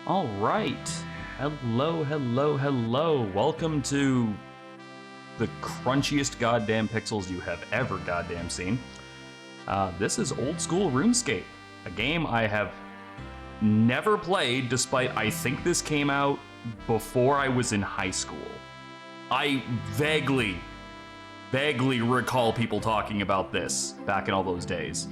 All right. Hello, hello, hello. Welcome to the crunchiest goddamn pixels you have ever goddamn seen. This is old school RuneScape, a game I have never played despite I think this came out before I was in high school. I vaguely recall people talking about this back in all those days.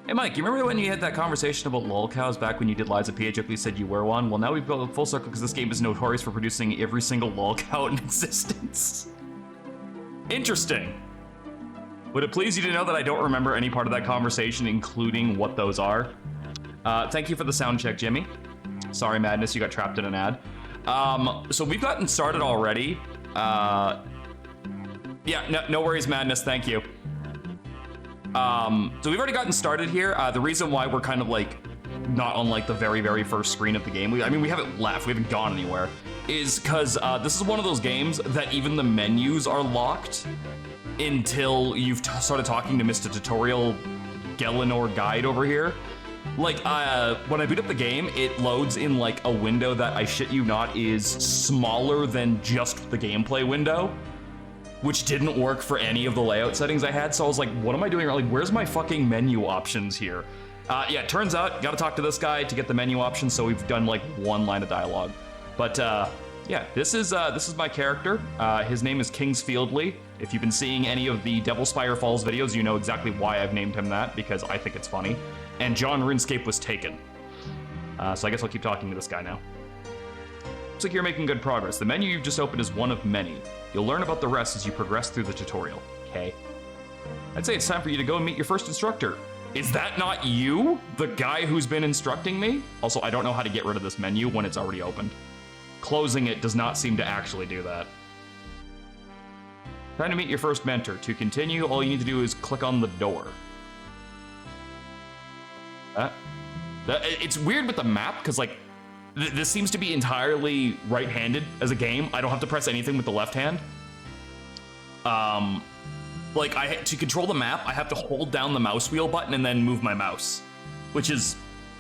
Hey Mike, you remember when you had that conversation about lolcows back when you did Lies of PHF, you said you were one? Well, now we've got full circle because this game is notorious for producing every single lolcow in existence. Interesting. Would it please you to know that I don't remember any part of that conversation, including what those are? Thank you for the sound check, Jimmy. Sorry, Madness, you got trapped in an ad. So we've gotten started already. Yeah, no worries, Madness, thank you. So we've already gotten started here. The reason why we're kind of like not on like the very first screen of the game, we haven't left, we haven't gone anywhere, is because this is one of those games that even the menus are locked until you've started talking to Mr. Tutorial Gelinor Guide over here. Like, when I boot up the game, it loads in like a window that, I shit you not, is smaller than just the gameplay window, which didn't work for any of the layout settings I had. So I was like, what am I doing? Like, where's my fucking menu options here? Yeah, it turns out, gotta talk to this guy to get the menu options, so we've done like one line of dialogue. But yeah, this is my character. His name is Kingsfieldly. If you've been seeing any of the Devilspire Falls videos, you know exactly why I've named him that, because I think it's funny. And John RuneScape was taken. So I guess I'll keep talking to this guy now. Looks like you're making good progress. The menu you've just opened is one of many. You'll learn about the rest as you progress through the tutorial. Okay. I'd say it's time for you to go and meet your first instructor. Is that not you? The guy who's been instructing me? Also, I don't know how to get rid of this menu when it's already opened. Closing it does not seem to actually do that. Time to meet your first mentor. To continue, all you need to do is click on the door. It's weird with the map, because like, this seems to be entirely right-handed as a game. I don't have to press anything with the left hand. Like, to control the map, I have to hold down the mouse wheel button and then move my mouse, which is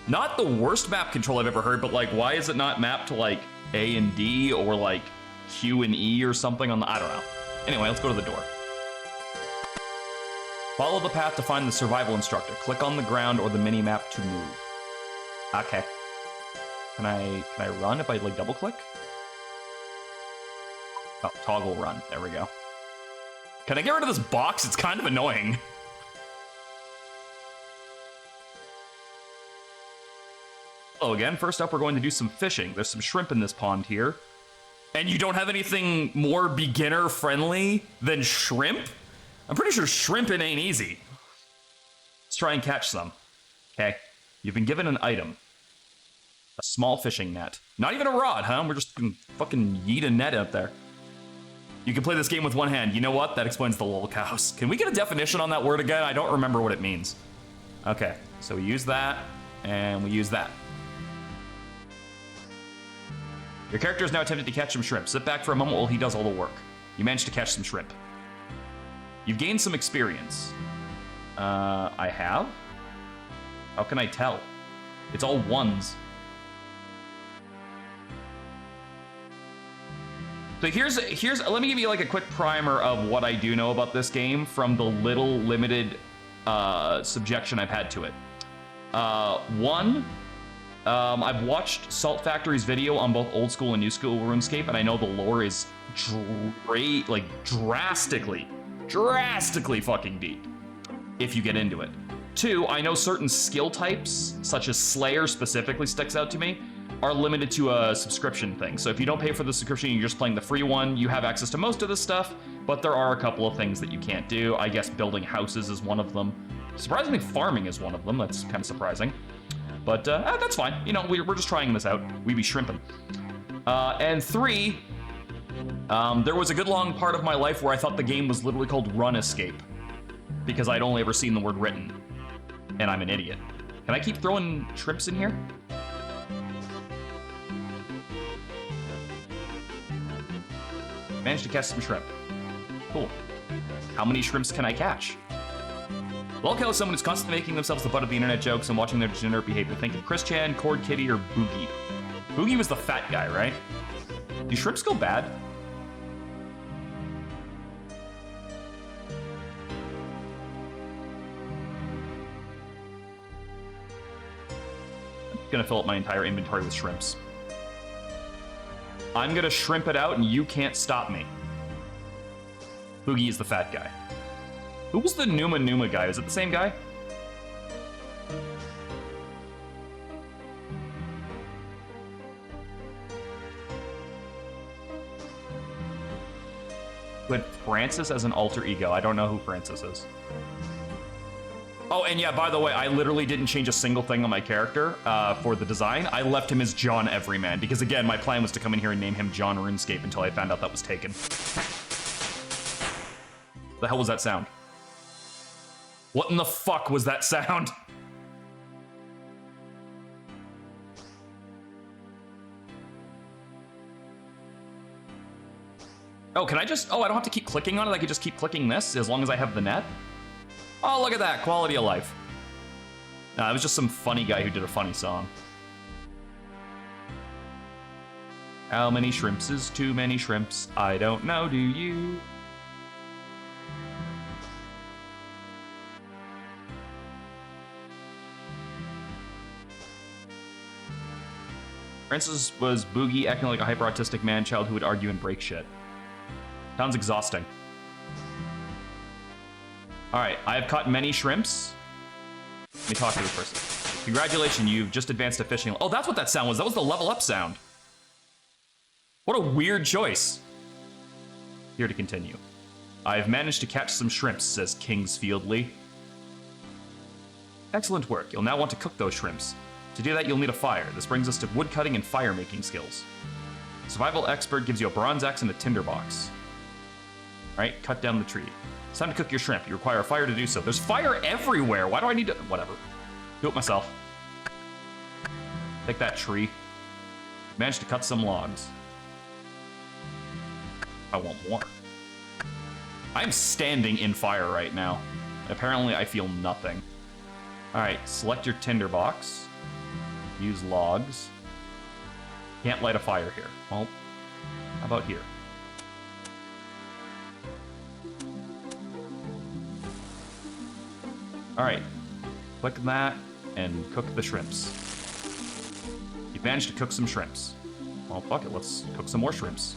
not the worst map control I've ever heard, but like, why is it not mapped to like A and D or like Q and E or something on the, I don't know. Anyway, let's go to the door. Follow the path to find the survival instructor. Click on the ground or the mini-map to move. Okay. Can I run if I like double click? Oh, toggle run. There we go. Can I get rid of this box? It's kind of annoying. Hello again. First up, we're going to do some fishing. There's some shrimp in this pond here. And you don't have anything more beginner friendly than shrimp? I'm pretty sure shrimping ain't easy. Let's try and catch some. Okay. You've been given an item. A small fishing net. Not even a rod, huh? We're just gonna fucking yeet a net out there. You can play this game with one hand. You know what? That explains the lolcows. Can we get a definition on that word again? I don't remember what it means. Okay, so we use that, and we use that. Your character is now attempting to catch some shrimp. Sit back for a moment while he does all the work. You managed to catch some shrimp. You've gained some experience. I have? How can I tell? It's all ones. So here's let me give you like a quick primer of what I do know about this game from the little limited subjection I've had to it. One, I've watched Salt Factory's video on both old school and new school RuneScape, and I know the lore is drastically fucking deep if you get into it. Two, I know certain skill types, such as Slayer specifically sticks out to me, are limited to a subscription thing. So if you don't pay for the subscription, you're just playing the free one, you have access to most of this stuff, but there are a couple of things that you can't do. I guess building houses is one of them. Surprisingly, farming is one of them. That's kind of surprising. But that's fine. You know, we're just trying this out. We be shrimping. And three, there was a good long part of my life where I thought the game was literally called Runescape, because I'd only ever seen the word written, and I'm an idiot. Can I keep throwing shrimps in here? Managed to catch some shrimp. Cool. How many shrimps can I catch? Lolcow is someone who's constantly making themselves the butt of the internet jokes and watching their degenerate behavior. Think of Chris Chan, Cord Kitty, or Boogie. Boogie was the fat guy, right? Do shrimps go bad? I'm gonna fill up my entire inventory with shrimps. I'm gonna shrimp it out and you can't stop me. Boogie is the fat guy. Who was the Numa Numa guy? Is it the same guy? Who had Francis as an alter ego. I don't know who Francis is. Oh, and yeah, by the way, I literally didn't change a single thing on my character for the design. I left him as John Everyman, because again, my plan was to come in here and name him John Runescape until I found out that was taken. The hell was that sound? What in the fuck was that sound? Oh, can I just... Oh, I don't have to keep clicking on it. I can just keep clicking this as long as I have the net. Oh, look at that. Quality of life. Nah, it was just some funny guy who did a funny song. How many shrimps is too many shrimps? I don't know, do you? Francis was Boogie, acting like a hyper-autistic man-child who would argue and break shit. Sounds exhausting. Alright, I have caught many shrimps. Let me talk to this person. Congratulations, you've just advanced to fishing. Oh, that's what that sound was. That was the level up sound. What a weird choice. Here to continue. I've managed to catch some shrimps, says Kingsfield Lee. Excellent work. You'll now want to cook those shrimps. To do that, you'll need a fire. This brings us to wood cutting and fire making skills. Survival expert gives you a bronze axe and a tinderbox. Alright, cut down the tree. It's time to cook your shrimp. You require a fire to do so. There's fire everywhere. Why do I need to... Whatever. Do it myself. Take that tree. Managed to cut some logs. I want more. I'm standing in fire right now. Apparently, I feel nothing. Alright, select your tinderbox. Use logs. Can't light a fire here. Well, how about here? Alright, click that and cook the shrimps. You've managed to cook some shrimps. Well, fuck it, let's cook some more shrimps.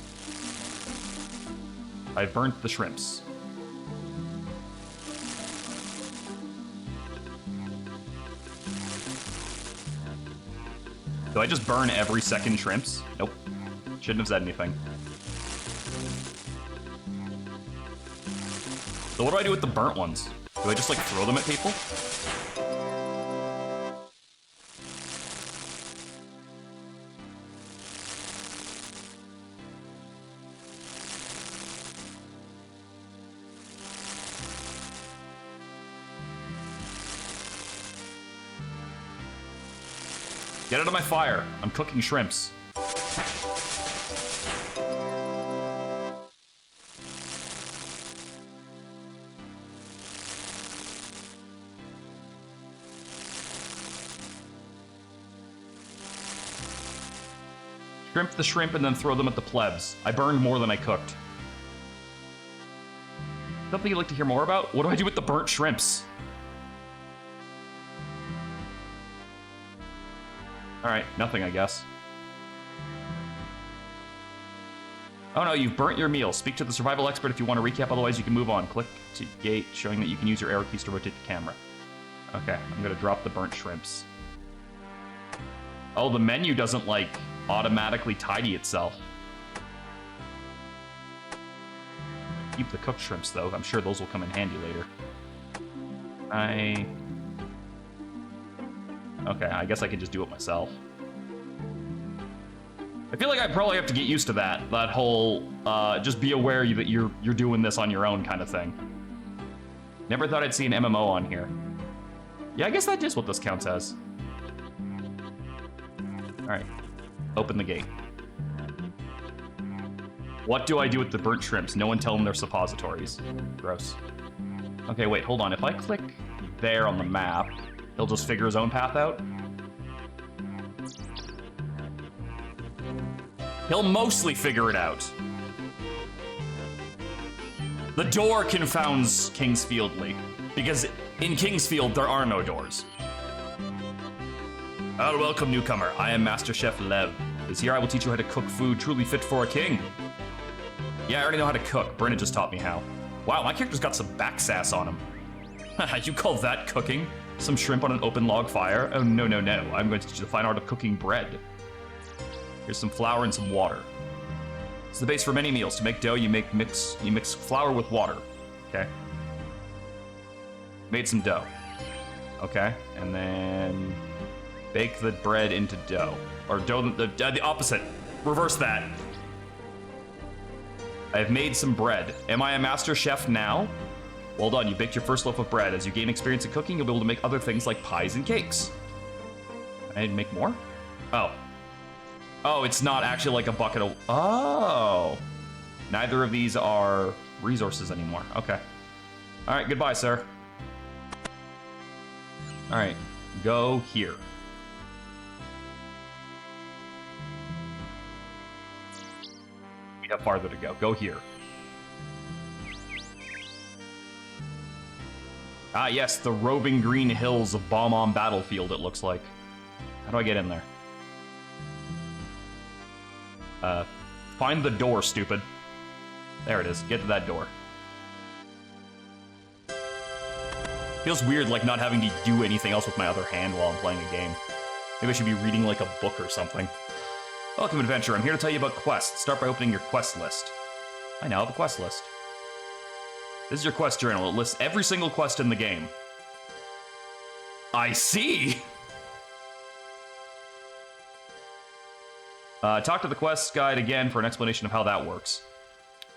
I burnt the shrimps. Do I just burn every second shrimps? Nope. Shouldn't have said anything. So what do I do with the burnt ones? Do I just, like, throw them at people? Get out of my fire. I'm cooking shrimps. Shrimp the shrimp and then throw them at the plebs. I burned more than I cooked. Something you'd like to hear more about? What do I do with the burnt shrimps? Alright, nothing, I guess. Oh no, you've burnt your meal. Speak to the survival expert if you want to recap, otherwise you can move on. Click to gate, showing that you can use your arrow keys to rotate the camera. Okay, I'm gonna drop the burnt shrimps. Oh, the menu doesn't, like, automatically tidy itself. Keep the cooked shrimps, though. I'm sure those will come in handy later. Okay, I guess I can just do it myself. I feel like I probably have to get used to that. That whole, just be aware that you're doing this on your own kind of thing. Never thought I'd see an MMO on here. Yeah, I guess that is what this counts as. Alright. Open the gate. What do I do with the burnt shrimps? No one tell them they're suppositories. Gross. Okay, wait, hold on. If I click there on the map, he'll just figure his own path out? He'll mostly figure it out. The door confounds Kingsfieldly, because in Kingsfield, there are no doors. Oh, welcome, newcomer. I am Master Chef Lev. This here I will teach you how to cook food truly fit for a king. Yeah, I already know how to cook. Brennan just taught me how. Wow, my character's got some back sass on him. You call that cooking? Some shrimp on an open log fire? Oh, no, no, no. I'm going to teach you the fine art of cooking bread. Here's some flour and some water. It's the base for many meals. To make dough, you mix flour with water. Okay. Made some dough. Okay, and then bake the bread into dough. Or dough, the opposite. Reverse that. I have made some bread. Am I a master chef now? Well done, you baked your first loaf of bread. As you gain experience in cooking, you'll be able to make other things like pies and cakes. I need to make more? Oh. Oh, it's not actually like a bucket of... Oh. Neither of these are resources anymore. Okay. All right, goodbye, sir. All right, go here. We have farther to go. Go here. Ah, yes, the roving green hills of Bomb-On Battlefield, it looks like. How do I get in there? Find the door, stupid. There it is. Get to that door. Feels weird, like, not having to do anything else with my other hand while I'm playing a game. Maybe I should be reading, like, a book or something. Welcome, adventurer. I'm here to tell you about quests. Start by opening your quest list. I now have a quest list. This is your quest journal. It lists every single quest in the game. I see! Talk to the quest guide again for an explanation of how that works.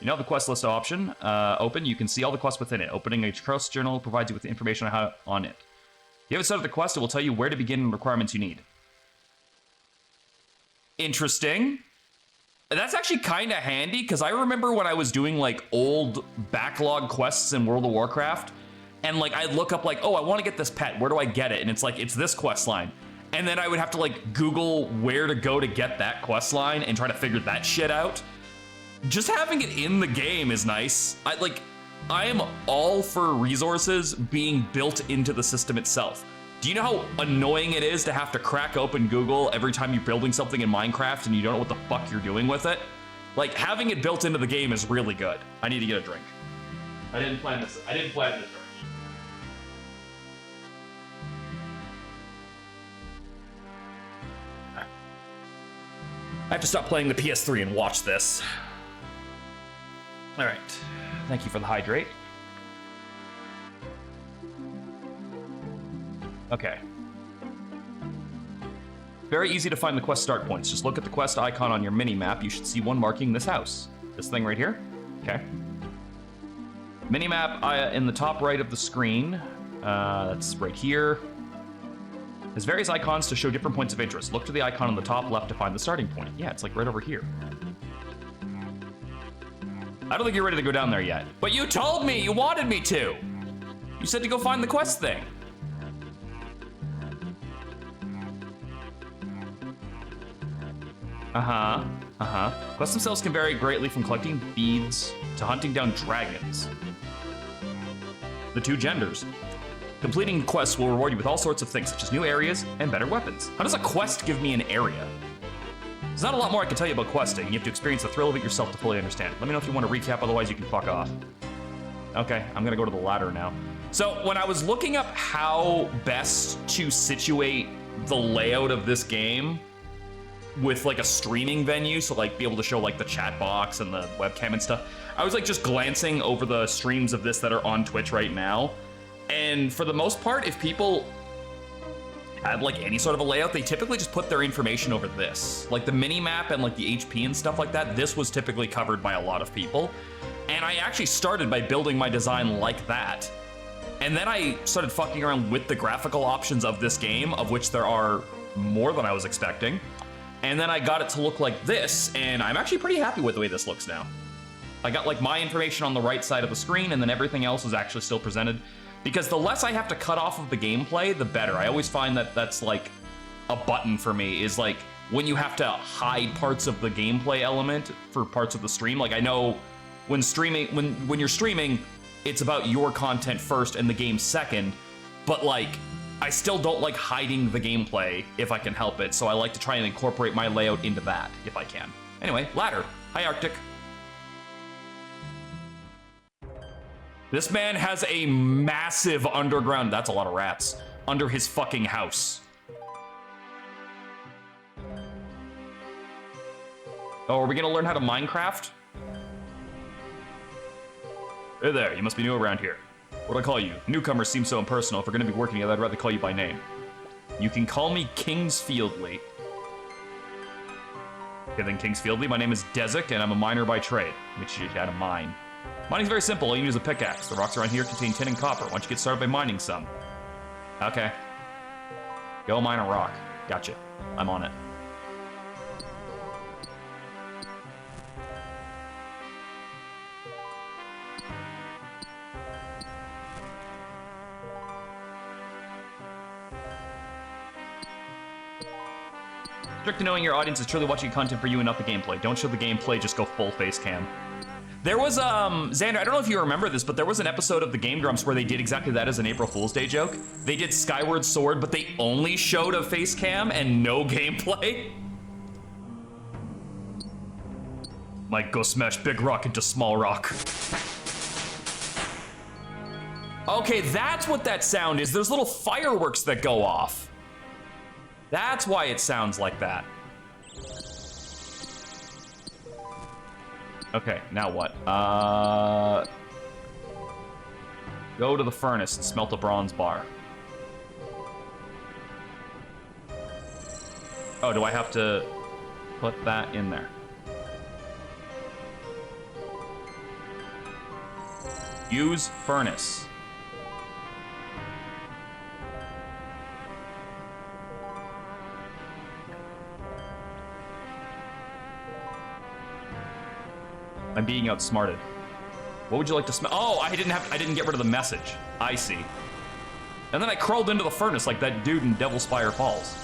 You now have the quest list option open. You can see all the quests within it. Opening a quest journal provides you with information on it. If you haven't started the quest, it will tell you where to begin and requirements you need. Interesting. That's actually kind of handy, because I remember when I was doing, like, old backlog quests in World of Warcraft, and, like, I'd look up, like, oh, I want to get this pet. Where do I get it? And it's like, it's this quest line. And then I would have to, like, Google where to go to get that quest line and try to figure that shit out. Just having it in the game is nice. I am all for resources being built into the system itself. Do you know how annoying it is to have to crack open Google every time you're building something in Minecraft and you don't know what the fuck you're doing with it? Like, having it built into the game is really good. I need to get a drink. I didn't plan this drink. I have to stop playing the PS3 and watch this. All right. Thank you for the hydrate. Okay. Very easy to find the quest start points. Just look at the quest icon on your mini-map. You should see one marking this house. This thing right here? Okay. Mini-map in the top right of the screen. That's right here. There's various icons to show different points of interest. Look to the icon on the top left to find the starting point. Yeah, it's like right over here. I don't think you're ready to go down there yet. But you told me you wanted me to! You said to go find the quest thing. Quests themselves can vary greatly from collecting beads to hunting down dragons. The two genders. Completing quests will reward you with all sorts of things, such as new areas and better weapons. How does a quest give me an area? There's not a lot more I can tell you about questing. You have to experience the thrill of it yourself to fully understand. Let me know if you want to recap, otherwise you can fuck off. Okay, I'm gonna go to the ladder now. So when I was looking up how best to situate the layout of this game with like a streaming venue, so like be able to show like the chat box and the webcam and stuff, I was like just glancing over the streams of this that are on Twitch right now. And for the most part, if people had like any sort of a layout, they typically just put their information over this. Like the mini map and like the HP and stuff like that, this was typically covered by a lot of people. And I actually started by building my design like that. And then I started fucking around with the graphical options of this game, of which there are more than I was expecting. And then I got it to look like this, and I'm actually pretty happy with the way this looks now. I got like my information on the right side of the screen, and then everything else is actually still presented. Because the less I have to cut off of the gameplay, the better. I always find that that's like a button for me, is like when you have to hide parts of the gameplay element for parts of the stream. Like I know when streaming, when you're streaming, it's about your content first and the game second, but like I still don't like hiding the gameplay if I can help it, so I like to try and incorporate my layout into that if I can. Anyway, ladder. Hi, Arctic. This man has a massive underground, that's a lot of rats, under his fucking house. Oh, are we gonna learn how to Minecraft? Hey there, you must be new around here. What do I call you? Newcomers seem so impersonal. If we're gonna be working together, I'd rather call you by name. You can call me Kingsfieldly. Okay then, Kingsfieldly, my name is Desik, and I'm a miner by trade. Let me teach you how to mine. Mining's very simple. All you need is a pickaxe. The rocks around here contain tin and copper. Why don't you get started by mining some? Okay. Go mine a rock. Gotcha. I'm on it. Strict to knowing your audience is truly watching content for you and not the gameplay. Don't show the gameplay, just go full face cam. There was, Xander, I don't know if you remember this, but there was an episode of the Game Grumps where they did exactly that as an April Fool's Day joke. They did Skyward Sword, but they only showed a face cam and no gameplay. Might go smash big rock into small rock. Okay, that's what that sound is. There's little fireworks that go off. That's why it sounds like that. Okay, now what? Go to the furnace and smelt a bronze bar. Oh, do I have to put that in there? Use furnace. I'm being outsmarted. What would you like to smell? Oh, I didn't get rid of the message. I see. And then I crawled into the furnace like that dude in Devil's Spire Falls.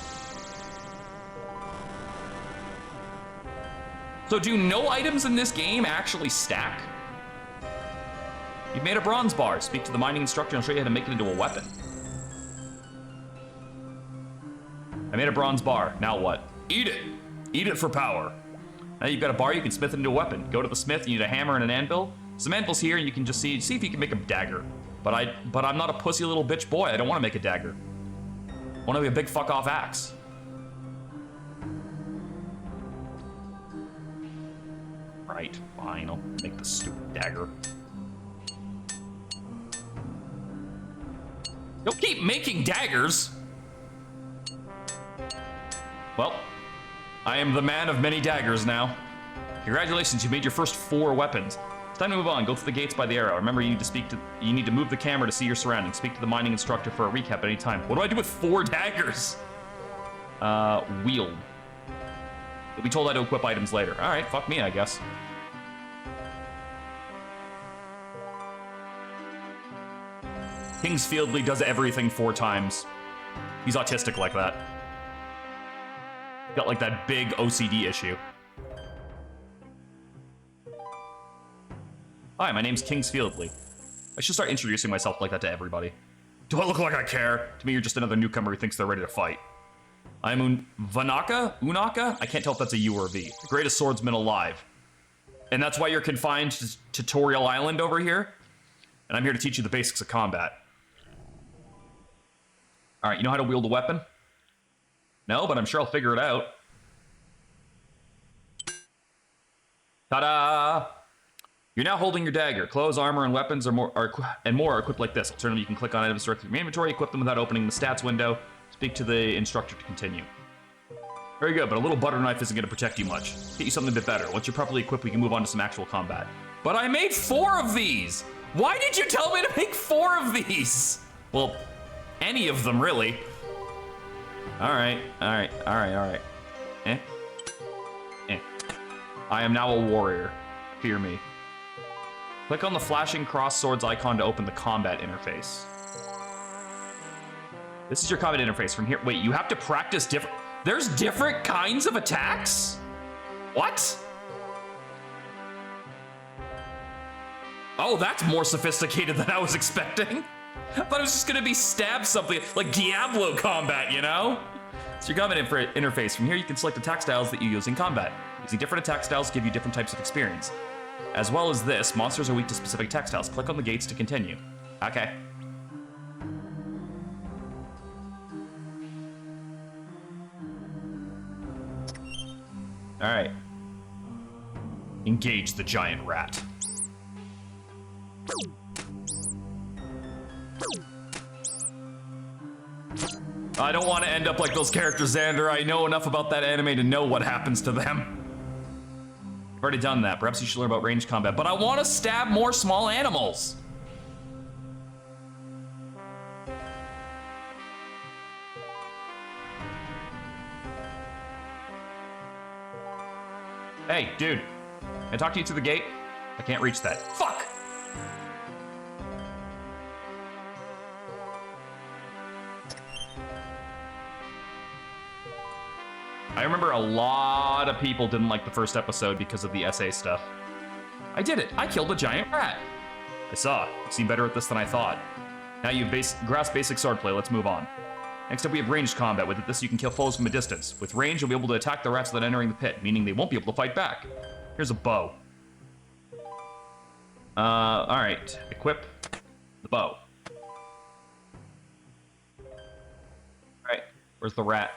So do no items in this game actually stack? You've made a bronze bar. Speak to the mining instructor and I'll show you how to make it into a weapon. I made a bronze bar. Now what? Eat it. Eat it for power. Now you've got a bar, you can smith it into a weapon. Go to the smith, you need a hammer and an anvil. Some anvils here, and you can just see if you can make a dagger. But I'm not a pussy little bitch boy. I don't want to make a dagger. I want to be a big fuck off axe. Right, fine, I'll make the stupid dagger. Don't keep making daggers. Well, I am the man of many daggers now. Congratulations, you made your first 4 weapons. It's time to move on. Go through the gates by the arrow. Remember, you need to move the camera to see your surroundings. Speak to the mining instructor for a recap any time. What do I do with 4 daggers? Wield. You'll be told how to equip items later. All right, fuck me, I guess. Kingsfieldly does everything 4 times. He's autistic like that. Got like that big OCD issue. Hi, my name's Kingsfieldly. I should start introducing myself like that to everybody. Do I look like I care? To me, you're just another newcomer who thinks they're ready to fight. I'm Unaka? I can't tell if that's a U or a V. The greatest swordsman alive. And that's why you're confined to Tutorial Island over here? And I'm here to teach you the basics of combat. Alright, you know how to wield a weapon? No, but I'm sure I'll figure it out. Ta-da! You're now holding your dagger. Clothes, armor, and weapons are more are equipped like this. Alternatively, you can click on items directly from your inventory, equip them without opening the stats window. Speak to the instructor to continue. Very good, but a little butter knife isn't going to protect you much. Get you something a bit better. Once you're properly equipped, we can move on to some actual combat. But I made 4 of these! Why did you tell me to make 4 of these? Well, any of them, really. Alright. Eh. I am now a warrior. Fear me. Click on the flashing cross swords icon to open the combat interface. This is your combat interface from here. Wait, you have to practice different... There's different kinds of attacks? What? Oh, that's more sophisticated than I was expecting. I thought it was just gonna be stab something, like Diablo combat, you know? It's your combat interface. From here, you can select attack styles that you use in combat. Using different attack styles give you different types of experience. As well as this, monsters are weak to specific attack styles. Click on the gates to continue. Okay. All right. Engage the giant rat. I don't want to end up like those characters, Xander. I know enough about that anime to know what happens to them. I've already done that. Perhaps you should learn about ranged combat, but I want to stab more small animals. Hey, dude. Can I talk to you through the gate? I can't reach that. Fuck! I remember a lot of people didn't like the first episode because of the SA stuff. I did it. I killed a giant rat. I saw. You seem better at this than I thought. Now you've grasped basic swordplay. Let's move on. Next up, we have ranged combat. With this, you can kill foes from a distance. With range, you'll be able to attack the rats without entering the pit, meaning they won't be able to fight back. Here's a bow. All right. Equip the bow. All right. Where's the rat?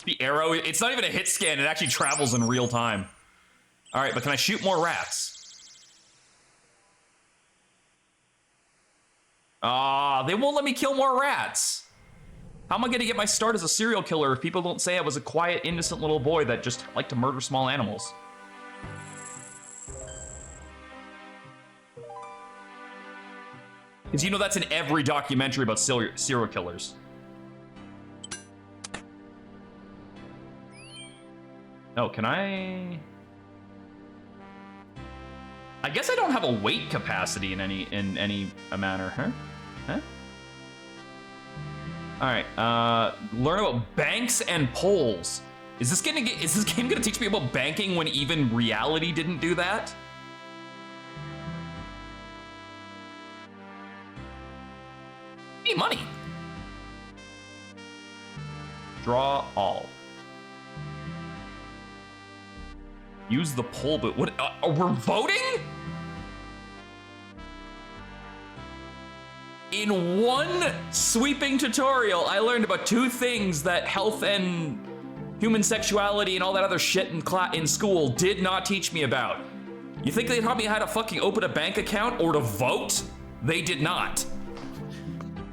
The arrow, it's not even a hit scan. It actually travels in real time. All right, but can I shoot more rats? They won't let me kill more rats. How am I gonna get my start as a serial killer if people don't say I was a quiet, innocent little boy that just liked to murder small animals? Because you know that's in every documentary about serial killers. Oh, can I guess I don't have a weight capacity in any manner, huh? All right, learn about banks and poles. Is this game gonna teach me about banking when even reality didn't do that? Hey, money. Draw all. Use the poll boot. What? We're voting? In one sweeping tutorial, I learned about 2 things that health and human sexuality and all that other shit in school did not teach me about. You think they taught me how to fucking open a bank account or to vote? They did not.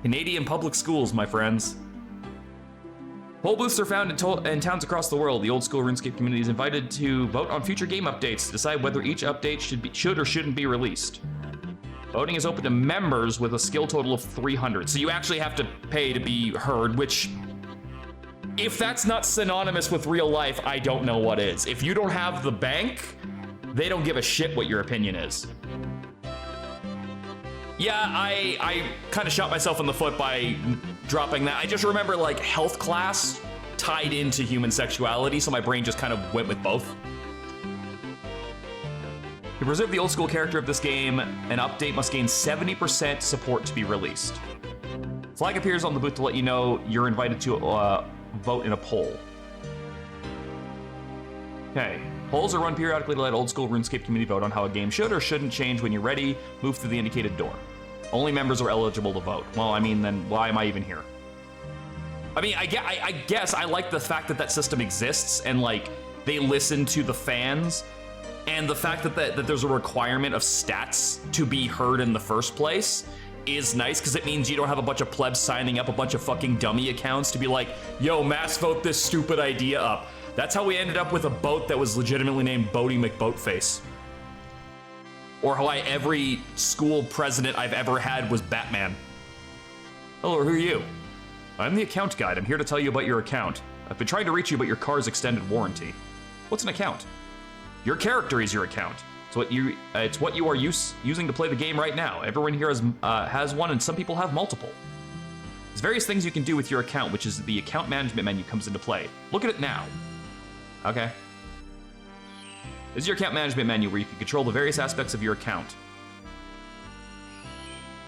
Canadian public schools, my friends. Poll booths are found in towns across the world. The old school Runescape community is invited to vote on future game updates to decide whether each update should or shouldn't be released. Voting is open to members with a skill total of 300. So you actually have to pay to be heard, which, if that's not synonymous with real life, I don't know what is. If you don't have the bank, they don't give a shit what your opinion is. Yeah, I kind of shot myself in the foot by dropping that. I just remember like health class tied into human sexuality, so my brain just kind of went with both. To preserve the old school character of this game, an update must gain 70% support to be released. Flag appears on the booth to let you know you're invited to vote in a poll. Okay. Polls are run periodically to let old school RuneScape community vote on how a game should or shouldn't change. When you're ready, move through the indicated door. Only members are eligible to vote. Well, I mean, then why am I even here? I mean, I guess I like the fact that system exists and like they listen to the fans, and the fact that there's a requirement of stats to be heard in the first place is nice, because it means you don't have a bunch of plebs signing up a bunch of fucking dummy accounts to be like, yo, mass vote this stupid idea up. That's how we ended up with a boat that was legitimately named Boaty McBoatface. Or how every school president I've ever had was Batman. Hello, who are you? I'm the account guide. I'm here to tell you about your account. I've been trying to reach you about your car's extended warranty. What's an account? Your character is your account. It's what you are using to play the game right now. Everyone here has one, and some people have multiple. There's various things you can do with your account, which is the account management menu comes into play. Look at it now. Okay. This is your account management menu where you can control the various aspects of your account.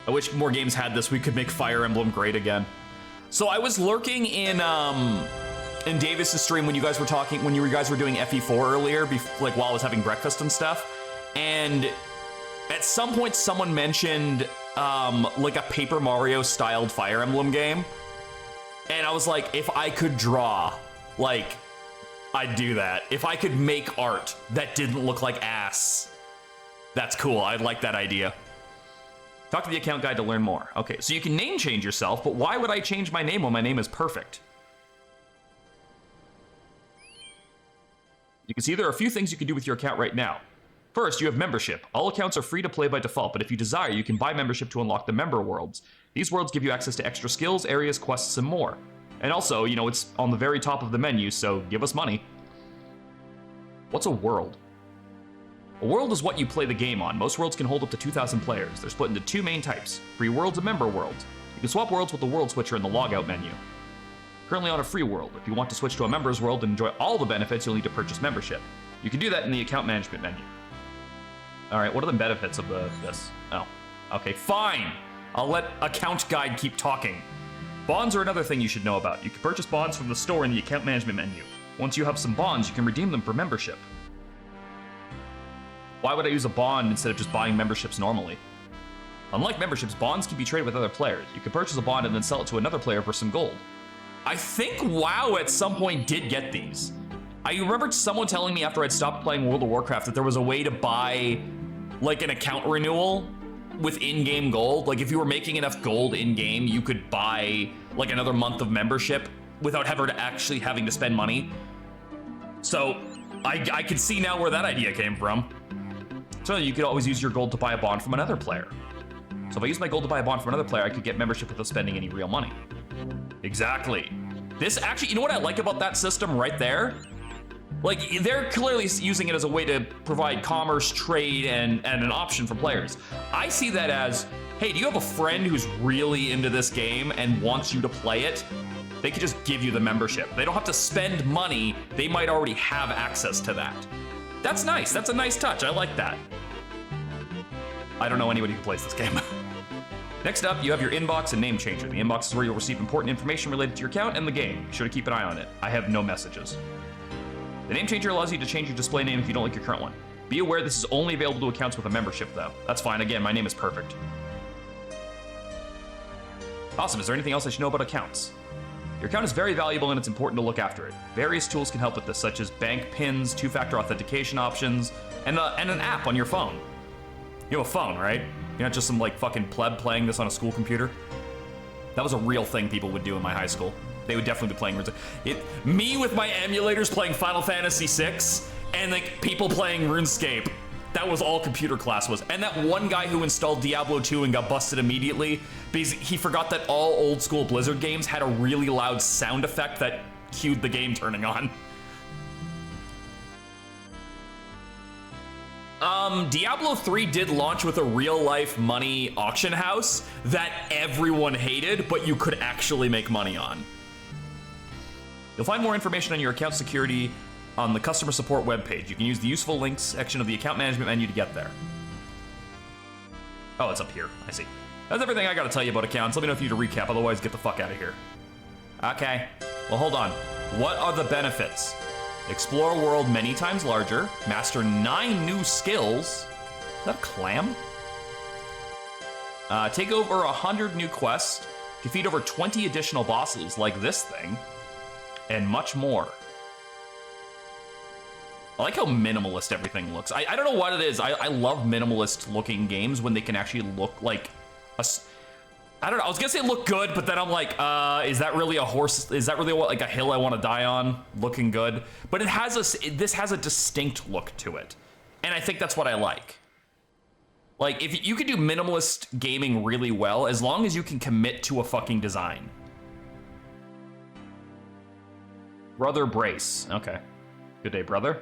I wish more games had this. We could make Fire Emblem great again. So I was lurking in Davis's stream when you guys were talking, when you guys were doing FE4 earlier, like while I was having breakfast and stuff. And at some point, someone mentioned like a Paper Mario styled Fire Emblem game. And I was like, if I could draw, like, I'd do that. If I could make art that didn't look like ass, that's cool. I'd like that idea. Talk to the account guide to learn more. Okay, so you can name change yourself, but why would I change my name when my name is perfect? You can see there are a few things you can do with your account right now. First, you have membership. All accounts are free to play by default, but if you desire, you can buy membership to unlock the member worlds. These worlds give you access to extra skills, areas, quests, and more. And also, you know, it's on the very top of the menu, so give us money. What's a world? A world is what you play the game on. Most worlds can hold up to 2,000 players. They're split into two main types, free worlds and member worlds. You can swap worlds with the world switcher in the logout menu. Currently on a free world. If you want to switch to a member's world and enjoy all the benefits, you'll need to purchase membership. You can do that in the account management menu. All right, what are the benefits of this? Oh, okay, fine. I'll let account guide keep talking. Bonds are another thing you should know about. You can purchase bonds from the store in the account management menu. Once you have some bonds, you can redeem them for membership. Why would I use a bond instead of just buying memberships normally? Unlike memberships, bonds can be traded with other players. You can purchase a bond and then sell it to another player for some gold. I think WoW at some point did get these. I remembered someone telling me after I'd stopped playing World of Warcraft that there was a way to buy like an account renewal with in-game gold. Like if you were making enough gold in-game, you could buy like another month of membership without actually having to spend money. So I can see now where that idea came from. So you could always use your gold to buy a bond from another player. So if I use my gold to buy a bond from another player, I could get membership without spending any real money. Exactly. This actually, you know what I like about that system right there? Like, they're clearly using it as a way to provide commerce, trade, and an option for players. I see that as, hey, do you have a friend who's really into this game and wants you to play it? They could just give you the membership. They don't have to spend money. They might already have access to that. That's nice. That's a nice touch. I like that. I don't know anybody who plays this game. Next up, you have your inbox and name changer. The inbox is where you'll receive important information related to your account and the game. Be sure to keep an eye on it. I have no messages. The name changer allows you to change your display name if you don't like your current one. Be aware this is only available to accounts with a membership, though. That's fine. Again, my name is perfect. Awesome. Is there anything else I should know about accounts? Your account is very valuable and it's important to look after it. Various tools can help with this, such as bank pins, two-factor authentication options, and an app on your phone. You have a phone, right? You're not just some like fucking pleb playing this on a school computer. That was a real thing people would do in my high school. They would definitely be playing RuneScape. Me with my emulators playing Final Fantasy VI, and like people playing RuneScape. That was all computer class was. And that one guy who installed Diablo 2 and got busted immediately because he forgot that all old school Blizzard games had a really loud sound effect that cued the game turning on. Diablo 3 did launch with a real-life money auction house that everyone hated, but you could actually make money on. You'll find more information on your account security on the customer support webpage. You can use the useful links section of the account management menu to get there. Oh, it's up here. I see. That's everything I gotta tell you about accounts. Let me know if you need a recap, otherwise get the fuck out of here. Okay. Well, hold on. What are the benefits? Explore a world many times larger, master 9 new skills. Is that a clam? Take over 100 new quests, defeat over 20 additional bosses like this thing, and much more. I like how minimalist everything looks. I don't know what it is. I love minimalist looking games when they can actually look like a... I don't know. I was gonna say look good, but then I'm like, is that really a horse? Is that really what, like a hill I want to die on? Looking good, but this has a distinct look to it, and I think that's what I like. Like, if you can do minimalist gaming really well, as long as you can commit to a fucking design. Brother Brace. Okay. Good day, brother.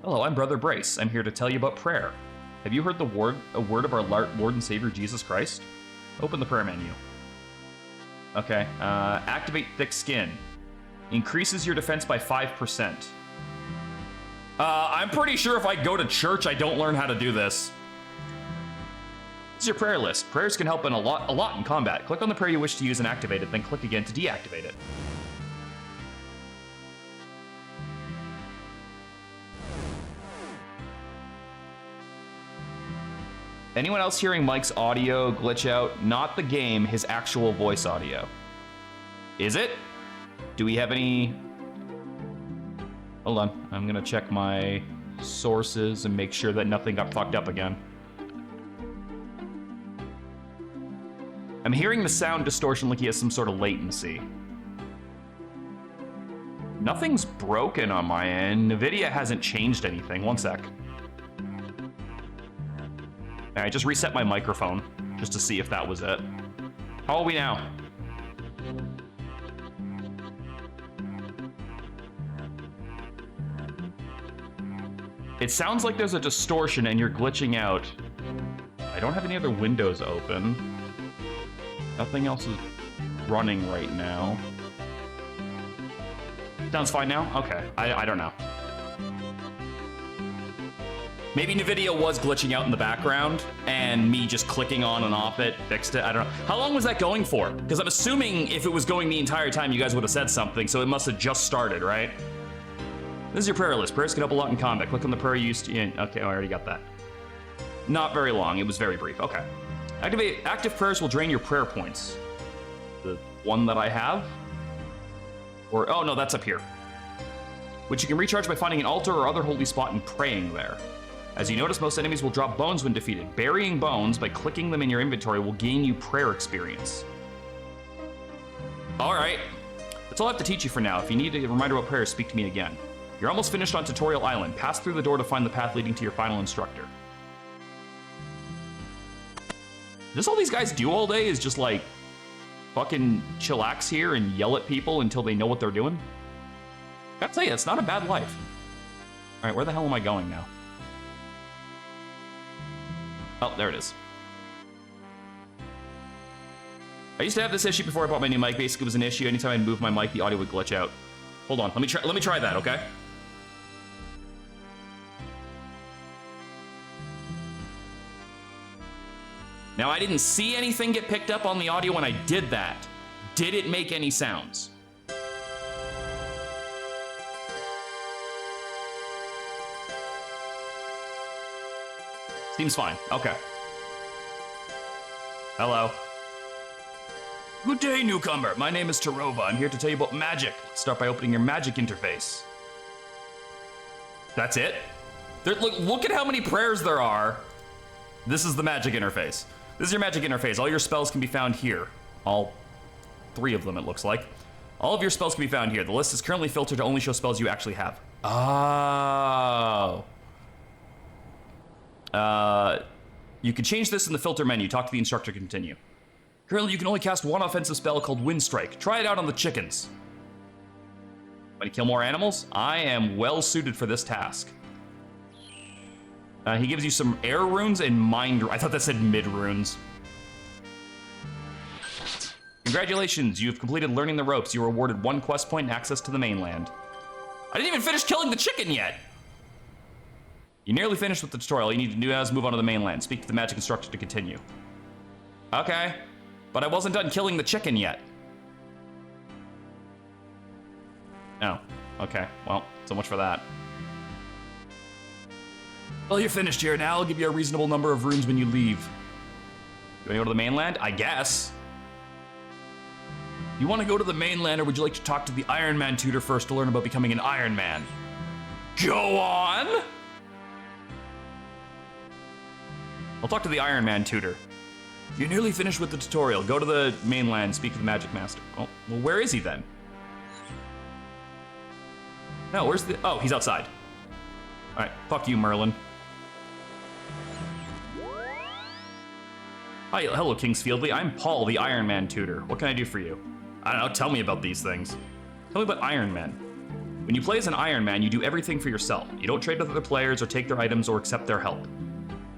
Hello, I'm Brother Brace. I'm here to tell you about prayer. Have you heard a word of our Lord and Savior Jesus Christ? Open the prayer menu. Okay, activate thick skin. Increases your defense by 5%. I'm pretty sure if I go to church, I don't learn how to do this. This is your prayer list. Prayers can help a lot in combat. Click on the prayer you wish to use and activate it, then click again to deactivate it. Anyone else hearing Mike's audio glitch out? Not the game, his actual voice audio. Is it? Do we have any... Hold on, I'm gonna check my sources and make sure that nothing got fucked up again. I'm hearing the sound distortion like he has some sort of latency. Nothing's broken on my end. NVIDIA hasn't changed anything. One sec. I just reset my microphone just to see if that was it. How are we now? It sounds like there's a distortion and you're glitching out. I don't have any other windows open. Nothing else is running right now. Sounds fine now? Okay, I don't know. Maybe NVIDIA was glitching out in the background, and me just clicking on and off it fixed it. I don't know. How long was that going for? Because I'm assuming if it was going the entire time, you guys would have said something, so it must have just started, right? This is your prayer list. Prayers can help a lot in combat. Click on the prayer you used to... Okay, I already got that. Not very long. It was very brief. Okay. Active prayers will drain your prayer points. The one that I have? Or... Oh, no, that's up here. Which you can recharge by finding an altar or other holy spot and praying there. As you notice, most enemies will drop bones when defeated. Burying bones by clicking them in your inventory will gain you prayer experience. All right. That's all I have to teach you for now. If you need a reminder about prayers, speak to me again. You're almost finished on Tutorial Island. Pass through the door to find the path leading to your final instructor. This all these guys do all day is just like fucking chillax here and yell at people until they know what they're doing. Gotta tell you, it's not a bad life. All right, where the hell am I going now? Oh, there it is. I used to have this issue before I bought my new mic. Basically, it was an issue. Anytime I'd move my mic, the audio would glitch out. Hold on, let me try that, okay? Now, I didn't see anything get picked up on the audio when I did that. Did it make any sounds? Seems fine. Okay. Hello. Good day, newcomer. My name is Tarova. I'm here to tell you about magic. Let's start by opening your magic interface. That's it? Look at how many prayers there are. This is the magic interface. This is your magic interface. All your spells can be found here. All 3 of them, it looks like. All of your spells can be found here. The list is currently filtered to only show spells you actually have. Oh. You can change this in the filter menu. Talk to the instructor to continue. Currently, you can only cast one offensive spell called Wind Strike. Try it out on the chickens. Want to kill more animals? I am well suited for this task. He gives you some air runes and mind... I thought that said mid runes. Congratulations, you have completed learning the ropes. You are awarded 1 quest point and access to the mainland. I didn't even finish killing the chicken yet. You nearly finished with the tutorial. All you need to do now is move on to the mainland. Speak to the magic instructor to continue. Okay, but I wasn't done killing the chicken yet. Oh, okay. Well, so much for that. Well, you're finished here. Now I'll give you a reasonable number of rooms when you leave. You want to go to the mainland? I guess. You want to go to the mainland, or would you like to talk to the Iron Man tutor first to learn about becoming an Iron Man? Go on! I'll talk to the Iron Man tutor. You're nearly finished with the tutorial. Go to the mainland, speak to the Magic Master. Oh, well, where is he then? No, where's the... Oh, he's outside. All right, fuck you, Merlin. Hi, hello, Kingsfieldly. I'm Paul, the Iron Man tutor. What can I do for you? I don't know, tell me about these things. Tell me about Iron Man. When you play as an Iron Man, you do everything for yourself. You don't trade with other players or take their items or accept their help.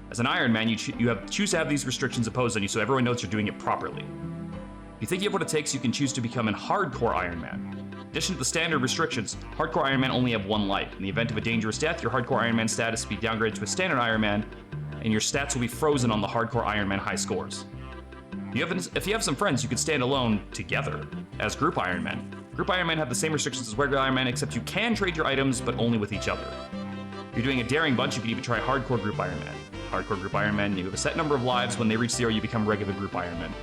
As an Iron Man, you choose to have these restrictions imposed on you so everyone knows you're doing it properly. If you think you have what it takes, you can choose to become an hardcore Iron Man. In addition to the standard restrictions, hardcore Iron Man only have one life. In the event of a dangerous death, your hardcore Iron Man status will be downgraded to a standard Iron Man, and your stats will be frozen on the hardcore Iron Man high scores. If you have some friends, you can stand alone together as group Iron Men. Group Iron Men have the same restrictions as regular Iron Man, except you can trade your items, but only with each other. If you're doing a daring bunch, you can even try hardcore group Iron Man. Hardcore group Iron Man, you have a set number of lives. When they reach 0, you become regular group Iron Man.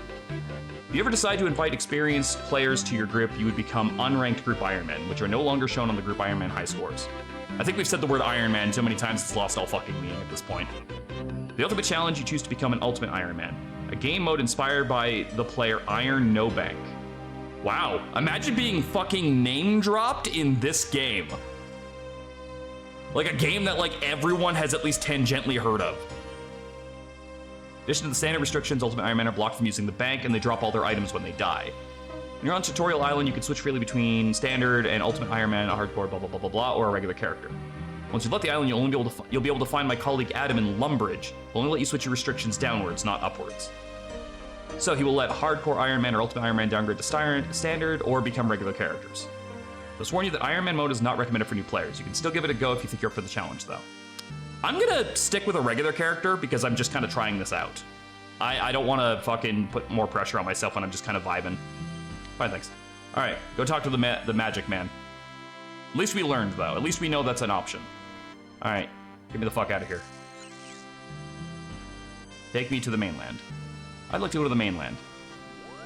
If you ever decide to invite experienced players to your group, you would become unranked group Iron Men, which are no longer shown on the group Iron Man high scores. I think we've said the word Iron Man so many times it's lost all fucking meaning at this point. The ultimate challenge, you choose to become an ultimate Iron Man. A game mode inspired by the player Iron No Bank. Wow, imagine being fucking name dropped in this game. Like a game that like everyone has at least tangentially heard of. In addition to the standard restrictions, Ultimate Iron Men are blocked from using the bank and they drop all their items when they die. When you're on Tutorial Island, you can switch freely between standard and Ultimate Iron Man, a hardcore, blah, blah, blah, blah, blah, or a regular character. Once you've left the island, you'll be able to find my colleague Adam in Lumbridge. He'll only let you switch your restrictions downwards, not upwards. So he will let hardcore Iron Man or Ultimate Iron Man downgrade to standard or become regular characters. Just warn you that Iron Man mode is not recommended for new players. You can still give it a go if you think you're up for the challenge, though. I'm gonna stick with a regular character because I'm just kind of trying this out. I don't want to fucking put more pressure on myself when I'm just kind of vibing. Fine, thanks. All right, go talk to the Magic Man. At least we learned, though. At least we know that's an option. All right, get me the fuck out of here. Take me to the mainland. I'd like to go to the mainland.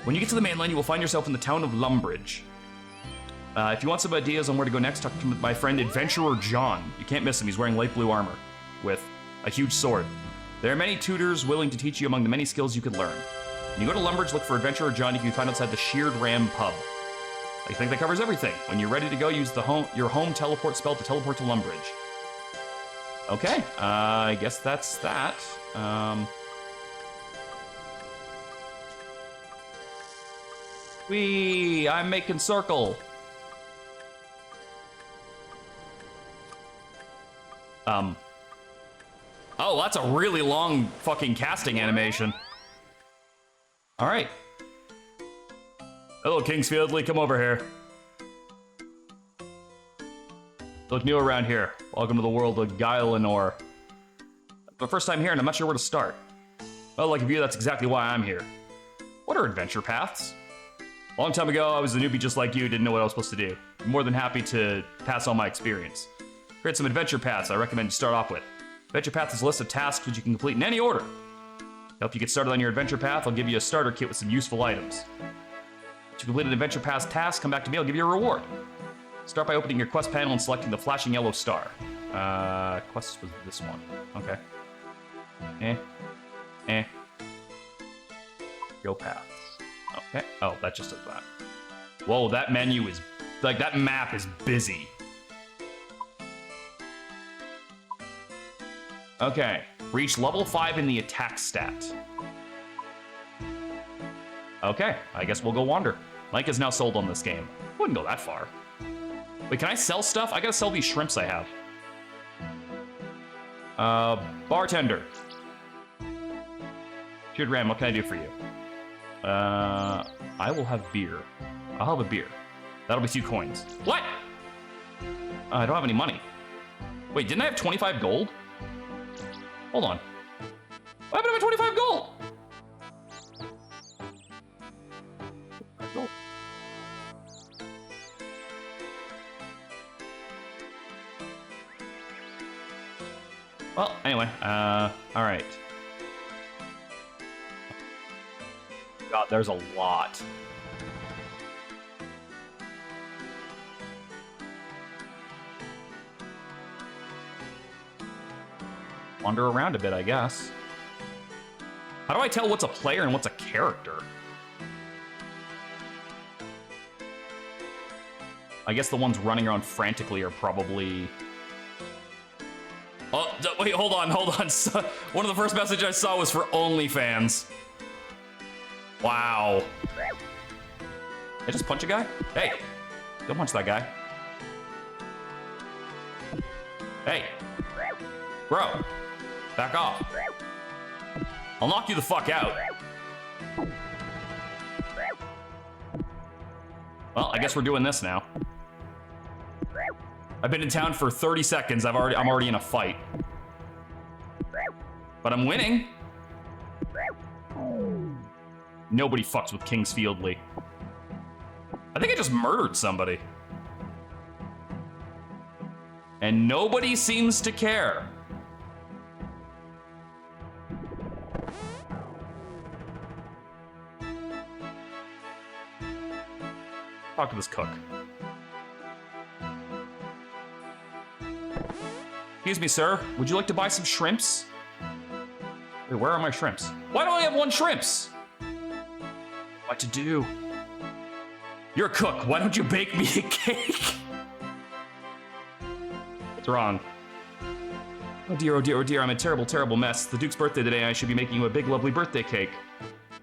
When you get to the mainland, you will find yourself in the town of Lumbridge. If you want some ideas on where to go next, talk to my friend Adventurer John. You can't miss him. He's wearing light blue armor with a huge sword. There are many tutors willing to teach you among the many skills you could learn. When you go to Lumbridge, look for Adventurer John. You can find outside the Sheared Ram pub. I think that covers everything. When you're ready to go, use your home teleport spell to teleport to Lumbridge. Okay, I guess that's that. Whee! I'm making circle. Oh, that's a really long fucking casting animation. All right. Hello, Kingsfieldly, come over here. Look new around here. Welcome to the world of Guylenor. My first time here, and I'm not sure where to start. Well, like you, that's exactly why I'm here. What are adventure paths? A long time ago, I was a newbie just like you, didn't know what I was supposed to do. I'm more than happy to pass on my experience. Create some adventure paths I recommend you start off with. Adventure path is a list of tasks which you can complete in any order. To help you get started on your adventure path, I'll give you a starter kit with some useful items. To complete an adventure path task, come back to me, I'll give you a reward. Start by opening your quest panel and selecting the flashing yellow star. Quest was this one. Okay. Go paths. Okay. Oh, that just does that. Whoa, that menu is... like, that map is busy. Okay. Reach level 5 in the attack stat. Okay, I guess we'll go wander. Mike is now sold on this game. Wouldn't go that far. Wait, can I sell stuff? I gotta sell these shrimps I have. Bartender. Cheered Ram, what can I do for you? I will have beer. I'll have a beer. That'll be 2 coins. What? I don't have any money. Wait, didn't I have 25 gold? Hold on. What happened to my 25 gold? Well, anyway, all right. God, there's a lot. Wander around a bit, I guess. How do I tell what's a player and what's a character? I guess the ones running around frantically are probably... Oh, wait, hold on. So, one of the first messages I saw was for OnlyFans. Wow. I just punch a guy? Hey, don't punch that guy. Hey. Bro. Back off. I'll knock you the fuck out. Well, I guess we're doing this now. I've been in town for 30 seconds. I'm already in a fight. But I'm winning. Nobody fucks with Kingsfield Lee. I think I just murdered somebody. And nobody seems to care. Talk to this cook. Excuse me, sir. Would you like to buy some shrimps? Wait, where are my shrimps? Why do I have one shrimps? What to do? You're a cook. Why don't you bake me a cake? What's wrong? Oh dear, oh dear, oh dear. I'm a terrible, terrible mess. The Duke's birthday today. I should be making you a big, lovely birthday cake.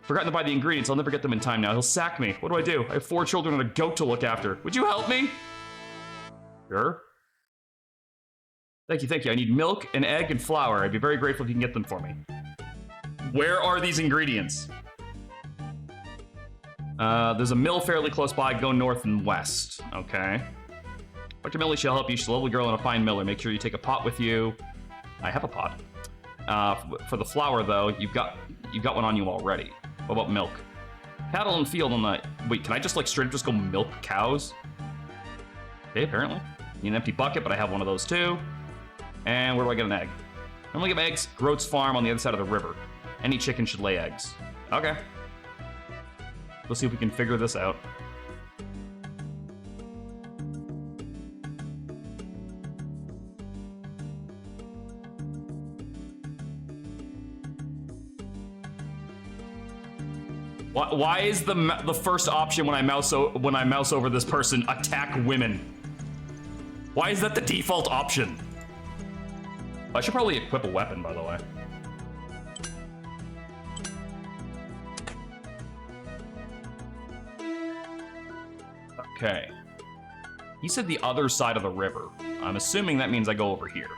Forgotten to buy the ingredients. I'll never get them in time now. He'll sack me. What do? I have 4 children and a goat to look after. Would you help me? Sure. Thank you, thank you. I need milk, an egg, and flour. I'd be very grateful if you can get them for me. Where are these ingredients? There's a mill fairly close by. Go north and west. Okay. Dr. Millie shall help you. She's a lovely girl and a fine miller. Make sure you take a pot with you. I have a pot. For the flour, though, you've got one on you already. What about milk? Cattle in the field on the... Wait, can I just, like, straight up just go milk cows? Okay, apparently. Need an empty bucket, but I have one of those, too. And where do I get an egg? I only get eggs. Groat's farm on the other side of the river. Any chicken should lay eggs. Okay. Let's see if we can figure this out. Why is the first option when I mouse over this person attack women? Why is that the default option? I should probably equip a weapon, by the way. Okay. He said the other side of the river. I'm assuming that means I go over here.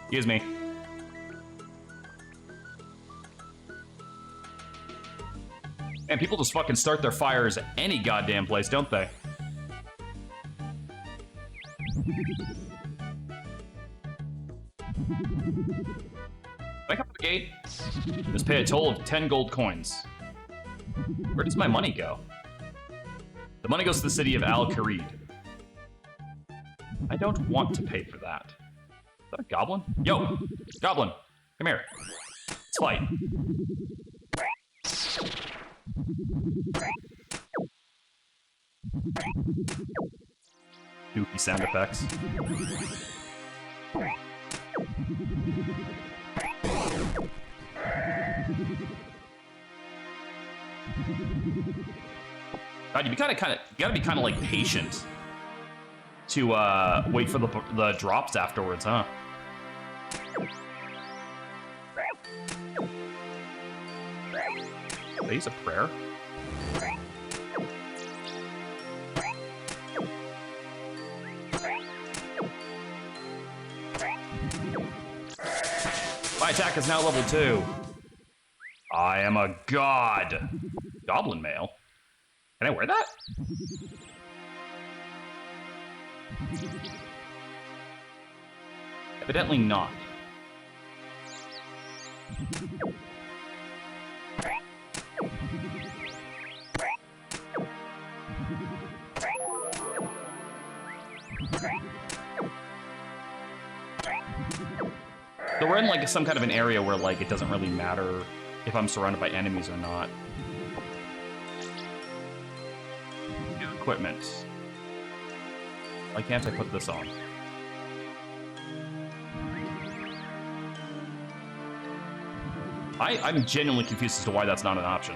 Excuse me. And people just fucking start their fires any goddamn place, don't they? Back up the gate. Just pay a toll of 10 gold coins. Where does my money go? The money goes to the city of Al-Kharid. I don't want to pay for that. Is that a goblin? Yo! Goblin! Come here. Let's fight. Goofy sound effects. God, you gotta be kind of like patient to wait for the drops afterwards, huh? Did I use a prayer? My attack is now level 2. I am a god. Goblin mail. Can I wear that? Evidently not. So we're in like some kind of an area where like it doesn't really matter if I'm surrounded by enemies or not. New equipment. Why can't I put this on? I'm genuinely confused as to why that's not an option.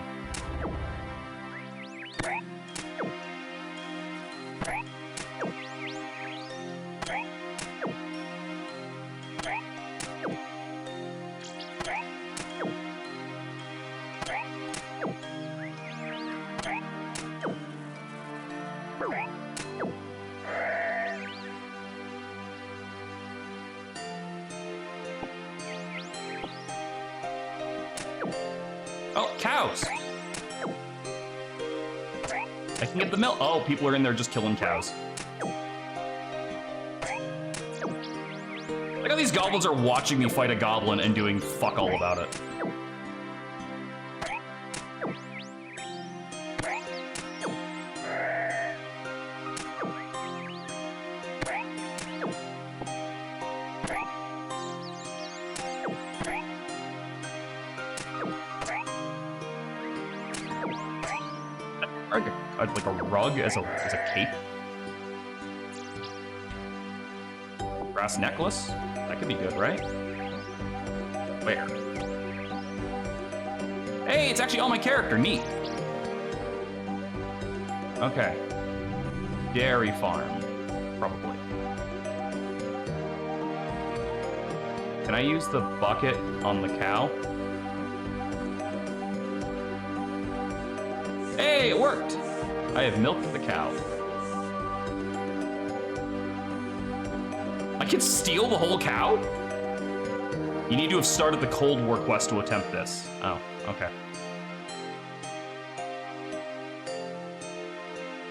Oh, cows. I can get the milk. Oh, people are in there just killing cows. Look how these goblins are watching me fight a goblin and doing fuck all about it. Like a rug as a cape. Brass necklace? That could be good, right? Where? Hey, it's actually on my character. Neat. Okay. Dairy farm. Probably. Can I use the bucket on the cow? Hey, it worked! I have milked the cow. I can steal the whole cow? You need to have started the Cold War quest to attempt this. Oh, okay.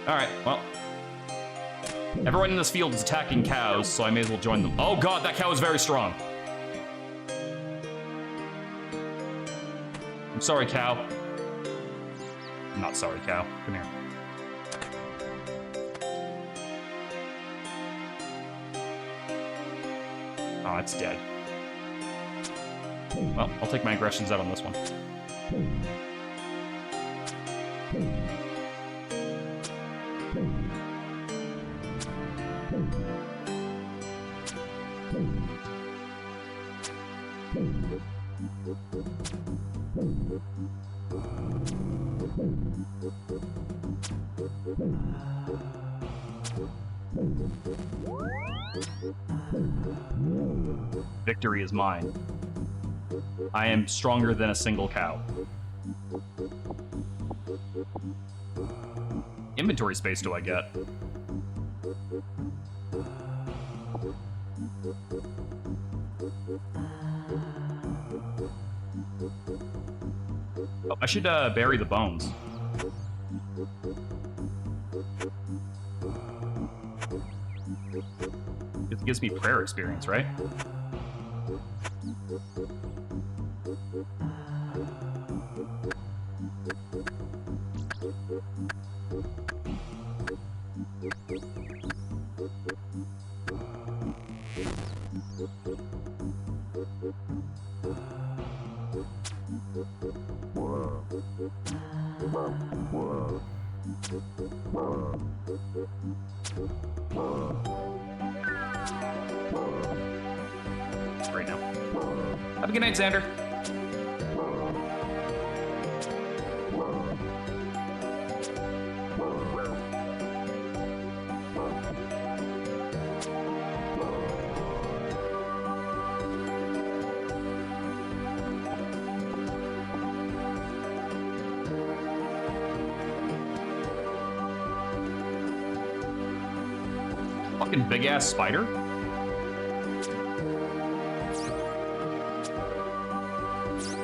Alright, well. Everyone in this field is attacking cows, so I may as well join them. Oh god, that cow is very strong. I'm sorry, cow. I'm not sorry, cow. Come here. Oh, it's dead. Well, I'll take my aggressions out on this one. Victory is mine. I am stronger than a single cow. Inventory space do I get? Oh, I should bury the bones. It gives me prayer experience, right? Right now. Have a good night, Xander. Fucking big ass spider.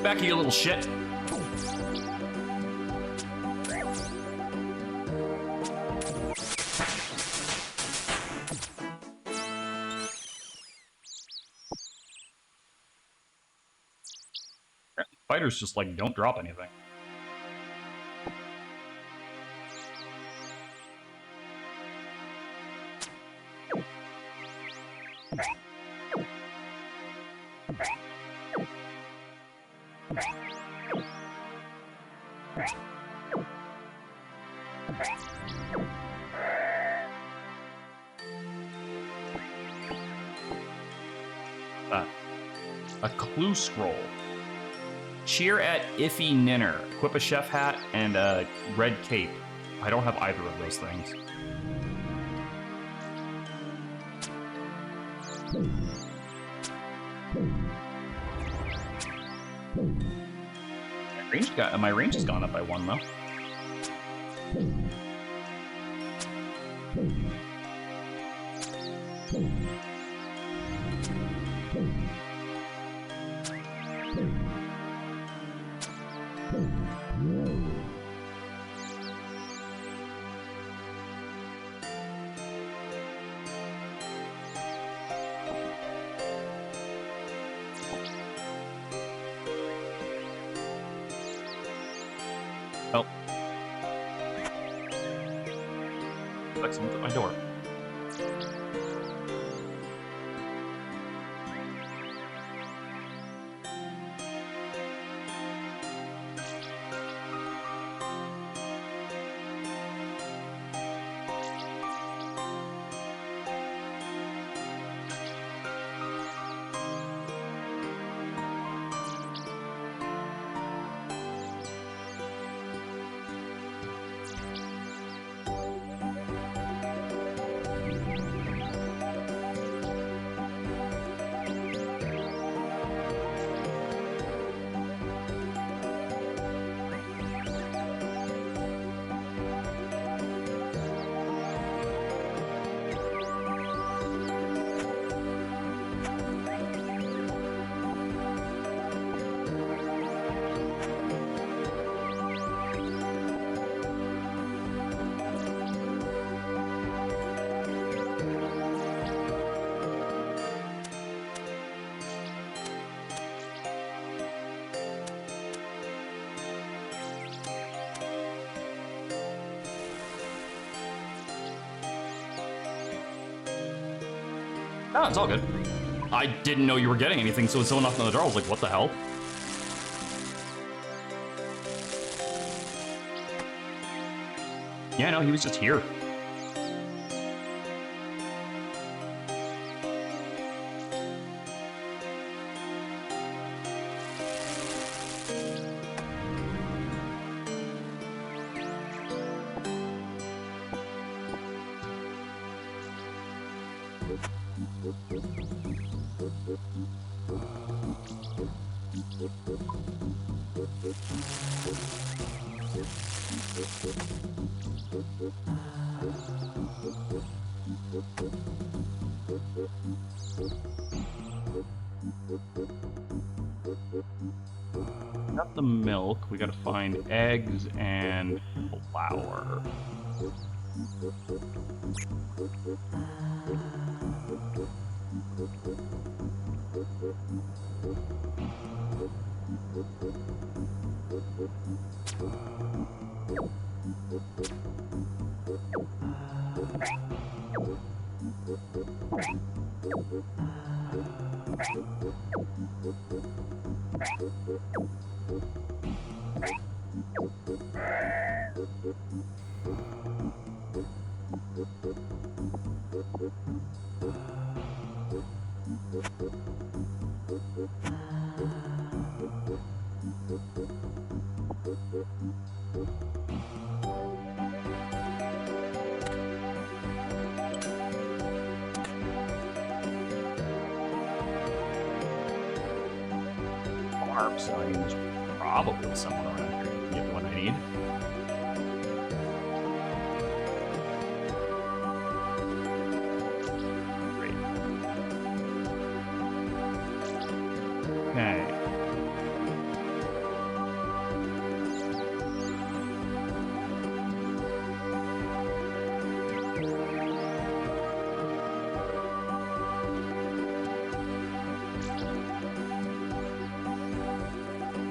Back here, you little shit. Spiders just like don't drop anything. A clue scroll. Cheer at Iffy Ninner. Equip a chef hat and a red cape. I don't have either of those things. My range has gone up by 1 though. expect someone at my door. No, it's all good. I didn't know you were getting anything, so when someone knocked on the door, I was like, what the hell? Yeah, no, he was just here. Got the milk. We gotta find eggs and flour. So I mean, there's probably someone around here who can get the one I need. Great. Okay.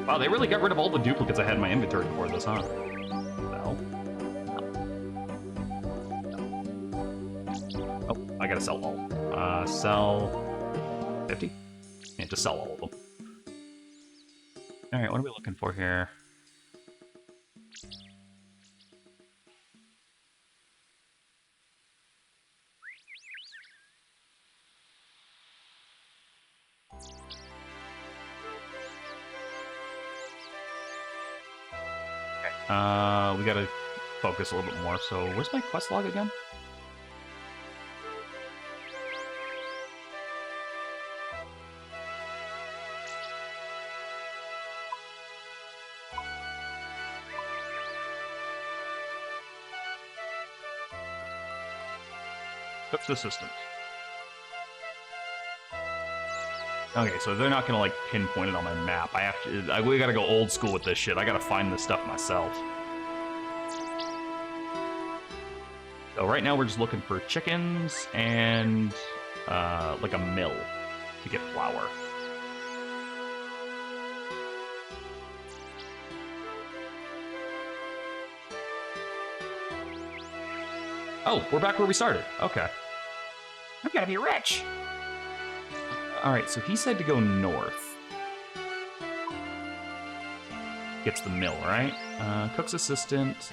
Wow, they really got rid of all the duplicates I had in my inventory before this, huh? No. Oh, I gotta sell all. Sell 50? Yeah, just sell all of them. Alright, what are we looking for here? We gotta focus a little bit more. So, where's my quest log again? Cook's assistant. Okay, so they're not gonna like pinpoint it on my map. We gotta go old school with this shit. I gotta find this stuff myself. So right now we're just looking for chickens and like a mill to get flour. Oh, we're back where we started. Okay. I'm gonna be rich. All right, so he said to go north. Gets the mill, right? Cook's assistant.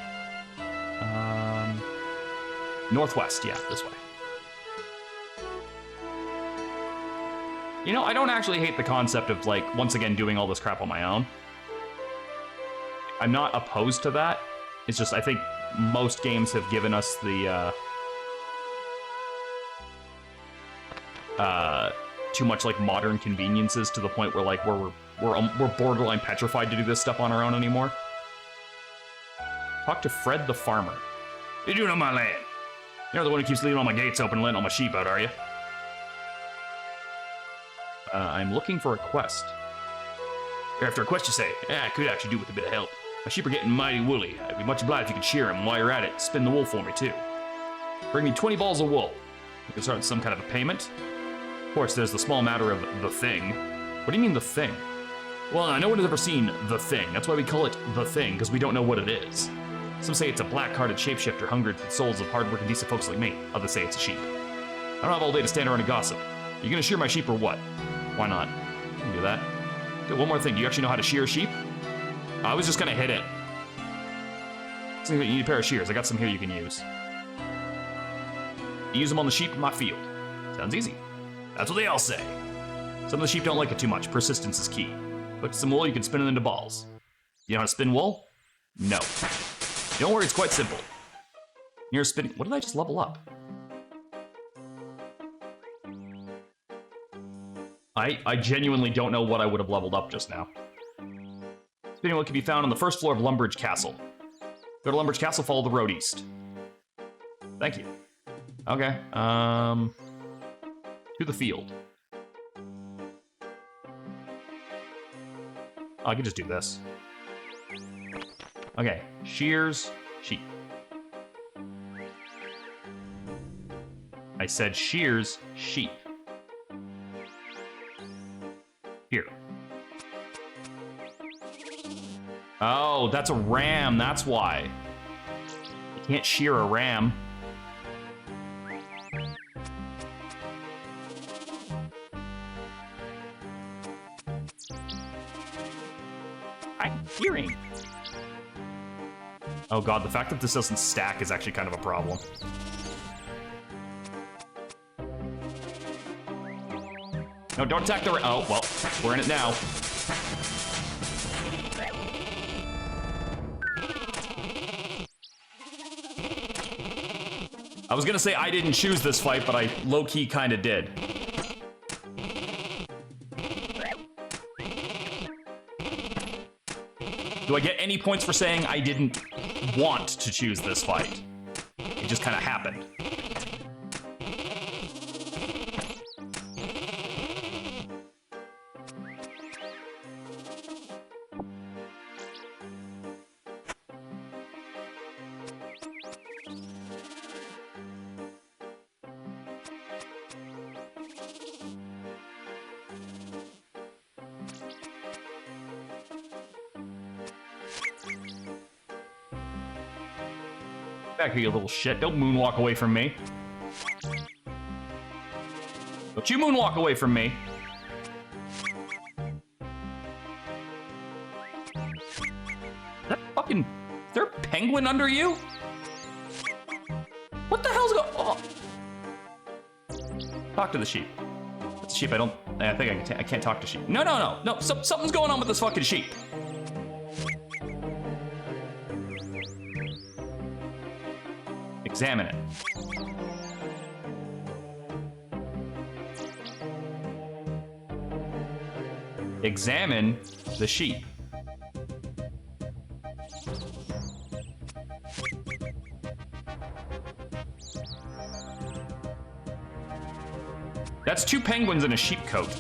Northwest, yeah, this way. You know, I don't actually hate the concept of, like, once again, doing all this crap on my own. I'm not opposed to that. It's just, I think most games have given us the, too much, like, modern conveniences to the point where, like, we're borderline petrified to do this stuff on our own anymore. Talk to Fred the farmer. What are you doing on my land? You're the one who keeps leaving all my gates open and letting all my sheep out, are you? I'm looking for a quest. You're after a quest, you say? Yeah, I could actually do with a bit of help. My sheep are getting mighty woolly. I'd be much obliged if you could shear them. While you're at it, spin the wool for me, too. Bring me 20 balls of wool. We can start some kind of a payment. Of course, there's the small matter of the thing. What do you mean, the thing? Well, no one has ever seen the thing. That's why we call it the thing, because we don't know what it is. Some say it's a black-hearted shapeshifter hungry for the souls of hard-working, decent folks like me. Others say it's a sheep. I don't have all day to stand around and gossip. Are you gonna shear my sheep or what? Why not? You can do that. Okay, one more thing. Do you actually know how to shear a sheep? I was just gonna hit it. So you need a pair of shears. I got some here you can use. You use them on the sheep in my field. Sounds easy. That's what they all say. Some of the sheep don't like it too much. Persistence is key. Put some wool, you can spin it into balls. You know how to spin wool? No. Don't worry, it's quite simple. You're spinning. What did I just level up? I genuinely don't know what I would have leveled up just now. Spinning wool can be found on the first floor of Lumbridge Castle. Go to Lumbridge Castle, follow the road east. Thank you. Okay, to the field. I could just do this. Okay, shears, sheep. I said shears, sheep. Here. Oh, that's a ram, that's why. You can't shear a ram. I'm hearing. Oh god, the fact that this doesn't stack is actually kind of a problem. No, don't attack the oh, well, we're in it now. I was gonna say I didn't choose this fight, but I low-key kinda did. Do I get any points for saying I didn't want to choose this fight? It just kinda happened. Back here, you little shit. Don't moonwalk away from me. Don't you moonwalk away from me. Is that fucking... Is there a penguin under you? What the hell's going... Oh. Talk to the sheep. That's a sheep. I think I can't talk to sheep. No. Something's going on with this fucking sheep. Examine it. Examine the sheep. That's 2 penguins in a sheep coat.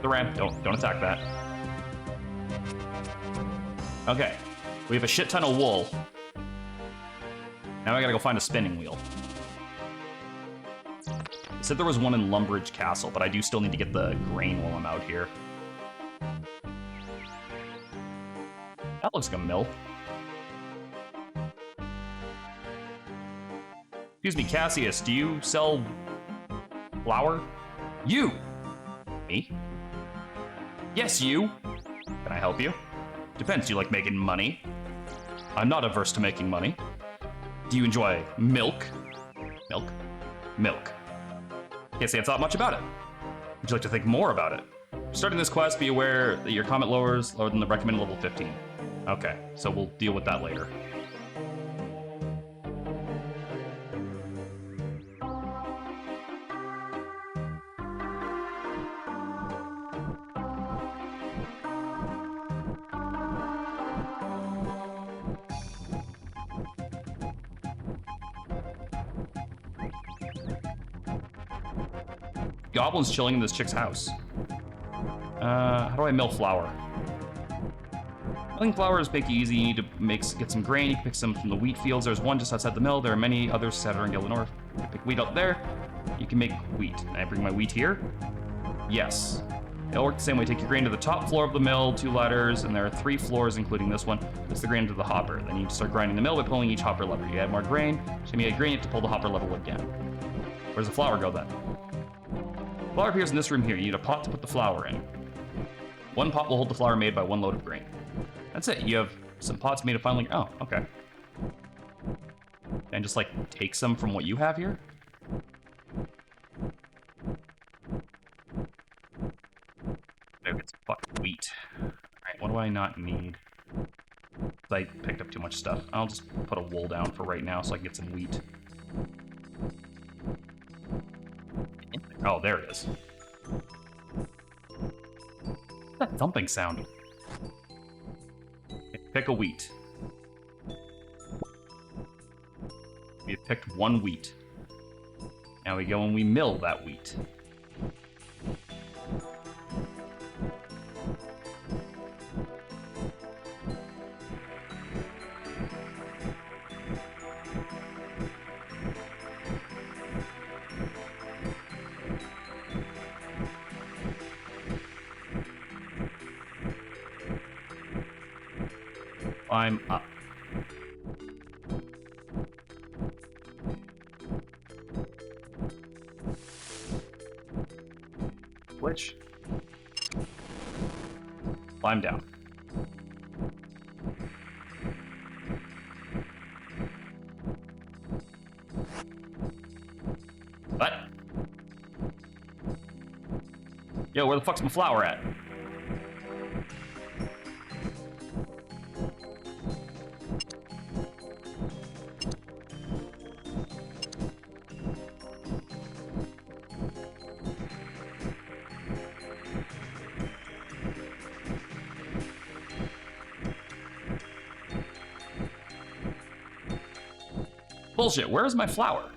The ram, don't attack that. Okay, we have a shit ton of wool. Now I gotta go find a spinning wheel. It said there was one in Lumbridge Castle, but I do still need to get the grain while I'm out here. That looks like a mill. Excuse me, Cassius, do you sell flour? You! Me? Yes, you! Can I help you? Depends, do you like making money? I'm not averse to making money. Do you enjoy milk? Milk? Milk. Can't say I thought much about it. Would you like to think more about it? Starting this quest, be aware that your combat lowers lower than the recommended level 15. Okay, so we'll deal with that later. Goblins chilling in this chick's house. How do I mill flour? Milling flour is make it easy. You need to get some grain. You can pick some from the wheat fields. There's one just outside the mill. There are many others scattered in Gale North. You pick wheat up there. You can make wheat. Can I bring my wheat here? Yes. It'll work the same way. Take your grain to the top floor of the mill, 2 ladders, and there are 3 floors, including this one. It's the grain to the hopper. Then you start grinding the mill by pulling each hopper lever. You add more grain. So you add grain, you have to pull the hopper lever again. Where's the flour go then? Flour appears in this room here. You need a pot to put the flour in. 1 pot will hold the flour made by 1 load of grain. That's it. You have some pots made of finely... Oh, okay. And just, like, take some from what you have here? Maybe it's fucking wheat. Alright, what do I not need? I picked up too much stuff. I'll just put a wool down for right now so I can get some wheat. Oh, there it is. What's that thumping sound? Pick a wheat. We have picked 1 wheat. Now we go and we mill that wheat. Climb up. Which? Climb down. What? Yo, where the fuck's my flour at? Bullshit, where is my flour?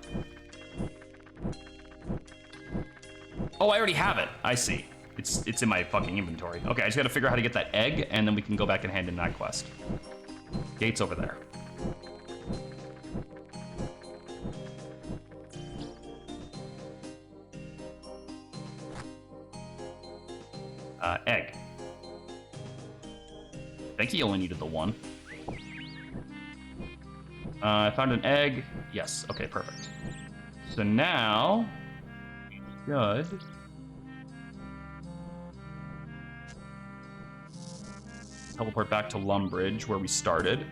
Oh, I already have it. I see. It's in my fucking inventory. Okay, I just gotta figure out how to get that egg, and then we can go back and hand in that quest. Gate's over there. Egg. I think he only needed the 1. I found an egg. Yes, okay, perfect. So now, good. Teleport back to Lumbridge, where we started.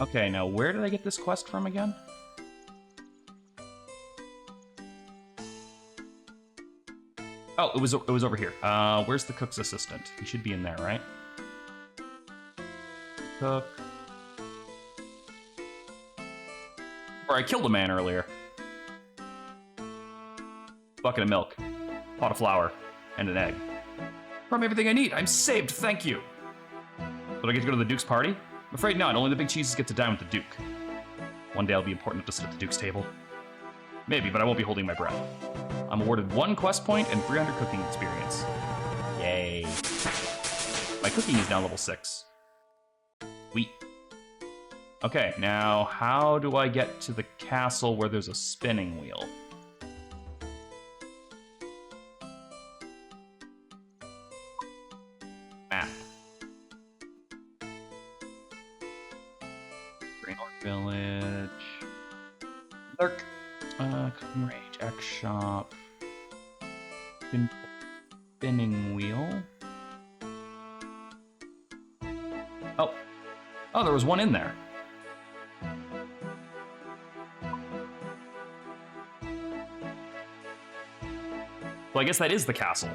Okay, now where did I get this quest from again? Oh, it was over here. Where's the cook's assistant? He should be in there, right? Cook. Or I killed a man earlier. Bucket of milk, pot of flour, and an egg. From everything I need. I'm saved, thank you. But I get to go to the Duke's party? I'm afraid not. Only the big cheeses get to dine with the Duke. One day I'll be important enough to sit at the Duke's table. Maybe, but I won't be holding my breath. I'm awarded 1 quest point and 300 cooking experience. Yay. My cooking is now level 6. Sweet. Okay, now how do I get to the castle where there's a spinning wheel? Map. Greenhorn Village. Lurk. Cooking range. X shop. Spinning wheel. Oh. Oh, there was one in there. Well, I guess that is the castle.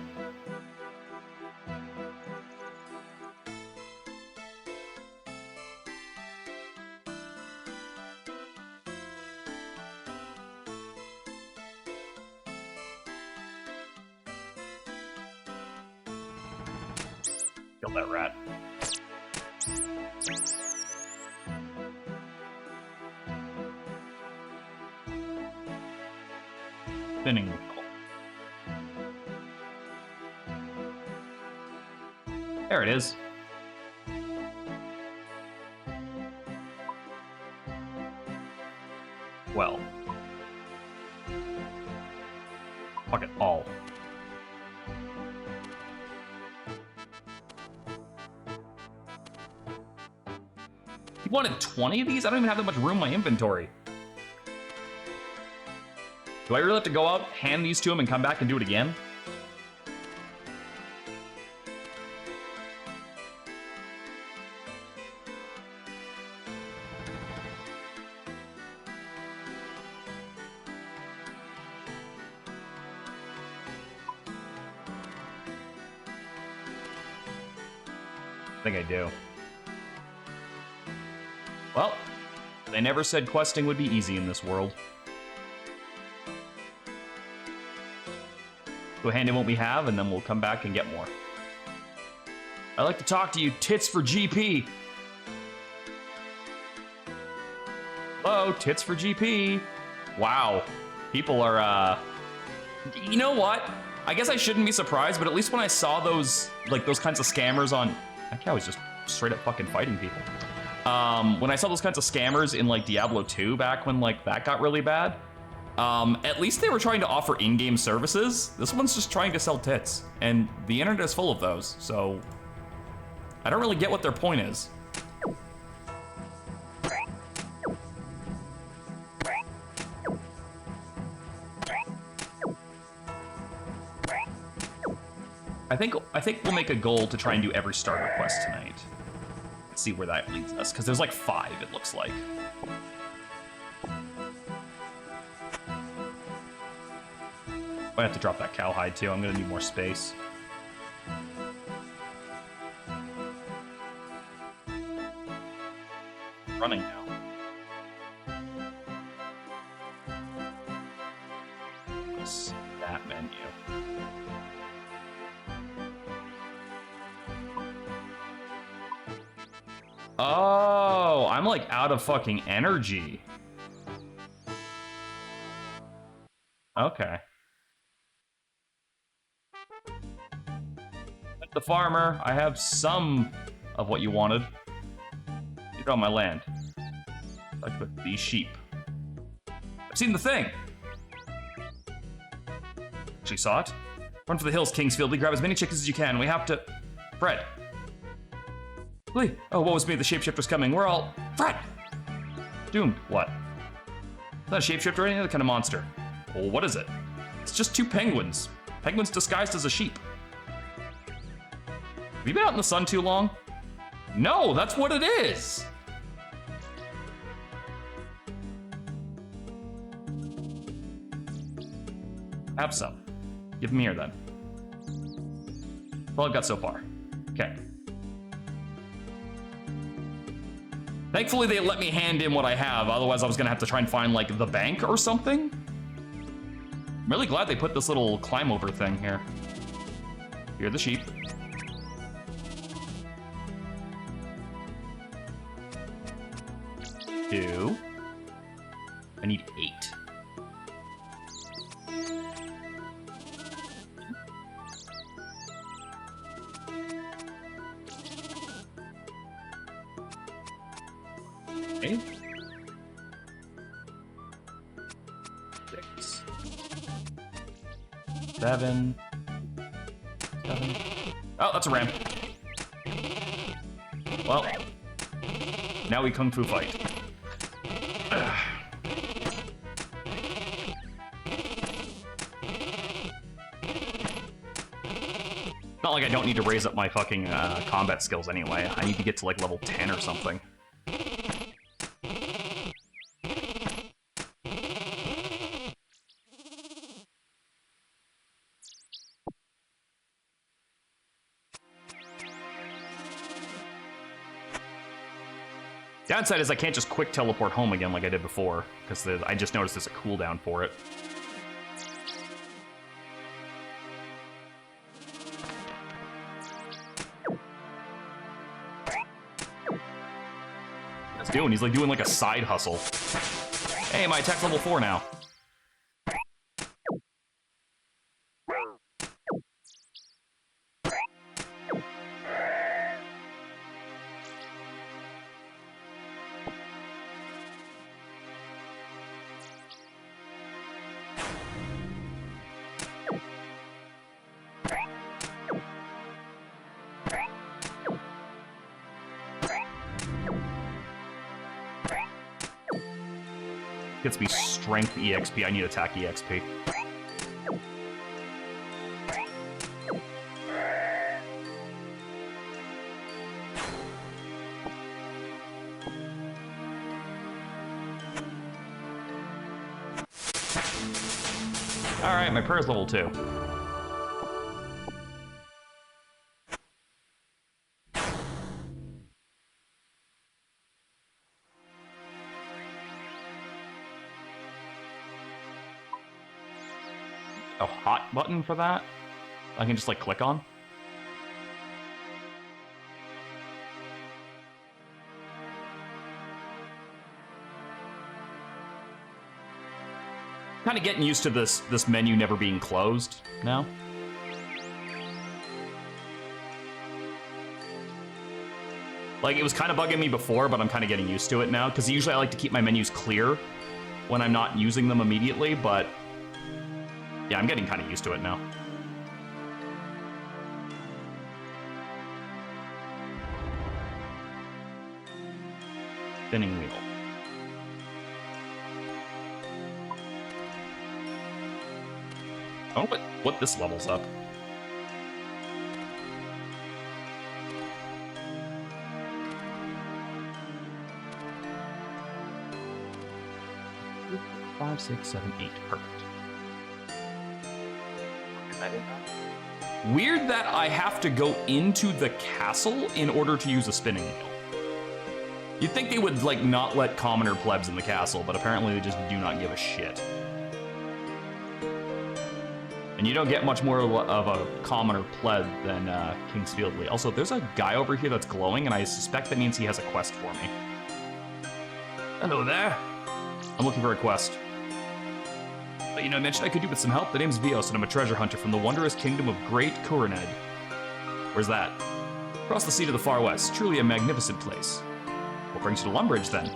Kill that rat. Spinning wheel. There it is. Well. Fuck it all. You wanted 20 of these? I don't even have that much room in my inventory. Do I really have to go out, hand these to him, and come back and do it again? I think I do. Well, they never said questing would be easy in this world. Go hand in what we have, and then we'll come back and get more. I'd like to talk to you, tits for GP. Hello, tits for GP. Wow, people are, You know what? I guess I shouldn't be surprised, but at least when I saw those, like, those kinds of scammers on... I was just straight up fucking fighting people. When I saw those kinds of scammers in, like, Diablo 2 back when, like, that got really bad, at least they were trying to offer in-game services. This one's just trying to sell tits, and the internet is full of those, so I don't really get what their point is. I think we'll make a goal to try and do every starter quest tonight. Let's see where that leads us, because there's like 5, it looks like. Might have to drop that cowhide too. I'm gonna need more space. Running now. Yes, that menu. Oh, I'm like out of fucking energy. Okay. The farmer, I have some of what you wanted. You're on my land. Like with these sheep. I've seen the thing. Actually saw it. Run for the hills, Kingsfield. We grab as many chickens as you can. We have to... Fred. Lee. Oh, what was me? The shapeshifter's coming. We're all... Fred! Doomed. What? It's not a shapeshifter or any other kind of monster. Well, what is it? It's just 2 penguins. Penguins disguised as a sheep. Have you been out in the sun too long? No, that's what it is! Have some. Give them here, then. Well, I've got so far. Okay. Thankfully, they let me hand in what I have. Otherwise, I was gonna have to try and find, like, the bank or something. I'm really glad they put this little climb-over thing here. Here are the sheep. 2. I need 8. Okay. 6, 7. Oh, that's a ramp. Well, now we kung fu fight. Not like I don't need to raise up my fucking combat skills anyway. I need to get to like level 10 or something. Downside is I can't just quick teleport home again like I did before, because I just noticed there's a cooldown for it. What's he doing? He's like doing like a side hustle. Hey, my attack's level 4 now. Gets me strength EXP. I need attack EXP. Alright, my prayer's level 2. A hot button for that? I can just like click on? Kind of getting used to this menu never being closed now. Like, it was kind of bugging me before, but I'm kind of getting used to it now, because usually I like to keep my menus clear when I'm not using them immediately, but yeah, I'm getting kind of used to it now. Spinning wheel. I don't know what this levels up. Five, 6, 7, 8. Perfect. Weird that I have to go into the castle in order to use a spinning wheel. You'd think they would, like, not let commoner plebs in the castle, but apparently they just do not give a shit. And you don't get much more of a commoner pleb than King's Fieldly. Also, there's a guy over here that's glowing, and I suspect that means he has a quest for me. Hello there. I'm looking for a quest. But you know, I mentioned I could do with some help. The name's Vios, and I'm a treasure hunter from the wondrous kingdom of Great Kuraned. Where's that? Across the sea to the far west. Truly a magnificent place. What brings you to Lumbridge, then?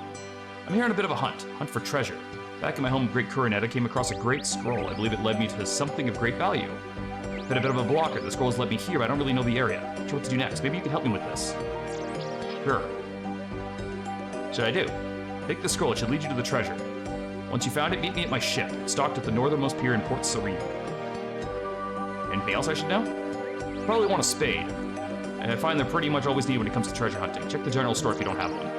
I'm here on a bit of a hunt for treasure. Back in my home, Great Kuraned, I came across a great scroll. I believe it led me to something of great value. Been a bit of a blocker. The scroll has led me here, but I don't really know the area. Not sure what to do next. Maybe you can help me with this. Sure. What should I do? Take the scroll. It should lead you to the treasure. Once you found it, meet me at my ship, stocked at the northernmost pier in Port Serene. Anything else I should know? Probably want a spade. And I find they're pretty much always needed when it comes to treasure hunting. Check the general store if you don't have one.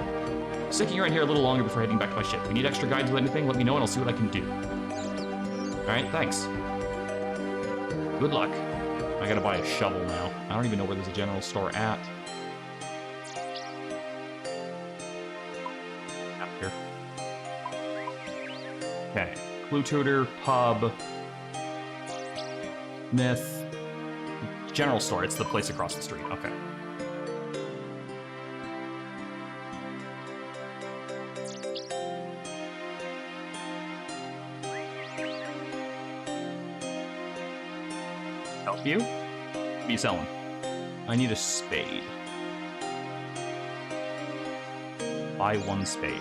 Sticking around here a little longer before heading back to my ship. If you need extra guides with anything, let me know and I'll see what I can do. Alright, thanks. Good luck. I gotta buy a shovel now. I don't even know where there's a general store at. Up here. Okay. Clue Tutor, Pub, Myth, General Store. It's the place across the street. Okay. Help you? What are you selling? I need a spade. Buy 1 spade.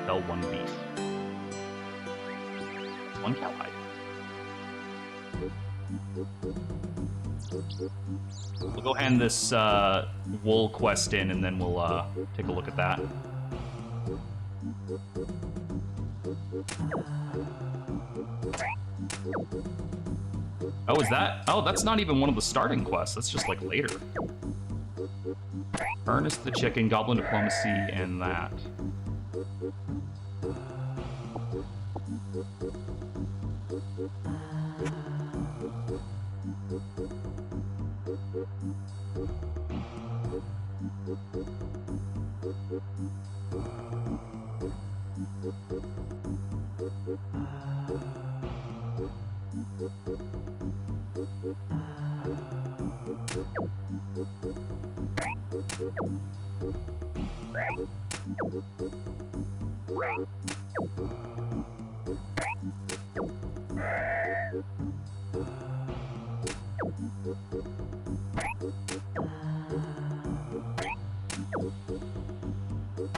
Sell 1 beef. 1 cowhide. We'll go hand this wool quest in, and then we'll take a look at that. Oh, is that? Oh, that's not even one of the starting quests. That's just like later. Ernest the Chicken, Goblin Diplomacy, and that.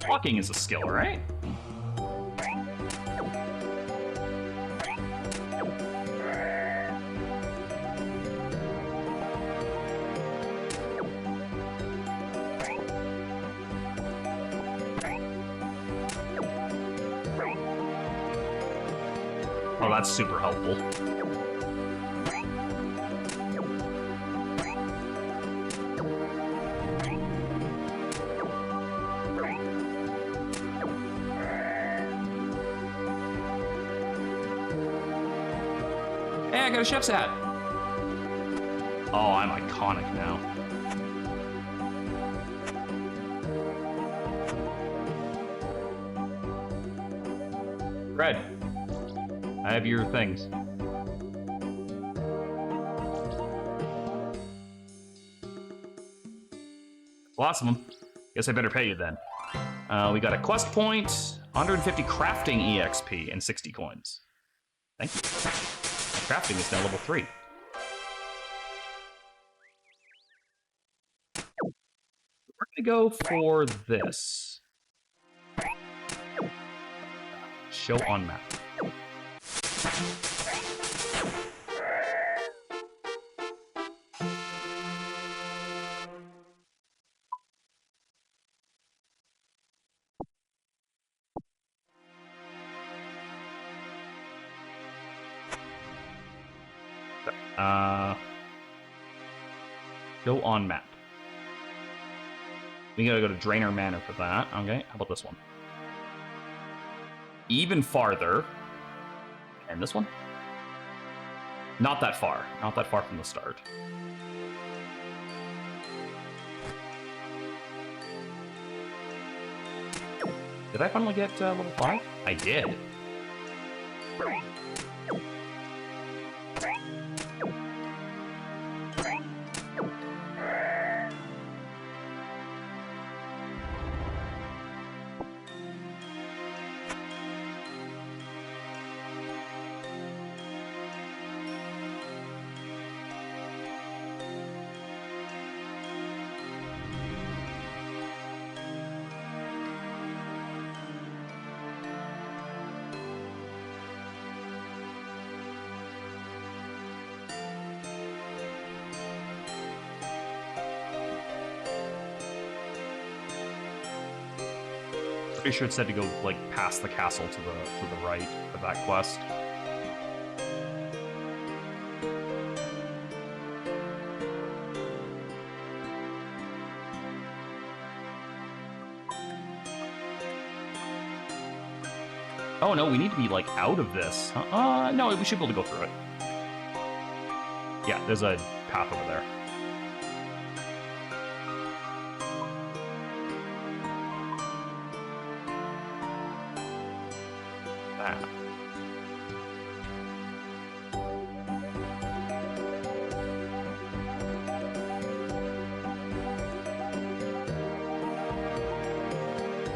Walking is a skill, right? Oh, that's super helpful. Hey, I got a chef's hat. Oh, I'm iconic now. Red, I have your things. Lots of them. Guess I better pay you then. We got a quest point, 150 crafting EXP, and 60 coins. Thank you. Crafting is now level 3. We're gonna go for this. Show on map. Go on map. We gotta go to Drainer Manor for that. Okay, how about this one? Even farther. And this one? Not that far. Not that far from the start. Did I finally get level 5? I did. Pretty sure it said to go like past the castle to the right of that quest. Oh no, we need to be like out of this. No, we should be able to go through it. Yeah, there's a path over there.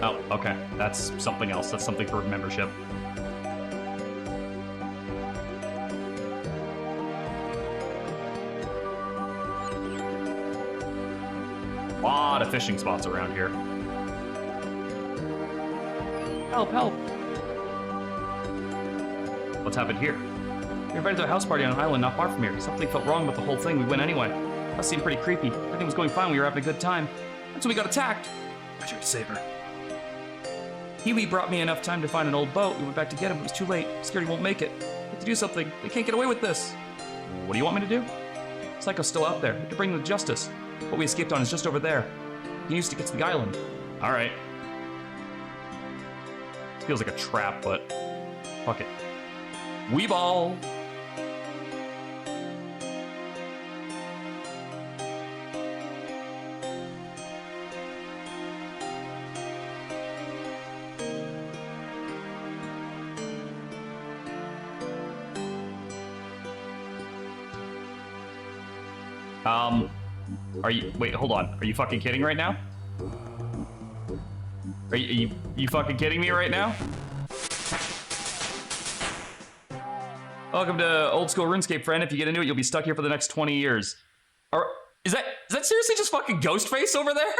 Oh, okay. That's something else. That's something for membership. A lot of fishing spots around here. Help, help. What's happened here? We were invited to a house party on an island not far from here. Something felt wrong about the whole thing. We went anyway. That seemed pretty creepy. Everything was going fine. We were having a good time. That's when we got attacked. I tried to save her. Huey brought me enough time to find an old boat. We went back to get him, but it was too late. I'm scared he won't make it. We have to do something. They can't get away with this. What do you want me to do? Psycho's still out there. We have to bring him to justice. What we escaped on is just over there. He used to get to the island. All right. This feels like a trap, but fuck it. Weeball. Are you, wait, hold on. Are you fucking kidding right now? Are you fucking kidding me right now? Welcome to old school RuneScape, friend. If you get into it, you'll be stuck here for the next 20 years. Or, is that seriously just fucking Ghostface over there?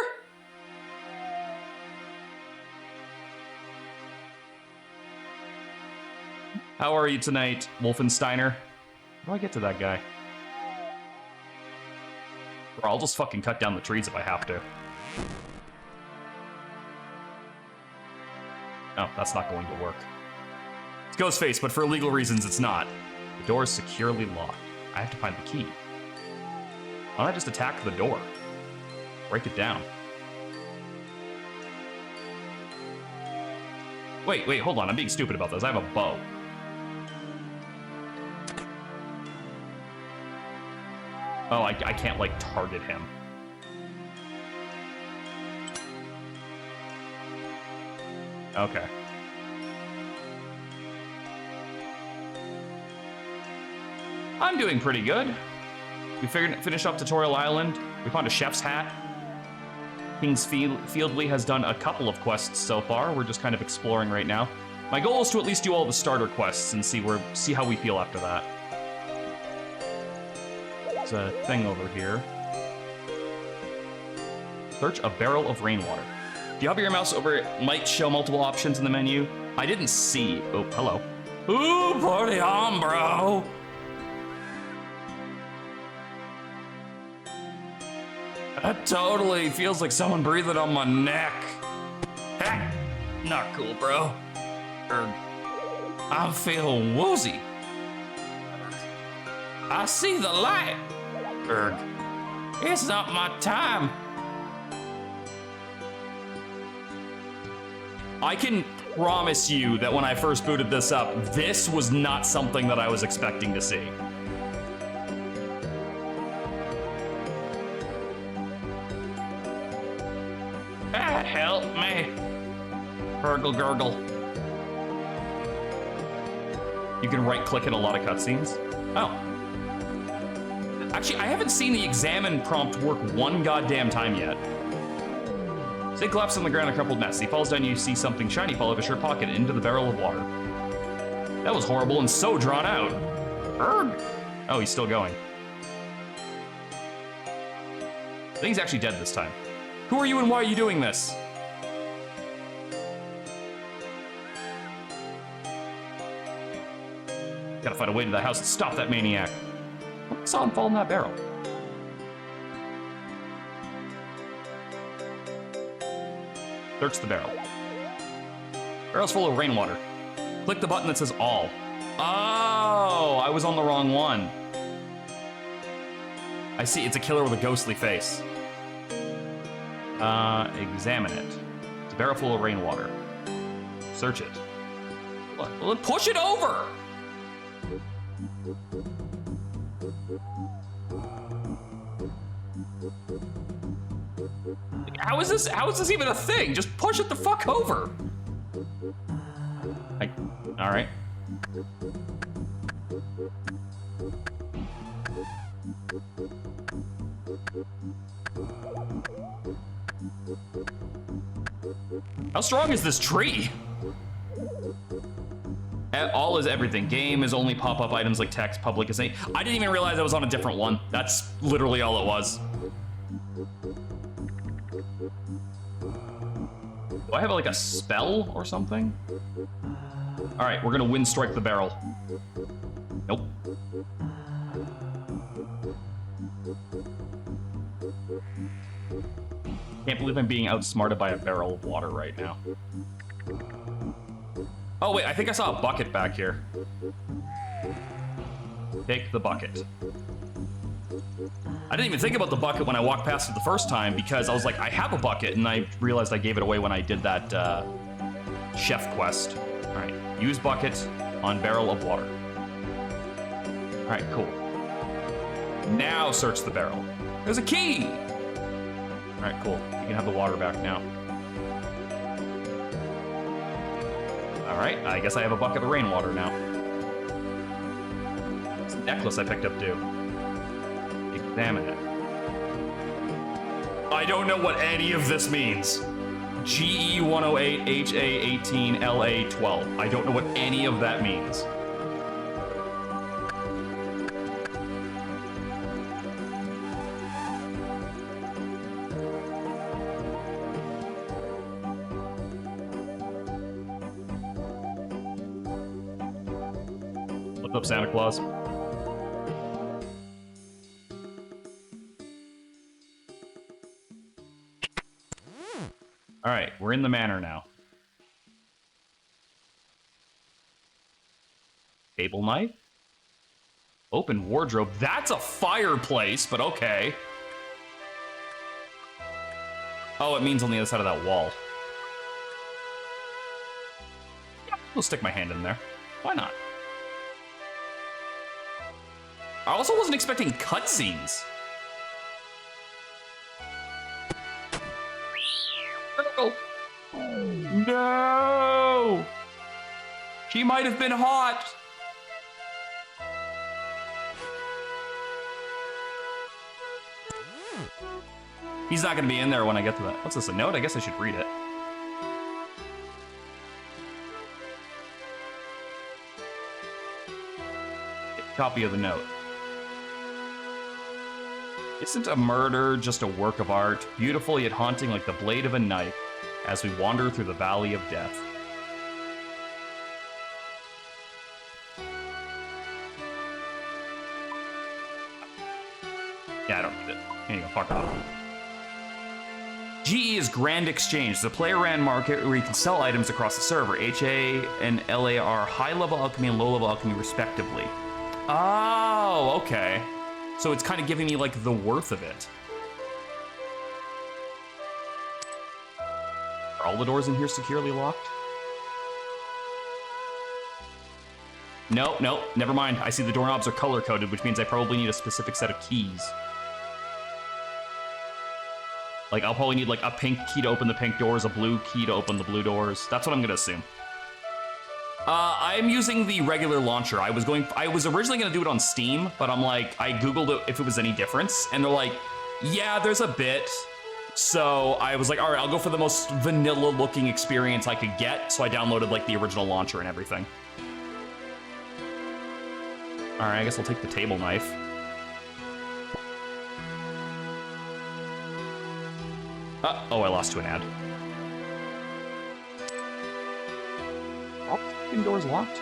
How are you tonight, Wolfensteiner? How do I get to that guy? Or I'll just fucking cut down the trees if I have to. No, that's not going to work. It's Ghostface, but for legal reasons, it's not. The door is securely locked. I have to find the key. Why don't I just attack the door? Break it down. Wait, hold on. I'm being stupid about this. I have a bow. Oh, I can't, like, target him. Okay. I'm doing pretty good. We finished up Tutorial Island. We found a chef's hat. King's Fieldly has done a couple of quests so far. We're just kind of exploring right now. My goal is to at least do all the starter quests and see how we feel after that. There's a thing over here. Search a barrel of rainwater. If you hover your mouse over it, might show multiple options in the menu. I didn't see. Oh, hello. Ooh, party on, bro. That totally feels like someone breathing on my neck. Heck, not cool, bro. I'm feeling woozy. I see the light. It's not my time. I can promise you that when I first booted this up, this was not something that I was expecting to see. Help me. Gurgle, gurgle. You can right-click in a lot of cutscenes. Oh. Actually, I haven't seen the examine prompt work one goddamn time yet. Snake collapses on the ground in a crumpled mess. He falls down, you see something shiny fall out of his shirt pocket into the barrel of water. That was horrible and so drawn out. Erg. Oh, he's still going. I think he's actually dead this time. Who are you and why are you doing this? Gotta find a way to the house and stop that maniac. I saw him fall in that barrel. Search the barrel. Barrel's full of rainwater. Click the button that says all. Oh, I was on the wrong one. I see, it's a killer with a ghostly face. Examine it. It's a barrel full of rainwater. Search it. Well, push it over! How is this even a thing? Just push it the fuck over. All right. How strong is this tree? All is everything. Game is only pop-up items like text, public is I didn't even realize I was on a different one. That's literally all it was. Do I have like a spell or something? All right, we're gonna wind strike the barrel. Nope. Can't believe I'm being outsmarted by a barrel of water right now. Oh wait, I think I saw a bucket back here. Take the bucket. I didn't even think about the bucket when I walked past it the first time because I was like, I have a bucket, and I realized I gave it away when I did that chef quest. All right, use bucket on barrel of water. All right, cool. Now search the barrel. There's a key. All right, cool. You can have the water back now. All right, I guess I have a bucket of rainwater now. It's a necklace I picked up too. Examine it. I don't know what any of this means. GE 108 HA 18 LA 12. I don't know what any of that means. What's up, Santa Claus? All right, we're in the manor now. Table knife? Open wardrobe. That's a fireplace, but okay. Oh, it means on the other side of that wall. Yeah, I'll stick my hand in there. Why not? I also wasn't expecting cutscenes. No! She might have been hot. He's not gonna be in there when I get to that. What's this, a note? I guess I should read it. Copy of the note. Isn't a murder just a work of art, beautiful yet haunting like the blade of a knife, as we wander through the valley of death? Yeah, I don't need it. Here you go, fuck off. GE is Grand Exchange. It's a player-ran market where you can sell items across the server. HA and LA are high-level alchemy and low-level alchemy, respectively. Oh, okay. So it's kind of giving me, like, the worth of it. Are all the doors in here securely locked? Nope, nope, never mind. I see the doorknobs are color-coded, which means I probably need a specific set of keys. Like, I'll probably need, like, a pink key to open the pink doors, a blue key to open the blue doors. That's what I'm gonna assume. I'm using the regular launcher. I was originally gonna do it on Steam, but I'm like, I Googled it if it was any difference, and they're like, yeah, there's a bit. So I was like, all right, I'll go for the most vanilla looking experience I could get. So I downloaded like the original launcher and everything. All right, I guess I'll take the table knife. Oh, I lost to an ad. All the doors locked.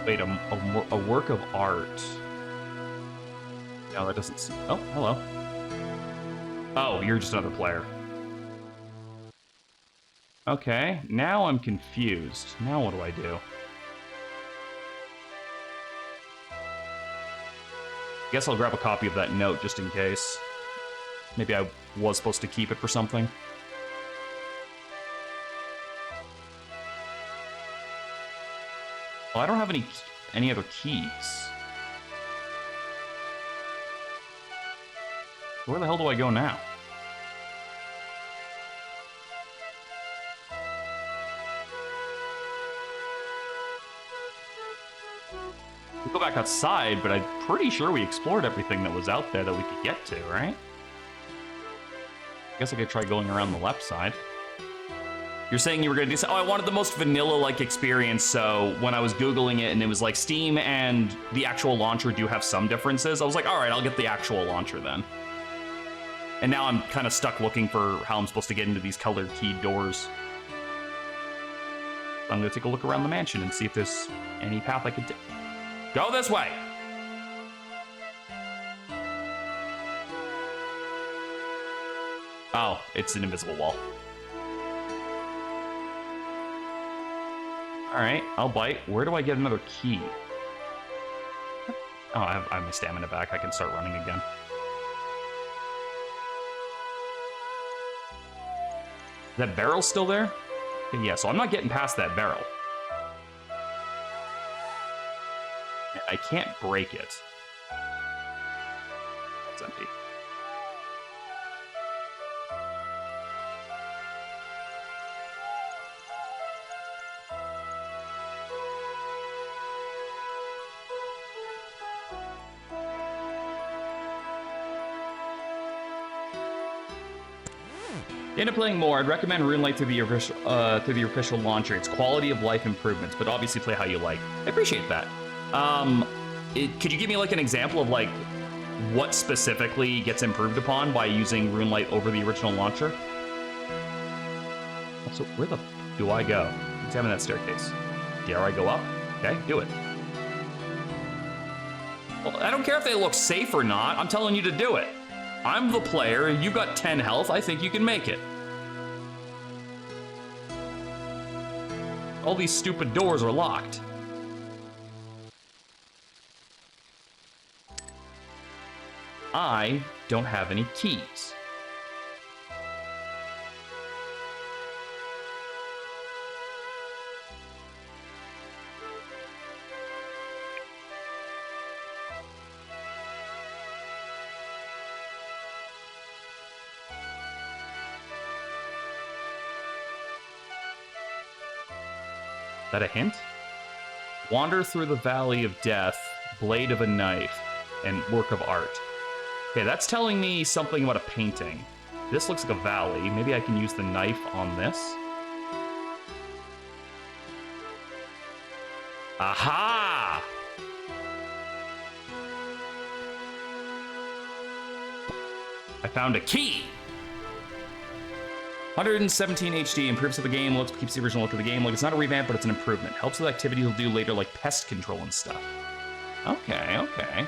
Wait, a work of art. No, that doesn't seem... Oh, hello. Oh, you're just another player. Okay, now I'm confused. Now what do I do? Guess I'll grab a copy of that note just in case. Maybe I was supposed to keep it for something. Well, I don't have any other keys. Where the hell do I go now? We go back outside, but I'm pretty sure we explored everything that was out there that we could get to, right? Guess I could try going around the left side. You're saying you were gonna do so? Oh, I wanted the most vanilla-like experience, so when I was Googling it and it was like Steam and the actual launcher do have some differences, I was like, all right, I'll get the actual launcher then. And now I'm kind of stuck looking for how I'm supposed to get into these colored keyed doors. I'm gonna take a look around the mansion and see if there's any path I could take. Go this way! Oh, it's an invisible wall. All right, I'll bite. Where do I get another key? Oh, I have my stamina back. I can start running again. Is that barrel still there? Okay, yeah, so I'm not getting past that barrel. I can't break it. It's empty. Into playing more, I'd recommend RuneLite through the official launcher. It's quality of life improvements, but obviously play how you like. I appreciate that. Could you give me like an example of like what specifically gets improved upon by using RuneLite over the original launcher? So where the do I go? Examine that staircase. Dare I go up? Okay, do it. Well, I don't care if they look safe or not. I'm telling you to do it. I'm the player, you got 10 health, I think you can make it. All these stupid doors are locked. I don't have any keys. Is that a hint? Wander through the valley of death, blade of a knife, and work of art. Okay, that's telling me something about a painting. This looks like a valley. Maybe I can use the knife on this. Aha! I found a key! 117 HD, improves the game, keeps the original look of the game. Like, it's not a revamp, but it's an improvement. Helps with activities you'll do later, like pest control and stuff. Okay, okay.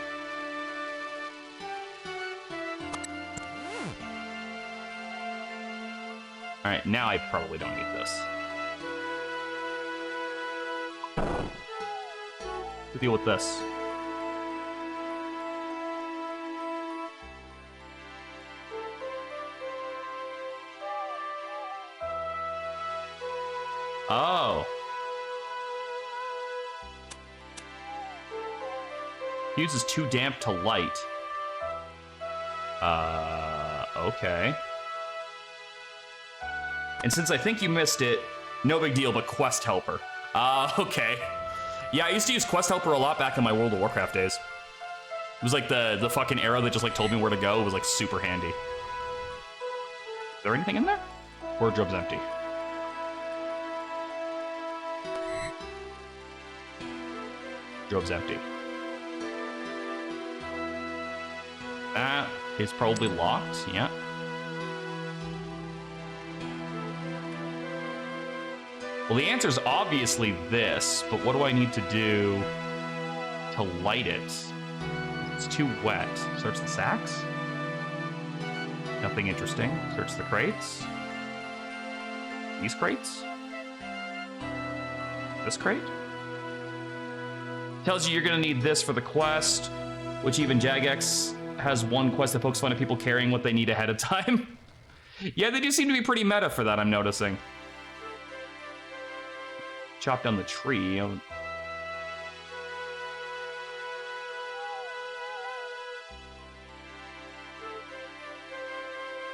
Alright, now I probably don't need this. To deal with this. Oh. Uses too damp to light. Okay. And since I think you missed it, no big deal, but Quest Helper. Okay. Yeah, I used to use Quest Helper a lot back in my World of Warcraft days. It was like the fucking arrow that just like told me where to go. It was like super handy. Is there anything in there? Wardrobe's empty. Wardrobe's empty. That is probably locked, yeah. Well, the answer's obviously this, but what do I need to do to light it? It's too wet. Search the sacks. Nothing interesting. Search the crates. These crates. This crate. Tells you you're gonna need this for the quest, which even Jagex has one quest that pokes fun at people carrying what they need ahead of time. Yeah, they do seem to be pretty meta for that, I'm noticing. Chop down the tree.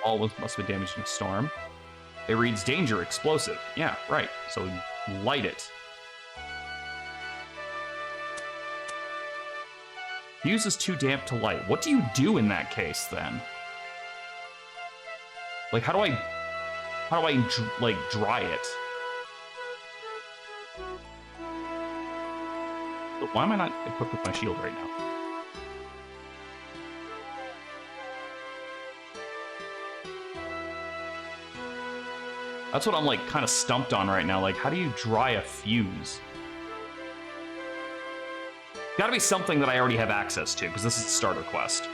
All must have been damaged in a storm. It reads danger, explosive. Yeah, right. So light it. Fuse is too damp to light. What do you do in that case then? Like, how do I How do I, like, dry it? Why am I not equipped with my shield right now? That's what I'm, like, kind of stumped on right now. Like, how do you dry a fuse? Gotta be something that I already have access to, because this is the starter quest.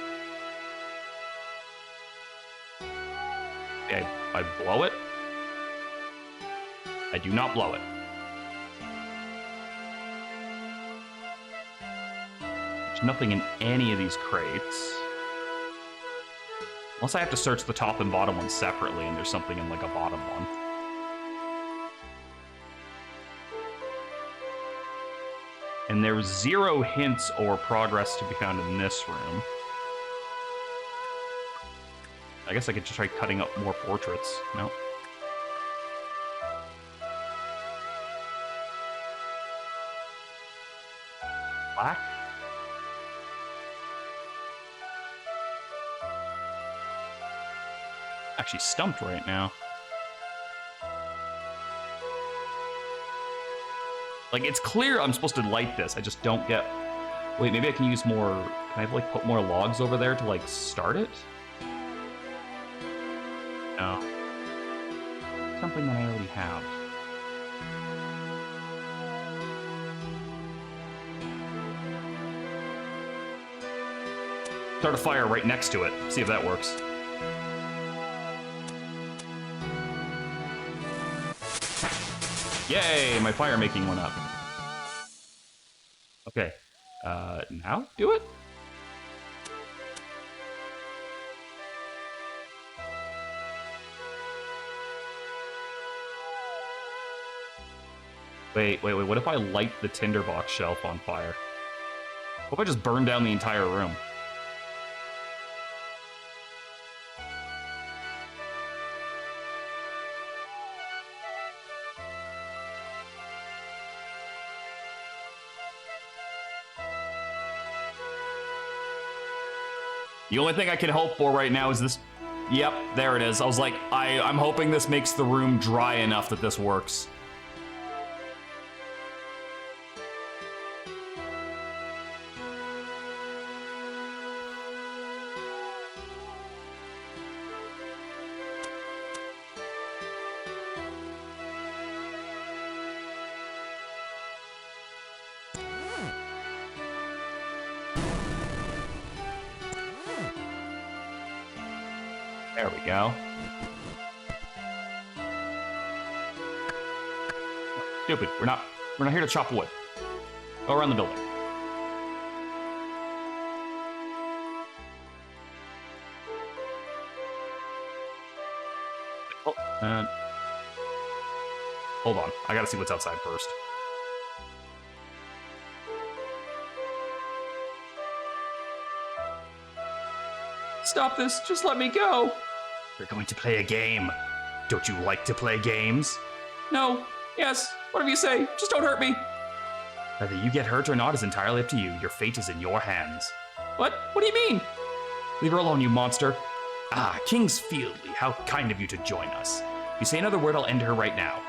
Okay, I blow it. I do not blow it. There's nothing in any of these crates. Unless I have to search the top and bottom ones separately, and there's something in, like, a bottom one. And there's 0 hints or progress to be found in this room. I guess I could just try cutting up more portraits. No. Black? Actually stumped right now. Like, it's clear I'm supposed to light this. I just don't get... Wait, maybe I can use more... Can I, like, put more logs over there to, like, start it? No. Something that I already have. Start a fire right next to it. See if that works. Yay! My fire making went up. Okay. Now? Do it? Wait. What if I light the tinderbox shelf on fire? What if I just burn down the entire room? The only thing I can hope for right now is this. Yep, there it is. I was like, I'm hoping this makes the room dry enough that this works. There we go. Stupid. We're not here to chop wood. Go around the building. Oh, and hold on. I gotta see what's outside first. Stop this. Just let me go. We're going to play a game. Don't you like to play games? No. Yes. Whatever you say. Just don't hurt me. Whether you get hurt or not is entirely up to you. Your fate is in your hands. What? What do you mean? Leave her alone, you monster. Ah, King's Fieldly. How kind of you to join us. If you say another word, I'll end her right now.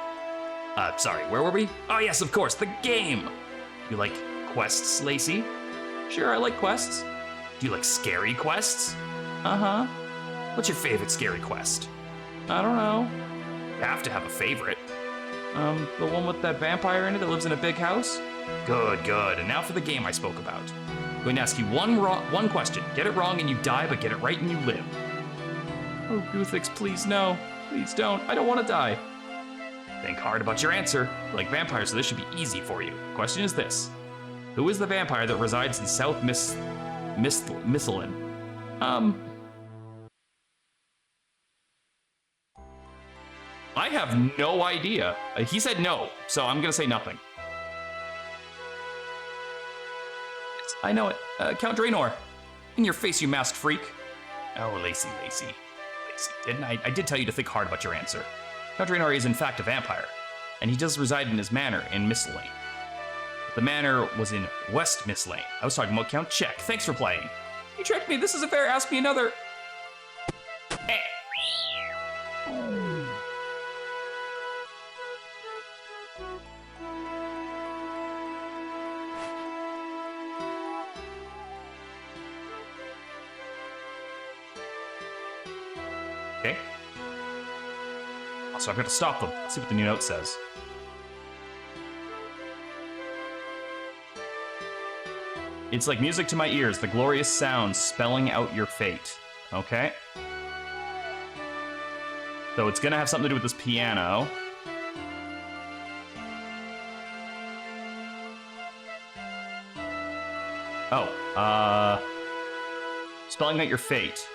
Sorry, where were we? Oh, yes, of course, the game. You like quests, Lacey? Sure, I like quests. Do you like scary quests? Uh-huh. What's your favorite scary quest? I don't know. You have to have a favorite. The one with that vampire in it that lives in a big house? Good, good. And now for the game I spoke about. I'm going to ask you one question. Get it wrong and you die, but get it right and you live. Oh, Guthix, please no. Please don't. I don't want to die. Think hard about your answer. You like vampires, so this should be easy for you. The question is this. Who is the vampire that resides in South Misselin? I have no idea. He said no, so I'm gonna say nothing. Yes, I know it. Count Draenor. In your face, you masked freak. Oh, Lacey. Didn't I? I did tell you to think hard about your answer. Count Draenor is in fact a vampire, and he does reside in his manor in Mistlane. The manor was in West Mistlane. I was talking about Count Check. Thanks for playing. You tricked me. This isn't fair. Ask me another. So I've got to stop them. Let's see what the new note says. It's like music to my ears, the glorious sounds spelling out your fate. Okay. So it's gonna have something to do with this piano. Oh, spelling out your fate.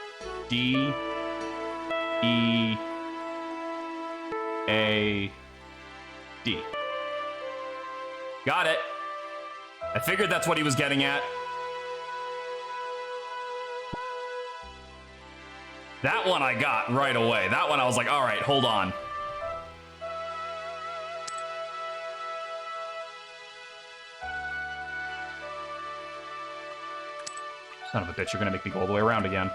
D E A D. Got it. I figured that's what he was getting at. That one I got right away. That one I was like, all right, hold on. Son of a bitch, you're gonna make me go all the way around again.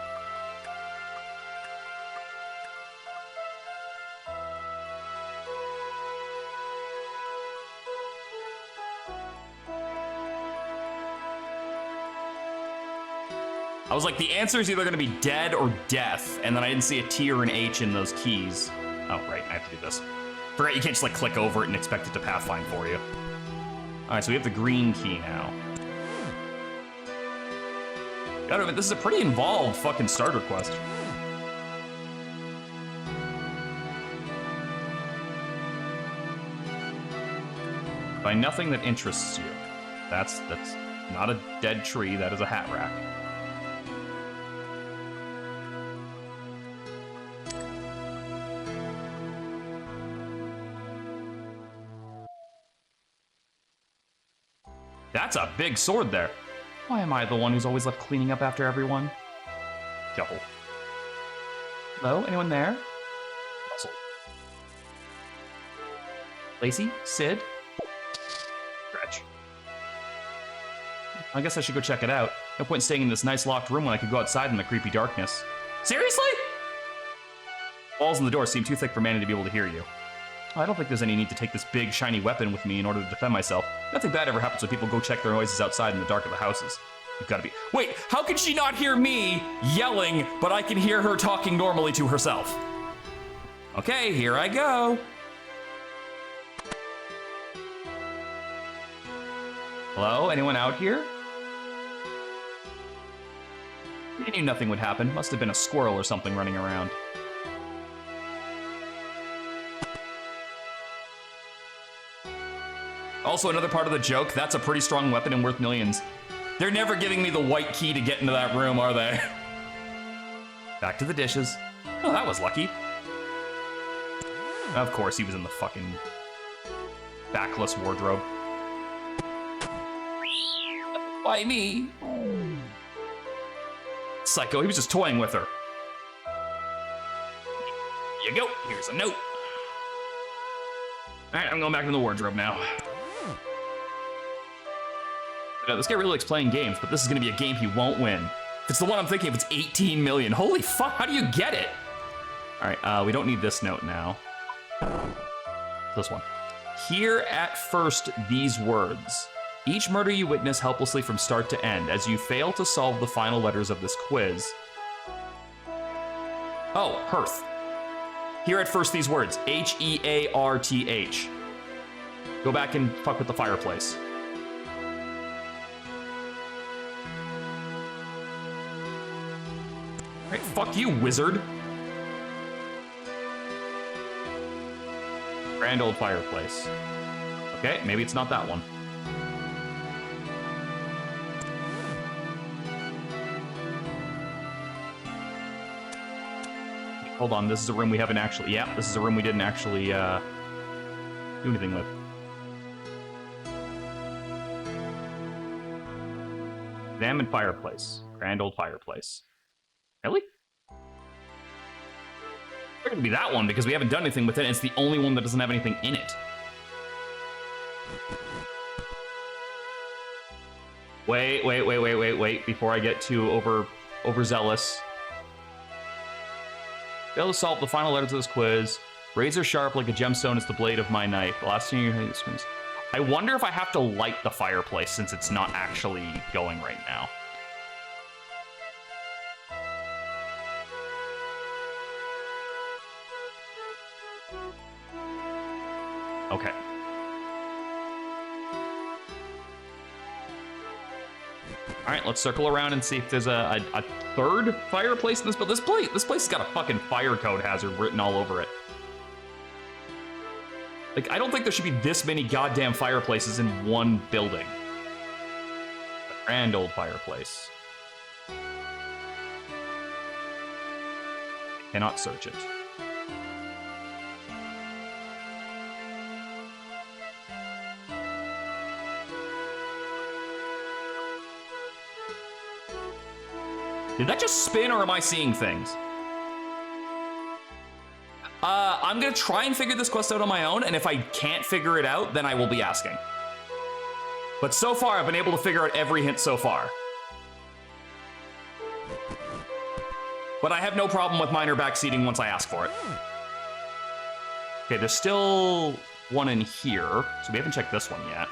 I was like, the answer is either going to be dead or death, and then I didn't see a T or an H in those keys. Oh, right, I have to do this. Forgot you can't just, like, click over it and expect it to pathfind for you. All right, so we have the green key now. Gotta admit, this is a pretty involved fucking starter quest. Find nothing that interests you. That's not a dead tree, that is a hat rack. That's a big sword there. Why am I the one who's always left cleaning up after everyone? Shuffle. Hello? Anyone there? Russell. Lacey? Sid? Stretch. I guess I should go check it out. No point staying in this nice locked room when I could go outside in the creepy darkness. Seriously? Walls and the door seem too thick for Manny to be able to hear you. I don't think there's any need to take this big, shiny weapon with me in order to defend myself. Nothing bad ever happens when people go check their noises outside in the dark of the houses. You've got to be... Wait, how can she not hear me yelling, but I can hear her talking normally to herself? Okay, here I go. Hello, anyone out here? I knew nothing would happen. Must have been a squirrel or something running around. Also, another part of the joke, that's a pretty strong weapon and worth millions. They're never giving me the white key to get into that room, are they? Back to the dishes. Oh, that was lucky. Of course, he was in the fucking backless wardrobe. Why me? Psycho, he was just toying with her. Here you go, here's a note. All right, I'm going back to the wardrobe now. This guy really likes playing games, but this is going to be a game he won't win. If it's the one I'm thinking of, it's 18 million. Holy fuck, how do you get it? All right, we don't need this note now. This one. Hear at first these words. Each murder you witness helplessly from start to end. As you fail to solve the final letters of this quiz. Oh, hearth. Hear at first these words. H-E-A-R-T-H. Go back and fuck with the fireplace. Right, fuck you, wizard. Grand old fireplace. Okay, maybe it's not that one. Hold on, this is a room we haven't actually... Yeah, this is a room we didn't actually do anything with. Examine fireplace. Grand old fireplace. Really? It's gonna be that one because we haven't done anything with it, and it's the only one that doesn't have anything in it. Wait, before I get too overzealous. Fail to solve the final letters of this quiz. Razor sharp like a gemstone is the blade of my knife. The last thing you hear screams. I wonder if I have to light the fireplace since it's not actually going right now. Okay. All right, let's circle around and see if there's a third fireplace in this. But this place has got a fucking fire code hazard written all over it. Like, I don't think there should be this many goddamn fireplaces in one building. A grand old fireplace. Cannot search it. Did that just spin, or am I seeing things? I'm gonna try and figure this quest out on my own, and if I can't figure it out, then I will be asking. But so far, I've been able to figure out every hint so far. But I have no problem with minor backseating once I ask for it. Okay, there's still one in here, so we haven't checked this one yet.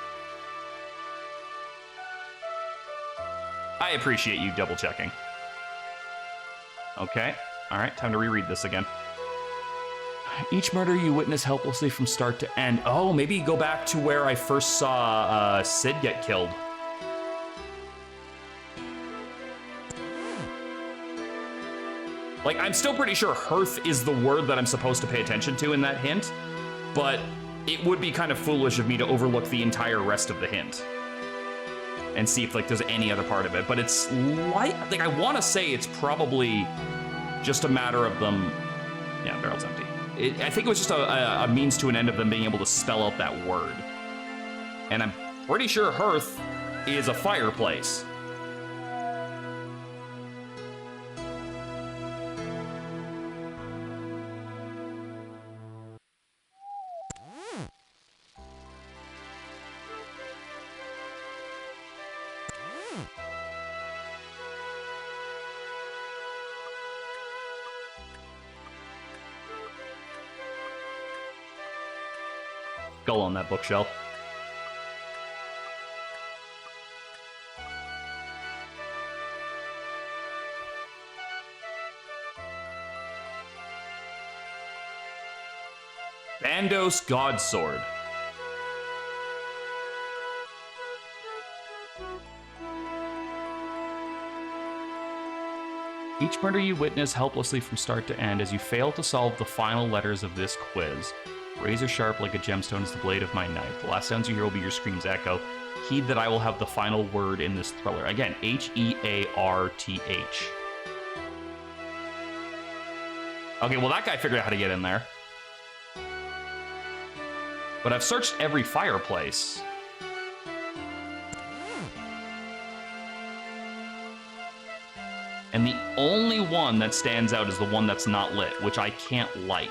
I appreciate you double checking. Okay, all right, time to reread this again. Each murder you witness helplessly from start to end. Oh, maybe go back to where I first saw Sid get killed. Like, I'm still pretty sure hearth is the word that I'm supposed to pay attention to in that hint, but it would be kind of foolish of me to overlook the entire rest of the hint and see if, like, there's any other part of it. But it's like I want to say it's probably just a matter of them. Yeah, barrel's empty. I think it was just a means to an end of them being able to spell out that word. And I'm pretty sure hearth is a fireplace. Skull on that bookshelf. Bandos Godsword. Each murder you witness helplessly from start to end as you fail to solve the final letters of this quiz. Razor sharp like a gemstone is the blade of my knife. The last sounds you hear will be your scream's echo. Heed that I will have the final word in this thriller. Again, H-E-A-R-T-H. Okay, well, that guy figured out how to get in there. But I've searched every fireplace. And the only one that stands out is the one that's not lit, which I can't light.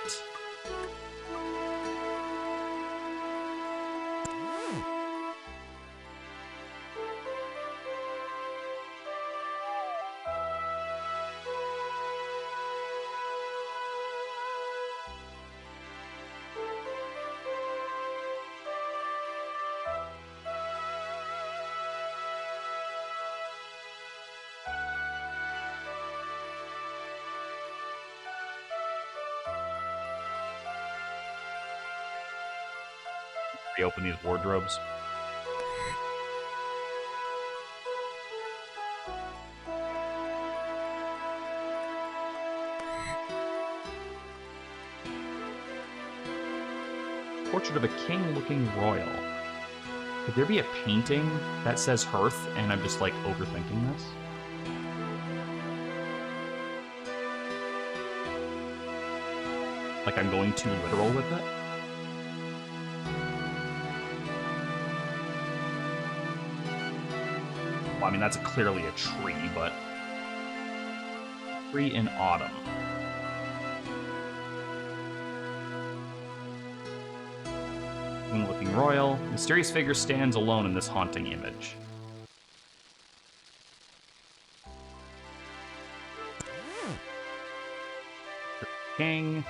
Reopen these wardrobes. Portrait of a king looking royal. Could there be a painting that says hearth and I'm just like overthinking this? Like I'm going too literal with it? Well, I mean, that's clearly a tree, but... Tree in autumn. Looking royal. Mysterious figure stands alone in this haunting image. King.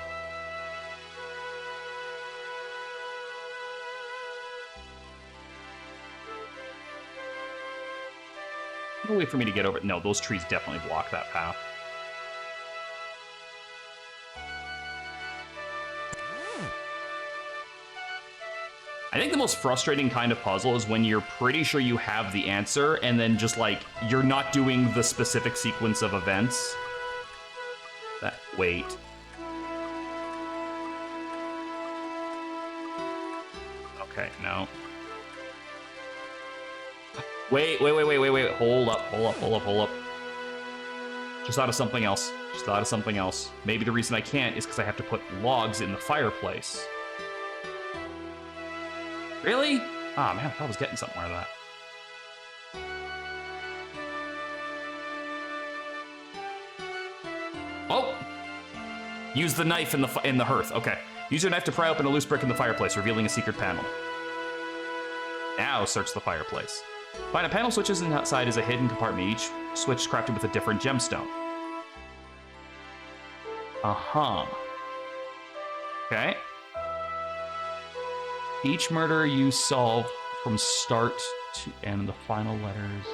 No way for me to get over it. No, those trees definitely block that path. I think the most frustrating kind of puzzle is when you're pretty sure you have the answer and then just like you're not doing the specific sequence of events. Wait. Okay, no. Wait. Hold up. Just thought of something else. Maybe the reason I can't is because I have to put logs in the fireplace. Really? Ah, man, I thought I was getting somewhere with that. Oh! Use the knife in the hearth. Okay. Use your knife to pry open a loose brick in the fireplace, revealing a secret panel. Now search the fireplace. Find a panel switches inside is a hidden compartment. Each switch is crafted with a different gemstone. Uh-huh. Okay. Each murder you solve from start to end, the final letters.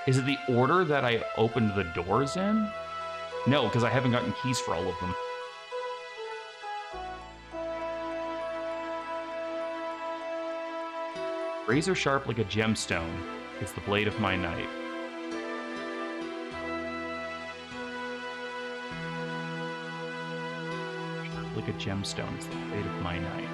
Is it the order that I opened the doors in? No, because I haven't gotten keys for all of them. Razor sharp like a gemstone is the blade of my knife. Sharp like a gemstone is the blade of my knife.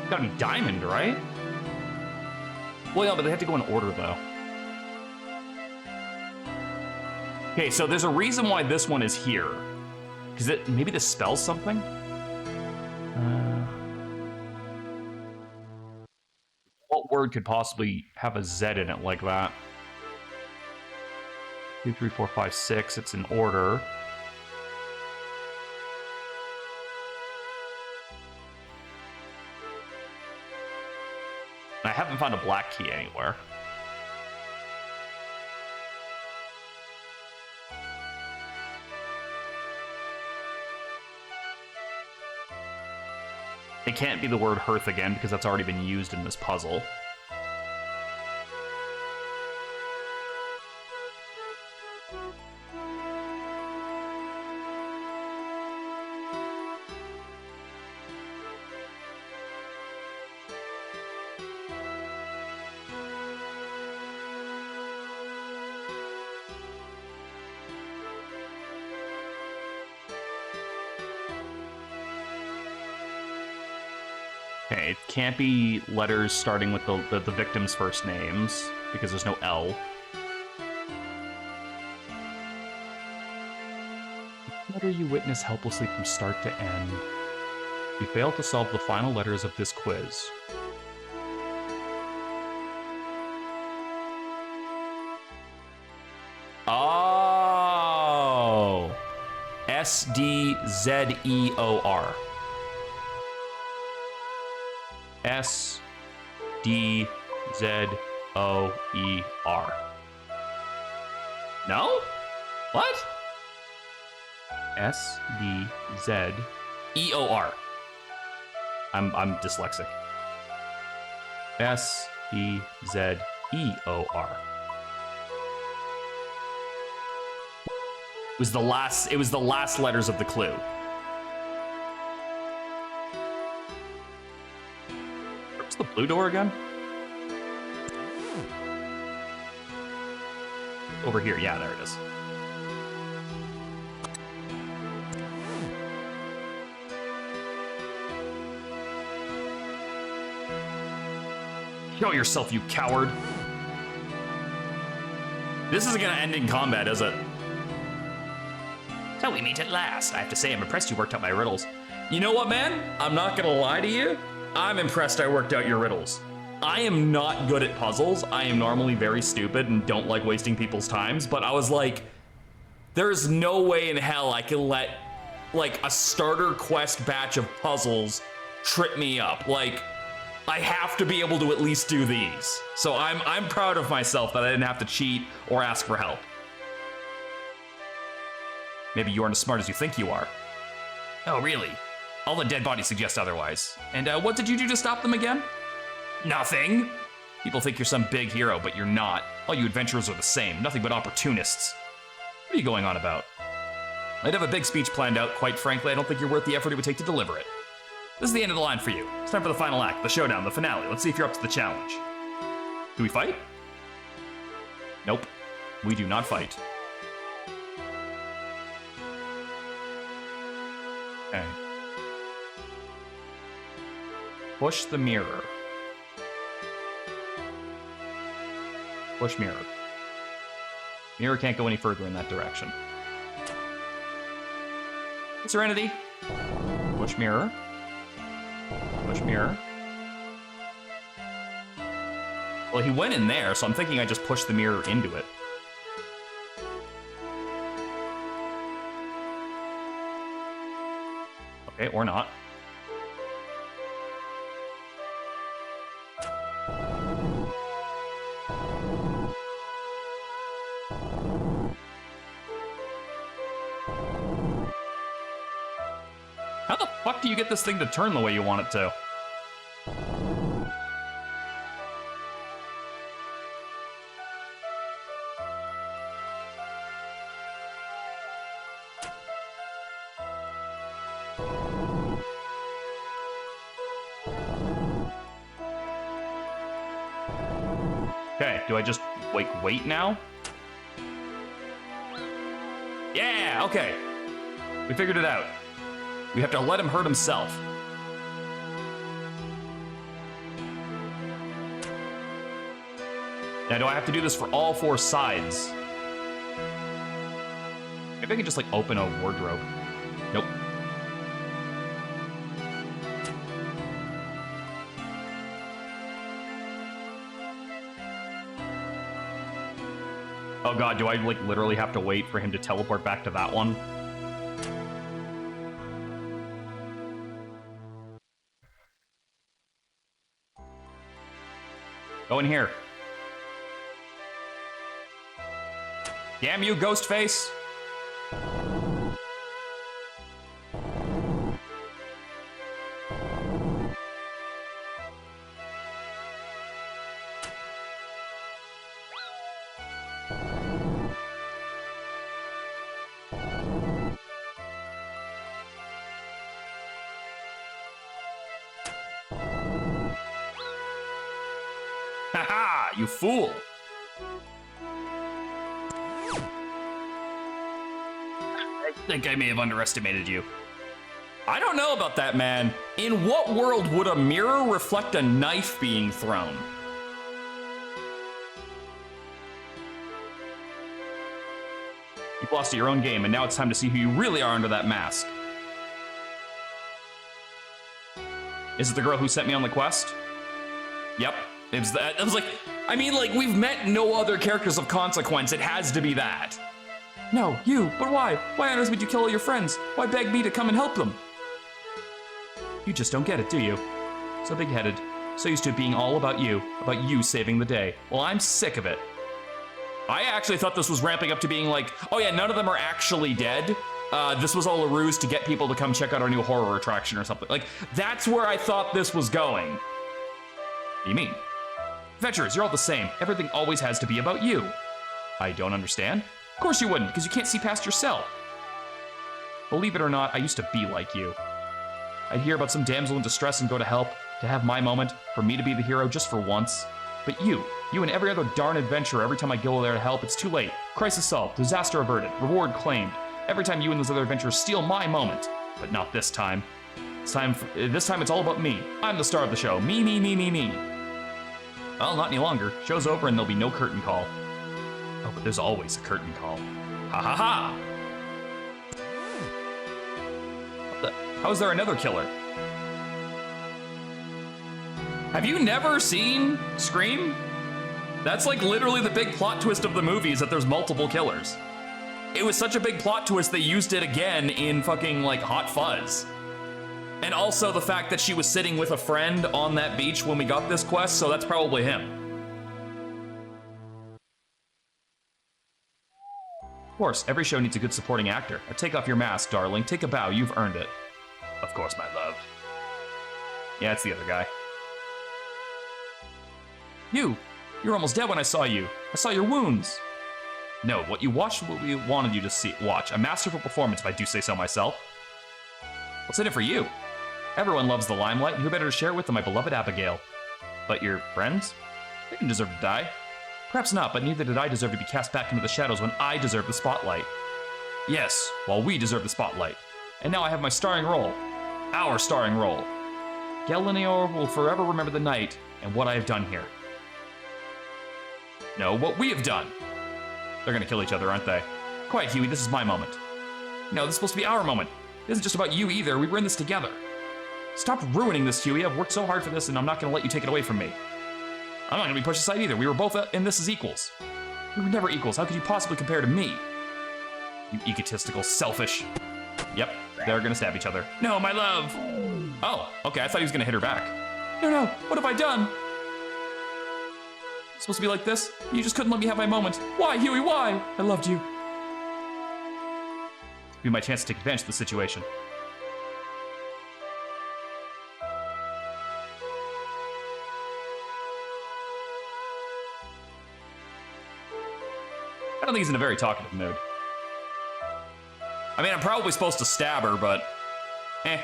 Got a diamond, right? Well, yeah, but they have to go in order, though. Okay, so there's a reason why this one is here. Because maybe this spells something? What word could possibly have a Z in it like that? 2, 3, 4, 5, 6. It's in order. I haven't found a black key anywhere. It can't be the word hearth again because that's already been used in this puzzle. Okay, it can't be letters starting with the victim's first names, because there's no L. What letter you witness helplessly from start to end? You fail to solve the final letters of this quiz. Oh! S-D-Z-E-O-R. S-D-Z-O-E-R. No? What? S-D-Z-E-O-R. I'm dyslexic. S-D-Z-E-O-R. It was the last letters of the clue. Where's the blue door again? Over here, yeah, there it is. Show yourself, you coward. This isn't gonna end in combat, is it? So we meet at last. I have to say, I'm impressed you worked out my riddles. You know what, man? I'm not gonna lie to you. I'm impressed I worked out your riddles. I am not good at puzzles. I am normally very stupid and don't like wasting people's times, but I was like, there's no way in hell I can let, like, a starter quest batch of puzzles trip me up. Like, I have to be able to at least do these. So I'm proud of myself that I didn't have to cheat or ask for help. Maybe you aren't as smart as you think you are. Oh, really? All the dead bodies suggest otherwise. And what did you do to stop them again? Nothing. People think you're some big hero, but you're not. All you adventurers are the same, nothing but opportunists. What are you going on about? I'd have a big speech planned out. Quite frankly, I don't think you're worth the effort it would take to deliver it. This is the end of the line for you. It's time for the final act, the showdown, the finale. Let's see if you're up to the challenge. Do we fight? Nope. We do not fight. Okay. Push the mirror. Push mirror. Mirror can't go any further in that direction. Serenity. Push mirror. Push mirror. Well, he went in there, so I'm thinking I just pushed the mirror into it. Okay, or not. How the fuck do you get this thing to turn the way you want it to? Okay, do I just, wait now? Yeah, okay. We figured it out. We have to let him hurt himself. Now, do I have to do this for all four sides? Maybe I can just, like, open a wardrobe. Nope. Oh god, do I, like, literally have to wait for him to teleport back to that one? Go in here. Damn you, Ghostface! Haha, you fool! I think I may have underestimated you. I don't know about that, man. In what world would a mirror reflect a knife being thrown? You've lost at your own game, and now it's time to see who you really are under that mask. Is it the girl who sent me on the quest? Yep. It was that. I was like, I mean, like, we've met no other characters of consequence. It has to be that. No, you. But why? Why on earth would you kill all your friends? Why beg me to come and help them? You just don't get it, do you? So big-headed. So used to it being all about you saving the day. Well, I'm sick of it. I actually thought this was ramping up to being like, oh yeah, none of them are actually dead. This was all a ruse to get people to come check out our new horror attraction or something. Like, that's where I thought this was going. What do you mean? Adventurers, you're all the same. Everything always has to be about you. I don't understand. Of course you wouldn't, because you can't see past yourself. Believe it or not, I used to be like you. I'd hear about some damsel in distress and go to help, to have my moment, for me to be the hero just for once. But you and every other darn adventurer, every time I go there to help, it's too late. Crisis solved, disaster averted, reward claimed. Every time you and those other adventurers steal my moment. But not this time. This time it's all about me. I'm the star of the show. Me, me, me, me, me. Well, not any longer. Show's over and there'll be no curtain call. Oh, but there's always a curtain call. Ha ha ha! What the? How is there another killer? Have you never seen Scream? That's like literally the big plot twist of the movie is that there's multiple killers. It was such a big plot twist they used it again in fucking like Hot Fuzz. And also the fact that she was sitting with a friend on that beach when we got this quest, so that's probably him. Of course, every show needs a good supporting actor. Now take off your mask, darling. Take a bow. You've earned it. Of course, my love. Yeah, it's the other guy. You were almost dead when I saw you. I saw your wounds. No, what you watched what we wanted you to watch. A masterful performance, if I do say so myself. What's in it for you? Everyone loves the limelight, and who better to share it with than my beloved Abigail? But your friends? They didn't deserve to die. Perhaps not, but neither did I deserve to be cast back into the shadows when I deserve the spotlight. Yes, while we deserve the spotlight. And now I have my starring role. Our starring role. Galenor will forever remember the night and what I have done here. No, what we have done. They're gonna kill each other, aren't they? Quiet, Huey, this is my moment. No, this is supposed to be our moment. This isn't just about you either, we were in this together. Stop ruining this, Huey. I've worked so hard for this, and I'm not gonna let you take it away from me. I'm not gonna be pushed aside either. We were both in this as equals. We were never equals. How could you possibly compare to me? You egotistical, selfish. Yep, they're gonna stab each other. No, my love! Oh, okay, I thought he was gonna hit her back. No, what have I done? It's supposed to be like this? You just couldn't let me have my moment. Why, Huey, why? I loved you. It'd be my chance to take advantage of the situation. I don't think he's in a very talkative mood. I mean, I'm probably supposed to stab her, but... eh.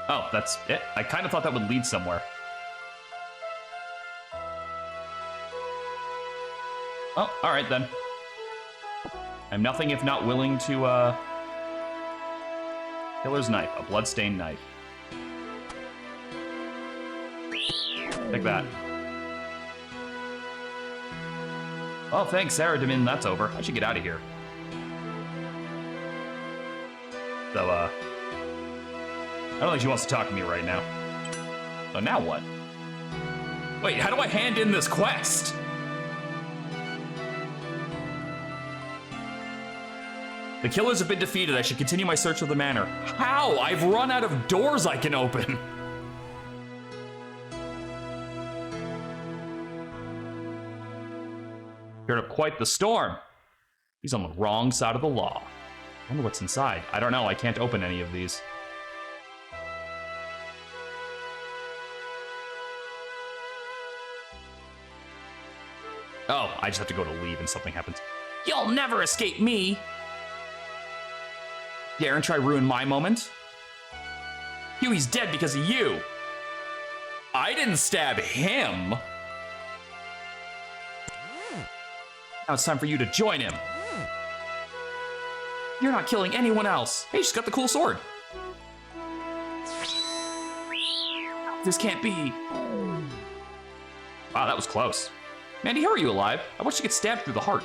Oh, that's it? I kind of thought that would lead somewhere. Oh, alright then. I'm nothing if not willing to, Killer's knife, a blood-stained knife. Take that. Oh, thanks, Sarah Demin, that's over. I should get out of here. So, I don't think she wants to talk to me right now. So now what? Wait, how do I hand in this quest? The killers have been defeated. I should continue my search of the manor. How? I've run out of doors I can open. Heard of quite the storm. He's on the wrong side of the law. I wonder what's inside. I don't know. I can't open any of these. Oh, I just have to go to leave and something happens. You'll never escape me! Dare and try ruin my moment? Huey's dead because of you! I didn't stab him! Now it's time for you to join him! You're not killing anyone else! Hey, she's got the cool sword! This can't be! Wow, that was close. Mandy, how are you alive? I watched you get stabbed through the heart.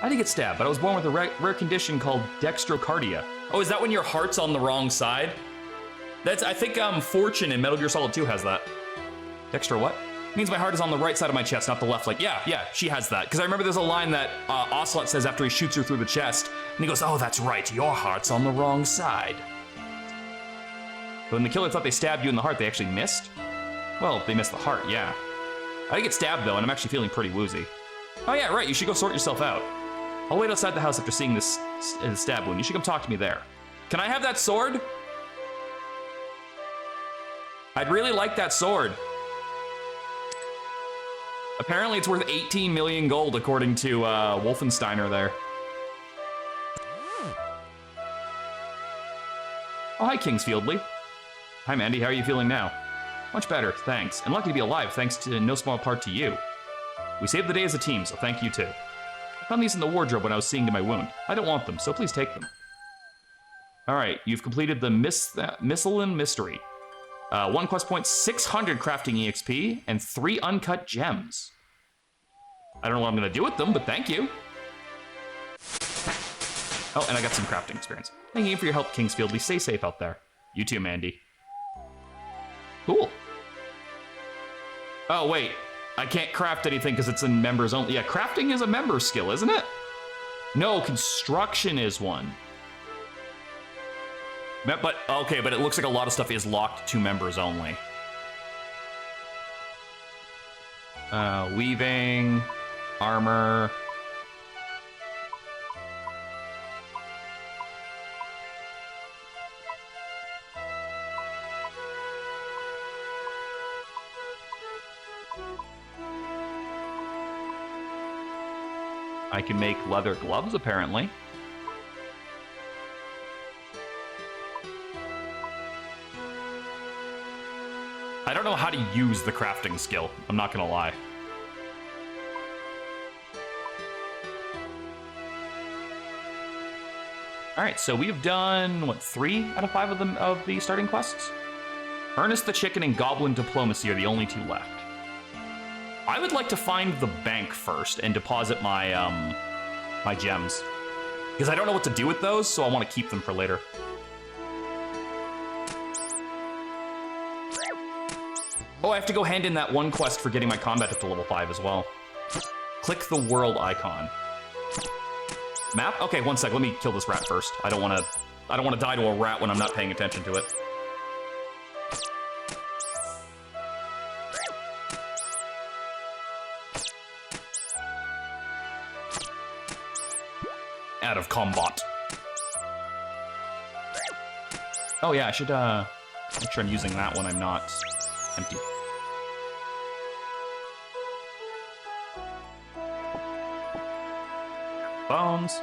I didn't get stabbed, but I was born with a rare condition called dextrocardia. Oh, is that when your heart's on the wrong side? That's, I think, Fortune in Metal Gear Solid 2 has that. Dextro what? It means my heart is on the right side of my chest, not the left. Like, yeah, she has that. Because I remember there's a line that Ocelot says after he shoots her through the chest, and he goes, oh, that's right, your heart's on the wrong side. But when the killer thought they stabbed you in the heart, they actually missed? Well, they missed the heart, yeah. I didn't get stabbed, though, and I'm actually feeling pretty woozy. Oh, yeah, right, you should go sort yourself out. I'll wait outside the house after seeing this stab wound. You should come talk to me there. Can I have that sword? I'd really like that sword. Apparently it's worth 18 million gold, according to Wolfensteiner there. Oh, hi, Kingsfieldly. Hi, Mandy, how are you feeling now? Much better, thanks. And lucky to be alive, thanks to no small part to you. We saved the day as a team, so thank you too. I found these in the wardrobe when I was seeing to my wound. I don't want them, so please take them. Alright, you've completed the Missalin Mystery. 1 quest point, 600 crafting EXP, and 3 uncut gems. I don't know what I'm gonna do with them, but thank you. Oh, and I got some crafting experience. Thank you for your help, Kingsfieldly. Stay safe out there. You too, Mandy. Cool. Oh, wait. I can't craft anything because it's in members only. Yeah, crafting is a member skill, isn't it? No, construction is one. But, okay, but it looks like a lot of stuff is locked to members only. Weaving, armor. I can make leather gloves, apparently. I don't know how to use the crafting skill. I'm not gonna lie. All right, so we've done, what, 3 out of 5 of the starting quests? Ernest the Chicken and Goblin Diplomacy are the only 2 left. I would like to find the bank first and deposit my my gems, because I don't know what to do with those, so I want to keep them for later. Oh, I have to go hand in that one quest for getting my combat up to level 5 as well. Click the world icon. Map? Okay, one sec. Let me kill this rat first. I don't want to die to a rat when I'm not paying attention to it. Out of combat. Oh yeah, I should make sure I'm using that when I'm not empty. Bones.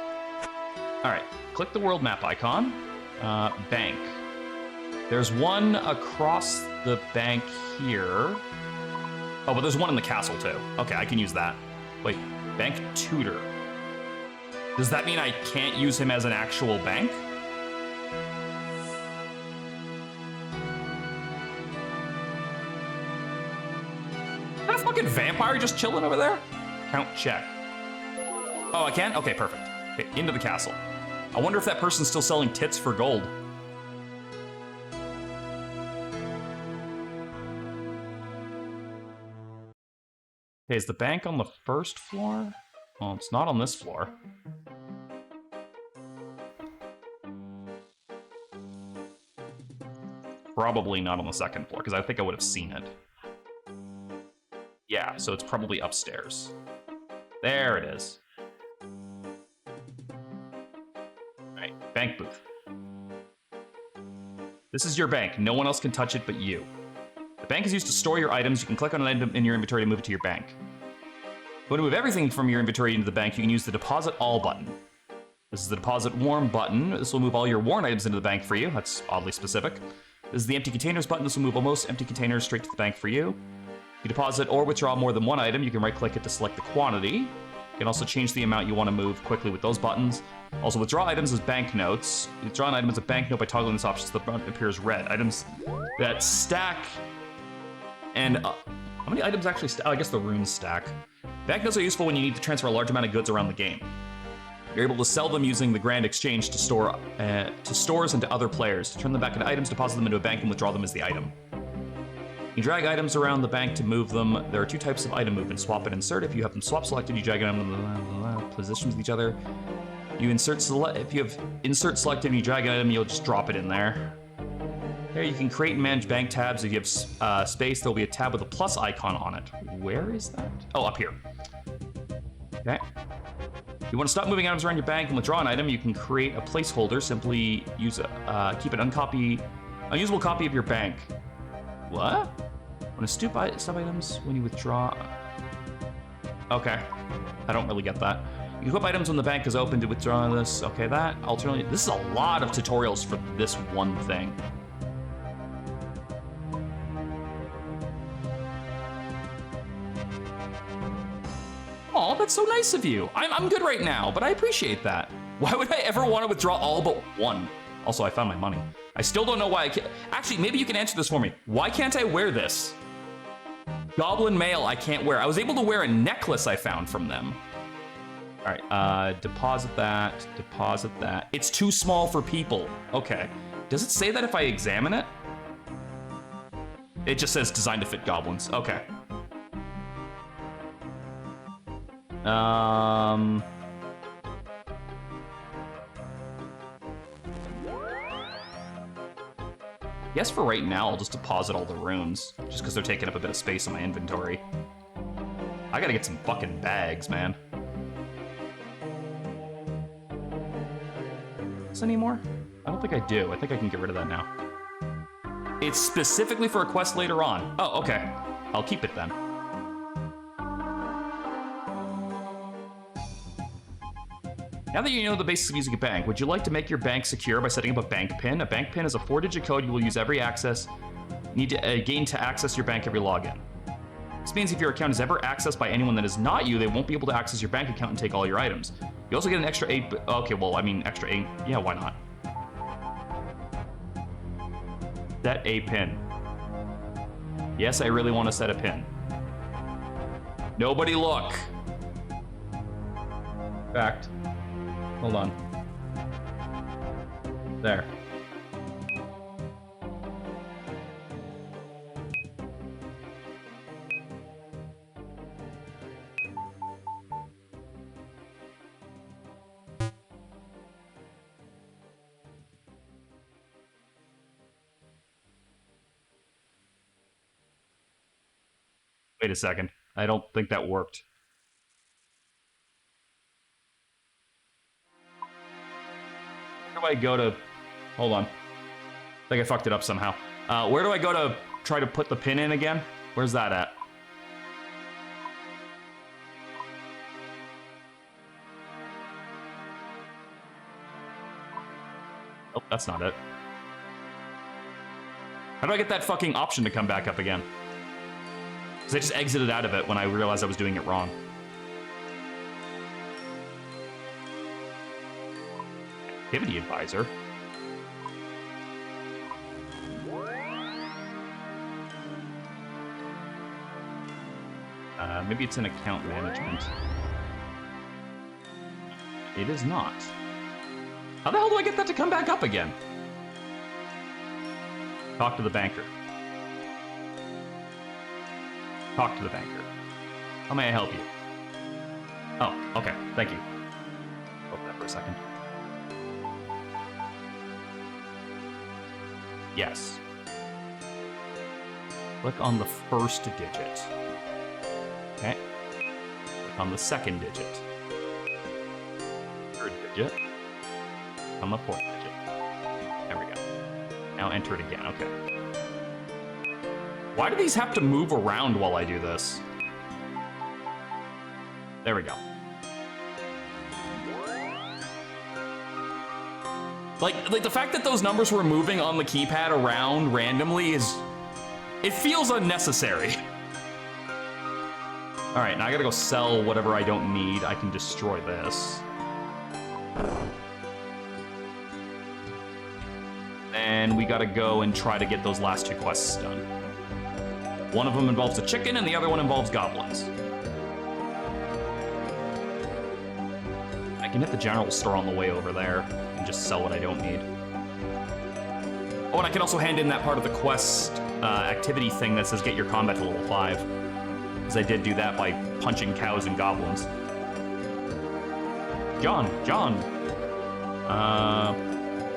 All right, click the world map icon. Bank. There's one across the bank here. Oh, but there's one in the castle too. Okay, I can use that. Wait, bank tutor. Does that mean I can't use him as an actual bank? Is that a fucking vampire just chilling over there? Count check. Oh, I can? Okay, perfect. Okay, into the castle. I wonder if that person's still selling tits for gold. Okay, is the bank on the first floor? Well, it's not on this floor. Probably not on the second floor, because I think I would have seen it. Yeah, so it's probably upstairs. There it is. Alright, bank booth. This is your bank. No one else can touch it but you. The bank is used to store your items. You can click on an item in your inventory to move it to your bank. If you want to move everything from your inventory into the bank, you can use the Deposit All button. This is the Deposit Worn button. This will move all your worn items into the bank for you. That's oddly specific. This is the Empty Containers button. This will move most empty containers straight to the bank for you. If you deposit or withdraw more than one item, you can right-click it to select the quantity. You can also change the amount you want to move quickly with those buttons. Also, withdraw items as banknotes. You withdraw an item as a banknote by toggling this option so the front appears red. Items that stack and... how many items actually stack? Oh, I guess the runes stack. Banknotes are useful when you need to transfer a large amount of goods around the game. You're able to sell them using the Grand Exchange to stores and to other players. To turn them back into items, deposit them into a bank, and withdraw them as the item. You drag items around the bank to move them. There are 2 types of item movement, swap and insert. If you have them swap selected, you drag them positions with each other. You if you have insert selected and you drag an item, you'll just drop it in there. Here you can create and manage bank tabs. If you have space, there'll be a tab with a plus icon on it. Where is that? Oh, up here. Okay. If you want to stop moving items around your bank and withdraw an item, you can create a placeholder. Simply use keep an unusable copy of your bank. What? When to stop items when you withdraw. Okay. I don't really get that. You can equip items when the bank is open to withdraw this. Okay, that. Alternately, this is a lot of tutorials for this one thing. Oh, that's so nice of you. I'm good right now, but I appreciate that. Why would I ever want to withdraw all but one? Also, I found my money. I still don't know why I can't. Actually, maybe you can answer this for me. Why can't I wear this? Goblin mail I can't wear. I was able to wear a necklace I found from them. All right, deposit that, deposit that. It's too small for people. Okay. Does it say that if I examine it? It just says designed to fit goblins. Okay. Guess for right now, I'll just deposit all the runes, just because they're taking up a bit of space in my inventory. I gotta get some fucking bags, man. This anymore? I don't think I do. I think I can get rid of that now. It's specifically for a quest later on. Oh, okay. I'll keep it then. Now that you know the basics of using a bank, would you like to make your bank secure by setting up a bank PIN? A bank PIN is a 4-digit code you will use every access. You need to gain to access your bank every login. This means if your account is ever accessed by anyone that is not you, they won't be able to access your bank account and take all your items. You also get an extra 8... Okay, well, I mean, extra 8... Yeah, why not? Set a PIN. Yes, I really want to set a PIN. Nobody look. Fact. Hold on. There. Wait a second. I don't think that worked. Where do I go to... Hold on. I think I fucked it up somehow. Where do I go to try to put the pin in again? Where's that at? Oh, that's not it. How do I get that fucking option to come back up again? Because I just exited out of it when I realized I was doing it wrong. Activity advisor? Maybe it's in account management. It is not. How the hell do I get that to come back up again? Talk to the banker. Talk to the banker. How may I help you? Oh, okay. Thank you. Hold that for a second. Yes. Click on the first digit. Okay. Click on the second digit. Third digit. On the fourth digit. There we go. Now enter it again. Okay. Why do these have to move around while I do this? There we go. Like the fact that those numbers were moving on the keypad around randomly is... It feels unnecessary. Alright, now I gotta go sell whatever I don't need. I can destroy this. And we gotta go and try to get those last two quests done. One of them involves a chicken, and the other one involves goblins. I can hit the general store on the way over there and just sell what I don't need. Oh, and I can also hand in that part of the quest activity thing that says get your combat to level 5. Because I did do that by punching cows and goblins. John.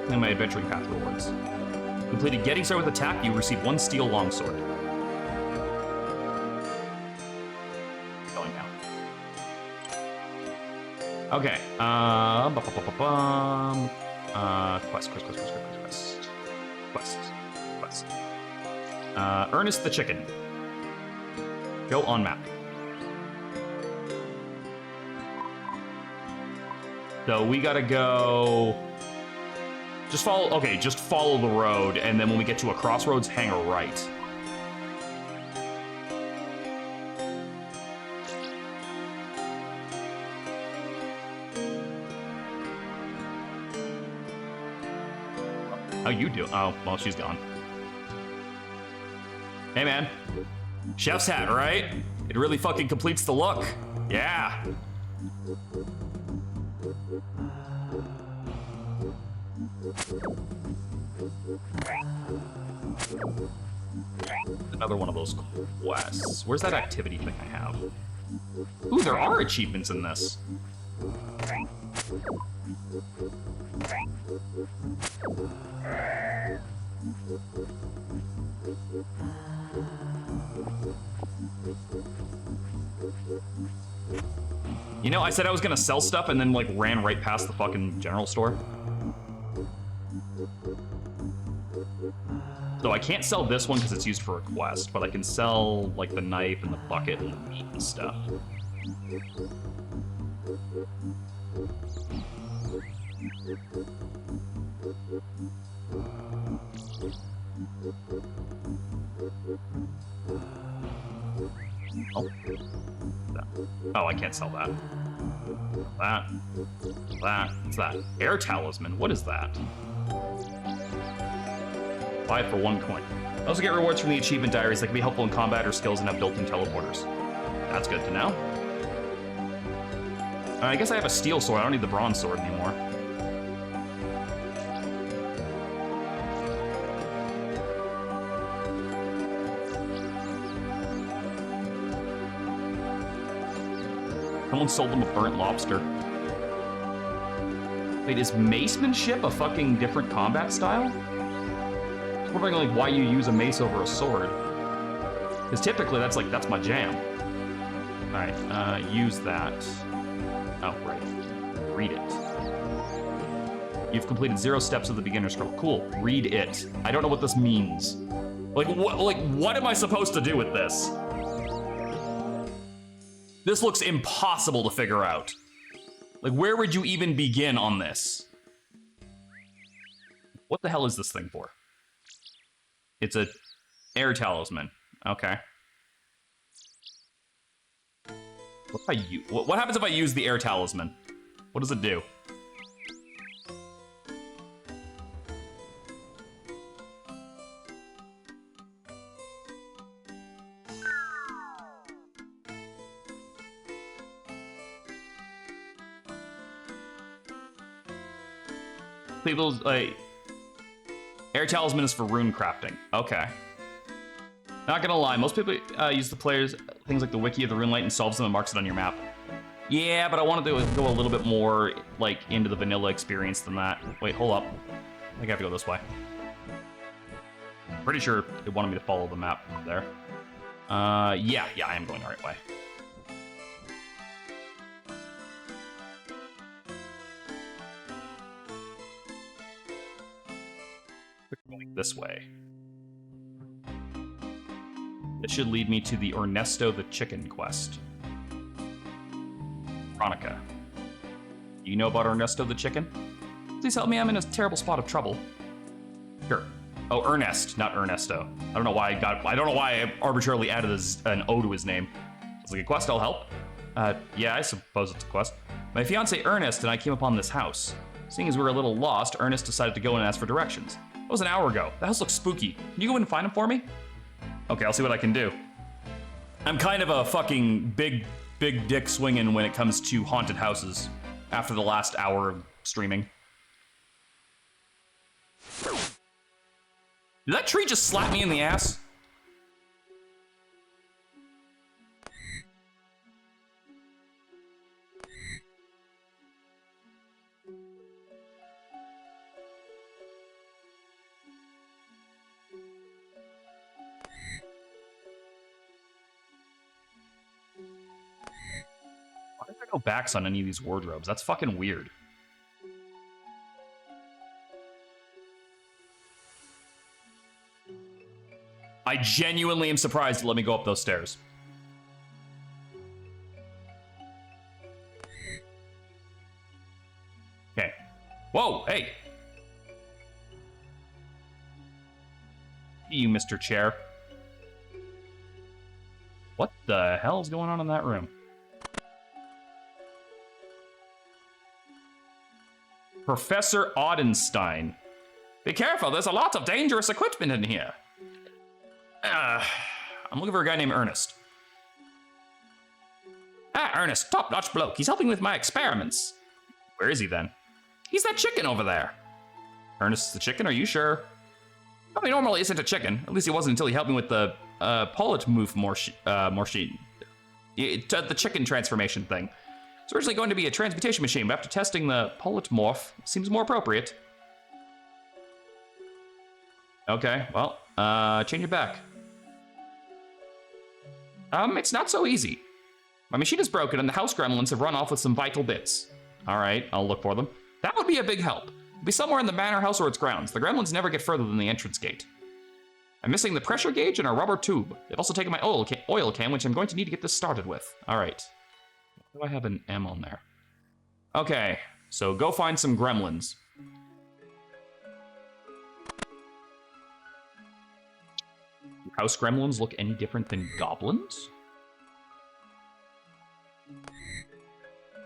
In my adventuring path rewards. Completed getting started with attack, you receive 1 steel longsword. Going now. Okay. Quest. Ernest the chicken. Go on map. So we gotta go... Just follow the road, and then when we get to a crossroads, hang a right. How you do? Oh, well, she's gone. Hey, man. Chef's hat, right? It really fucking completes the look. Yeah. Another one of those quests. Where's that activity thing I have? Ooh, there are achievements in this. You know, I said I was gonna sell stuff and then like ran right past the fucking general store. So I can't sell this one because it's used for a quest, but I can sell like the knife and the bucket and the meat and stuff. Oh. Oh, I can't sell that. What's that? Air Talisman, what is that? Buy it for 1 coin. I also get rewards from the achievement diaries that can be helpful in combat or skills and have built-in teleporters. That's good to know. I guess I have a steel sword, I don't need the bronze sword anymore. Someone sold them a burnt lobster. Wait, is macemanship a fucking different combat style? I'm wondering like why you use a mace over a sword. Because typically that's my jam. Alright, use that. Oh, right. Read it. You've completed 0 steps of the beginner scroll. Cool, read it. I don't know what this means. Like what am I supposed to do with this? This looks impossible to figure out. Like, where would you even begin on this? What the hell is this thing for? It's a air talisman. Okay. What happens if I use the air talisman? What does it do? People's like air talisman is for rune crafting. Okay. Not gonna lie, most people use the players things like the wiki of the rune light and solves them and marks it on your map. Yeah, but I want to go a little bit more like into the vanilla experience than that. Wait, hold up. I think I have to go this way. Pretty sure it wanted me to follow the map there. Yeah, I am going the right way. Going this way. This should lead me to the Ernesto the Chicken quest. Veronica. Do you know about Ernesto the Chicken? Please help me, I'm in a terrible spot of trouble. Sure. Oh, Ernest, not Ernesto. I don't know why I arbitrarily added an O to his name. It's like a quest, I'll help. Yeah, I suppose it's a quest. My fiance Ernest and I came upon this house. Seeing as we were a little lost, Ernest decided to go and ask for directions. That was an hour ago. The house looks spooky. Can you go in and find him for me? Okay, I'll see what I can do. I'm kind of a fucking big dick swinging when it comes to haunted houses after the last hour of streaming. Did that tree just slap me in the ass? Why did there no backs on any of these wardrobes? That's fucking weird. I genuinely am surprised to let me go up those stairs. Okay. Whoa, hey. You, Mr. Chair. What the hell is going on in that room? Professor Audenstein. Be careful, there's a lot of dangerous equipment in here. I'm looking for a guy named Ernest. Ah, Ernest, top-notch bloke. He's helping with my experiments. Where is he then? He's that chicken over there. Ernest's the chicken, are you sure? Well, he normally isn't a chicken. At least he wasn't until he helped me with the polymorph machine. The chicken transformation thing. It's originally going to be a transmutation machine, but after testing the polymorph, it seems more appropriate. Okay, well, change it back. It's not so easy. My machine is broken and the house gremlins have run off with some vital bits. All right, I'll look for them. That would be a big help. It'll be somewhere in the manor house or its grounds. The gremlins never get further than the entrance gate. I'm missing the pressure gauge and a rubber tube. They've also taken my oil can, which I'm going to need to get this started with. All right. Why do I have an M on there? Okay, so go find some gremlins. Do house gremlins look any different than goblins?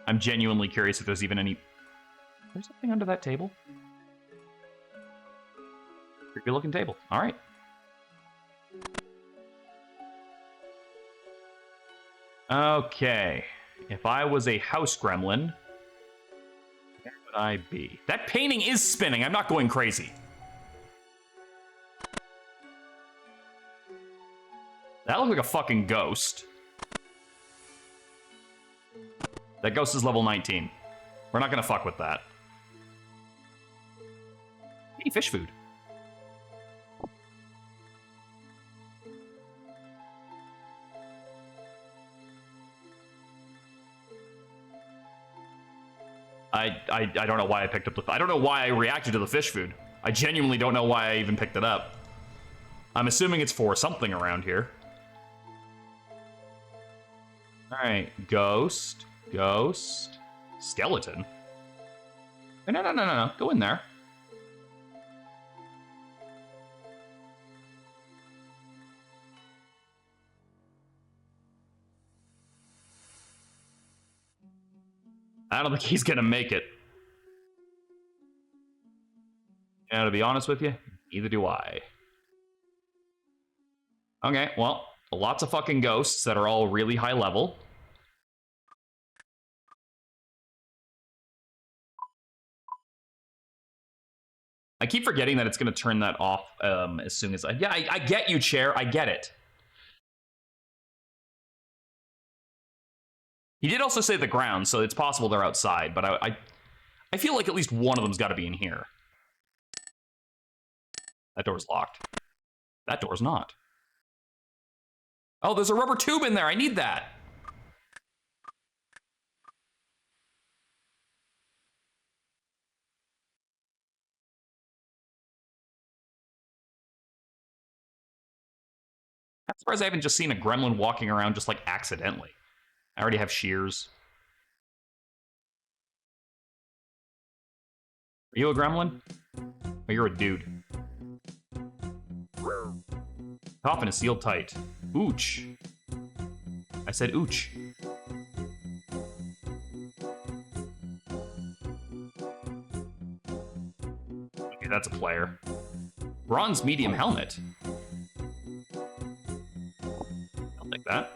I'm genuinely curious if there's even any... There's something under that table? Creepy looking table. All right. Okay. If I was a house gremlin, where would I be? That painting is spinning. I'm not going crazy. That looks like a fucking ghost. That ghost is level 19. We're not gonna fuck with that. Hey, fish food. I don't know why I picked up the... I don't know why I reacted to the fish food. I genuinely don't know why I even picked it up. I'm assuming it's for something around here. Alright, ghost, ghost, skeleton. No, go in there. I don't think he's gonna make it. And to be honest with you, neither do I. Okay, well, lots of fucking ghosts that are all really high level. I keep forgetting that it's gonna turn that off as soon as I get you, chair, I get it. He did also say the ground, so it's possible they're outside, but I feel like at least one of them's got to be in here. That door's locked. That door's not. Oh, there's a rubber tube in there. I need that. I'm surprised I haven't just seen a gremlin walking around just like accidentally. I already have shears. Are you a gremlin? Or you're a dude? Coffin is sealed tight. Ooch. I said ooch. Okay, that's a player. Bronze medium helmet. I'll take that.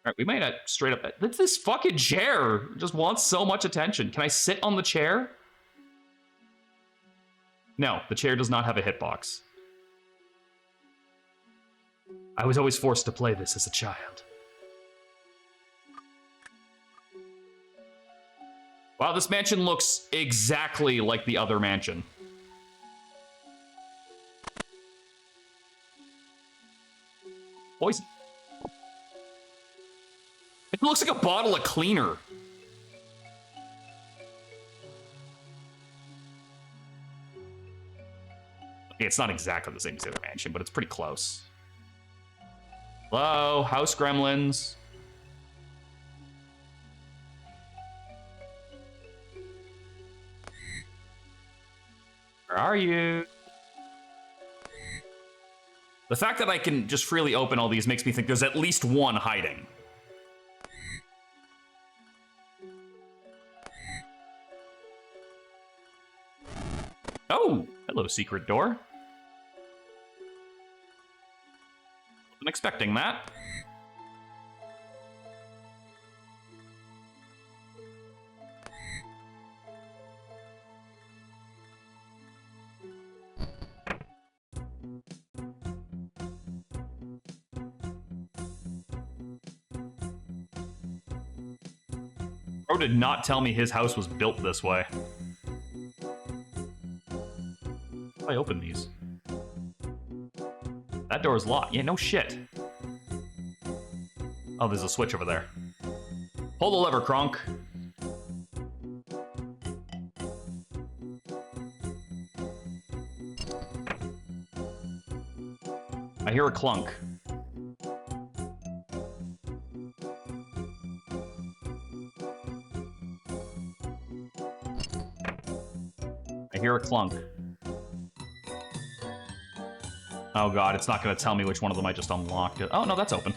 All right, we might have straight up... This fucking chair just wants so much attention. Can I sit on the chair? No, the chair does not have a hitbox. I was always forced to play this as a child. Wow, this mansion looks exactly like the other mansion. Poison. It looks like a bottle of cleaner. Okay, it's not exactly the same as the other mansion, but it's pretty close. Hello, house gremlins. Where are you? The fact that I can just freely open all these makes me think there's at least one hiding. Oh, hello, secret door. Wasn't expecting that. Bro did not tell me his house was built this way. How do I open these? That door is locked. Yeah, no shit. Oh, there's a switch over there. Hold the lever, Kronk. I hear a clunk. I hear a clunk. Oh god, it's not going to tell me which one of them I just unlocked. Oh, no, that's open.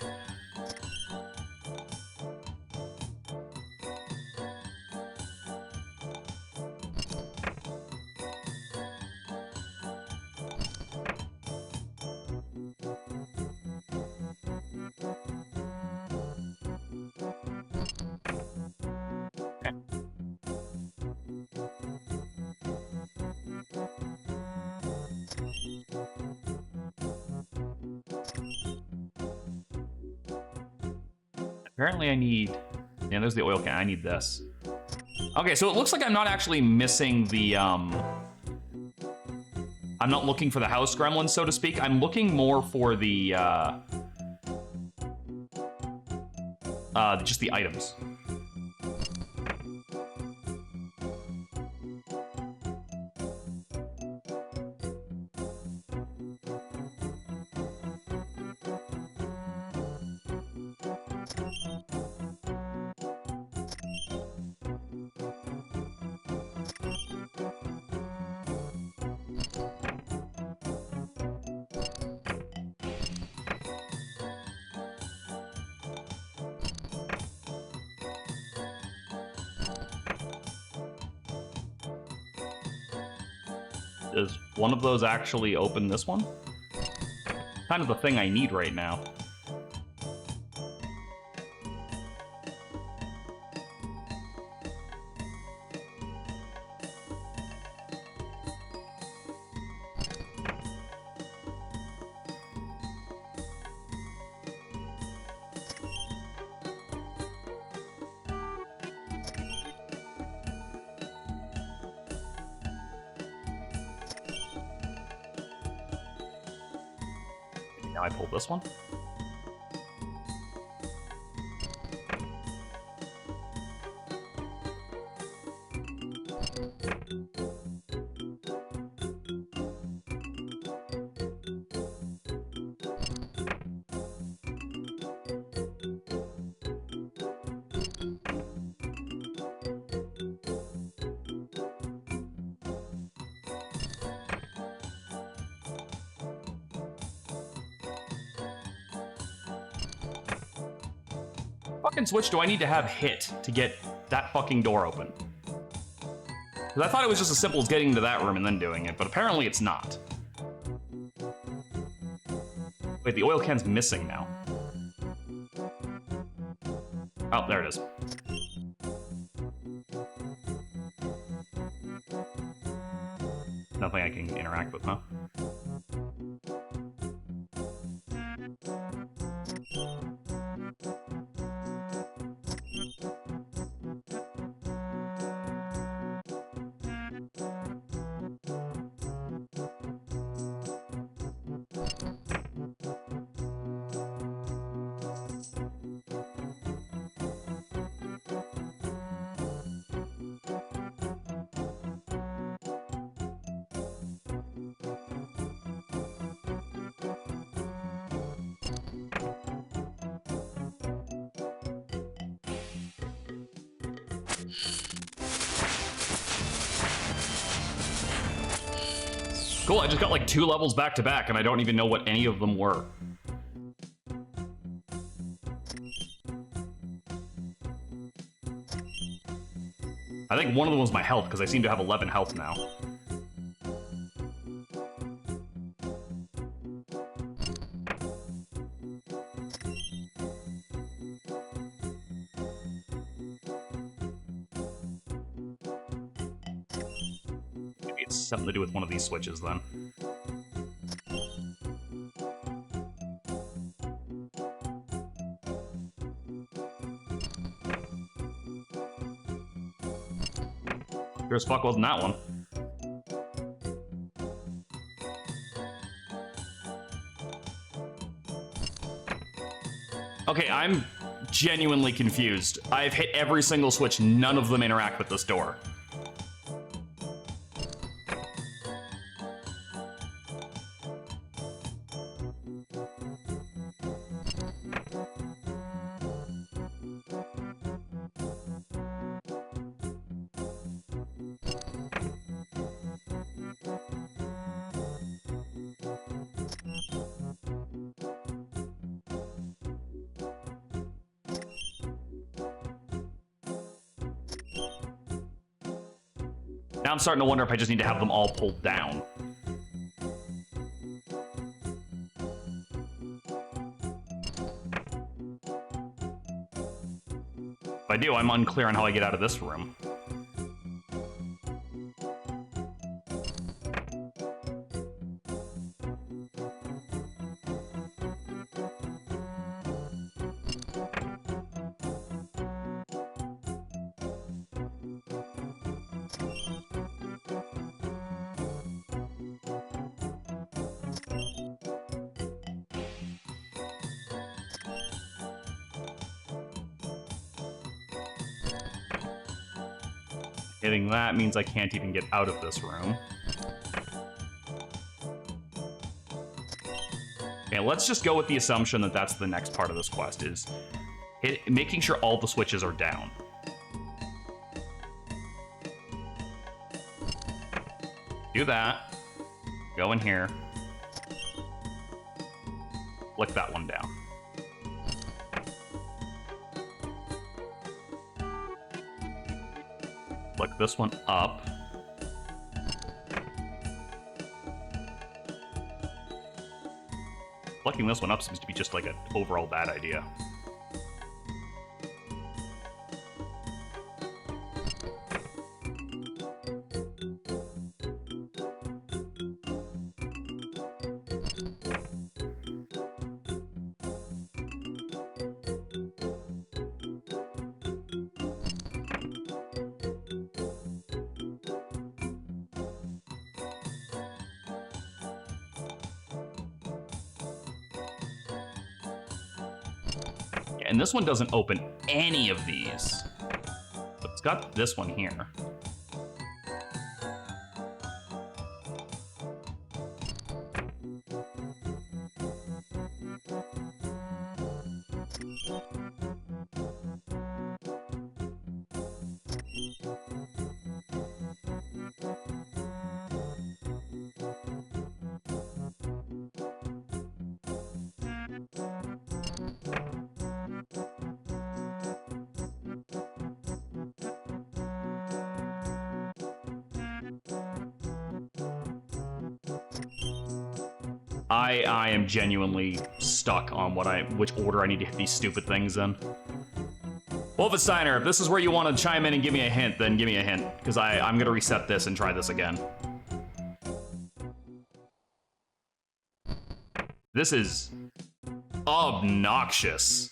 Apparently I need... Yeah, there's the oil can. I need this. Okay, so it looks like I'm not actually missing the, I'm not looking for the house gremlin, so to speak. I'm looking more for the, just the items. Does one of those actually open this one? Kind of the thing I need right now. Now I pull this one. Fucking switch do I need to have hit to get that fucking door open? Because I thought it was just as simple as getting into that room and then doing it, but apparently it's not. Wait, the oil can's missing now. Oh, there it is. Nothing I can interact with, huh? Cool, I just got like 2 levels back to back and I don't even know what any of them were. I think one of them was my health, because I seem to have 11 health now. Maybe it's something to do with one of these switches, then. Sure as fuck wasn't that one. Okay, I'm genuinely confused. I've hit every single switch, none of them interact with this door. Now I'm starting to wonder if I just need to have them all pulled down. If I do, I'm unclear on how I get out of this room. Hitting that means I can't even get out of this room. Okay, let's just go with the assumption that that's the next part of this quest, is making sure all the switches are down. Do that. Go in here. Flick that one down. Flick this one up. Flicking this one up seems to be just like an overall bad idea. And this one doesn't open any of these. But it's got this one here. I am genuinely stuck on which order I need to hit these stupid things in. Wolfensteiner, if this is where you want to chime in and give me a hint, then give me a hint, because I'm going to reset this and try this again. This is obnoxious.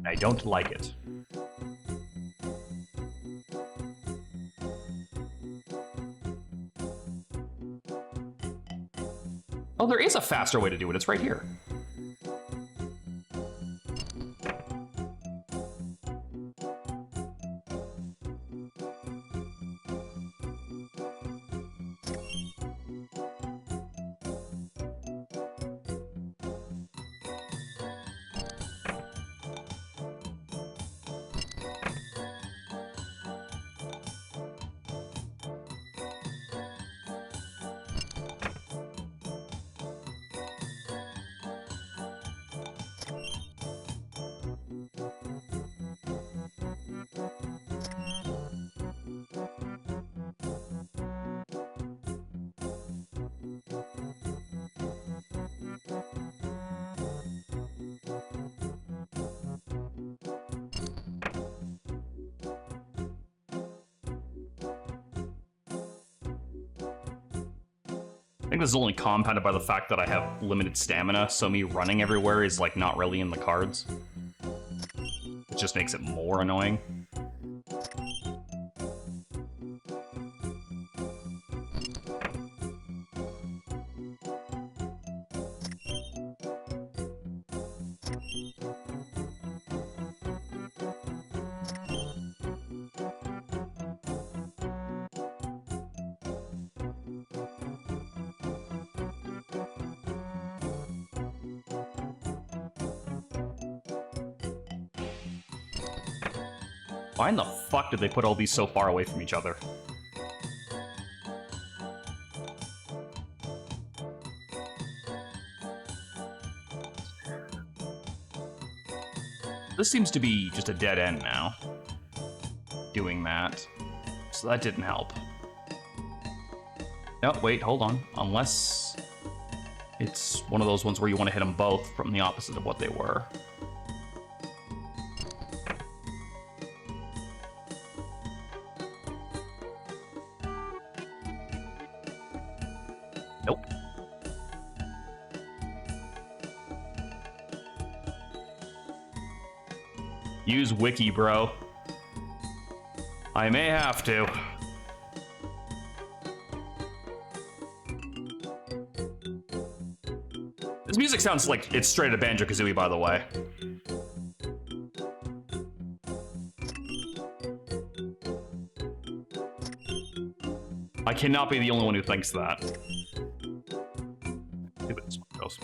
I don't like it. Oh, there is a faster way to do it. It's right here. I think this is only compounded by the fact that I have limited stamina, so me running everywhere is like not really in the cards. It just makes it more annoying. Why in the fuck did they put all these so far away from each other? This seems to be just a dead end now. Doing that. So that didn't help. No, wait, hold on. Unless it's one of those ones where you want to hit them both from the opposite of what they were. Nope. Use wiki, bro. I may have to. This music sounds like it's straight out of Banjo-Kazooie, by the way. I cannot be the only one who thinks that. See what this one goes.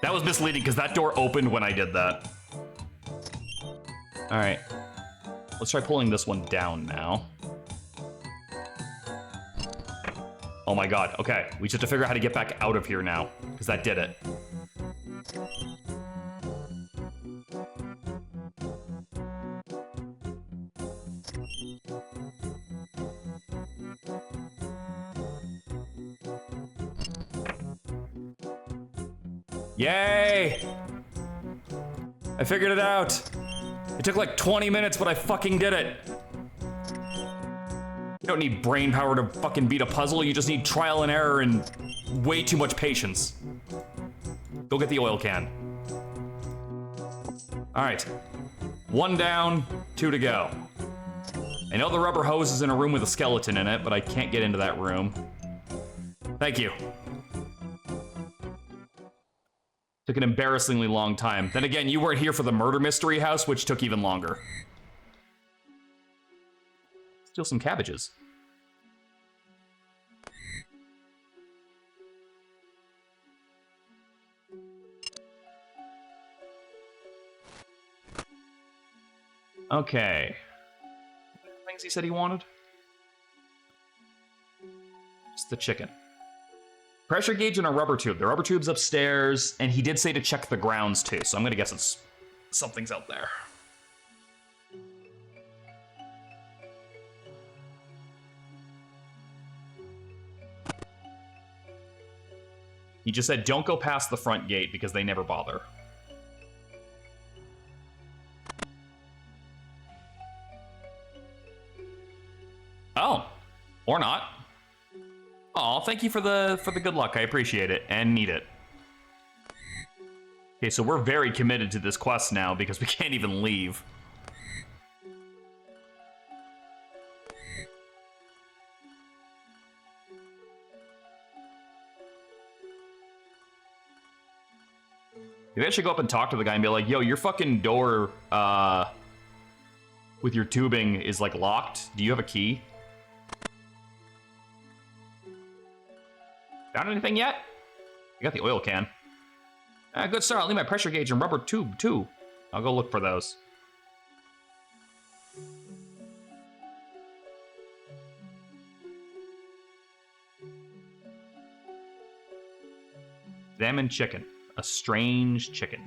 That was misleading because that door opened when I did that. All right, let's try pulling this one down now. Oh my god, okay. We just have to figure out how to get back out of here now, because that did it. Yay! I figured it out. It took like 20 minutes, but I fucking did it. You don't need brain power to fucking beat a puzzle. You just need trial and error and way too much patience. Go get the oil can. All right. 1 down, 2 to go. I know the rubber hose is in a room with a skeleton in it, but I can't get into that room. Thank you. Took an embarrassingly long time. Then again, you weren't here for the murder mystery house, which took even longer. Steal some cabbages. Okay. What things he said he wanted? Just the chicken. Pressure gauge and a rubber tube. The rubber tube's upstairs, and he did say to check the grounds too, so I'm gonna guess it's something's out there. He just said don't go past the front gate because they never bother. Oh, or not. Aw, thank you for the good luck. I appreciate it and need it. Okay, so we're very committed to this quest now because we can't even leave. Maybe I should go up and talk to the guy and be like, yo, your fucking door with your tubing is like locked. Do you have a key? Found anything yet? You got the oil can. Good sir, I'll need my pressure gauge and rubber tube too. I'll go look for those. Salmon chicken. A strange chicken.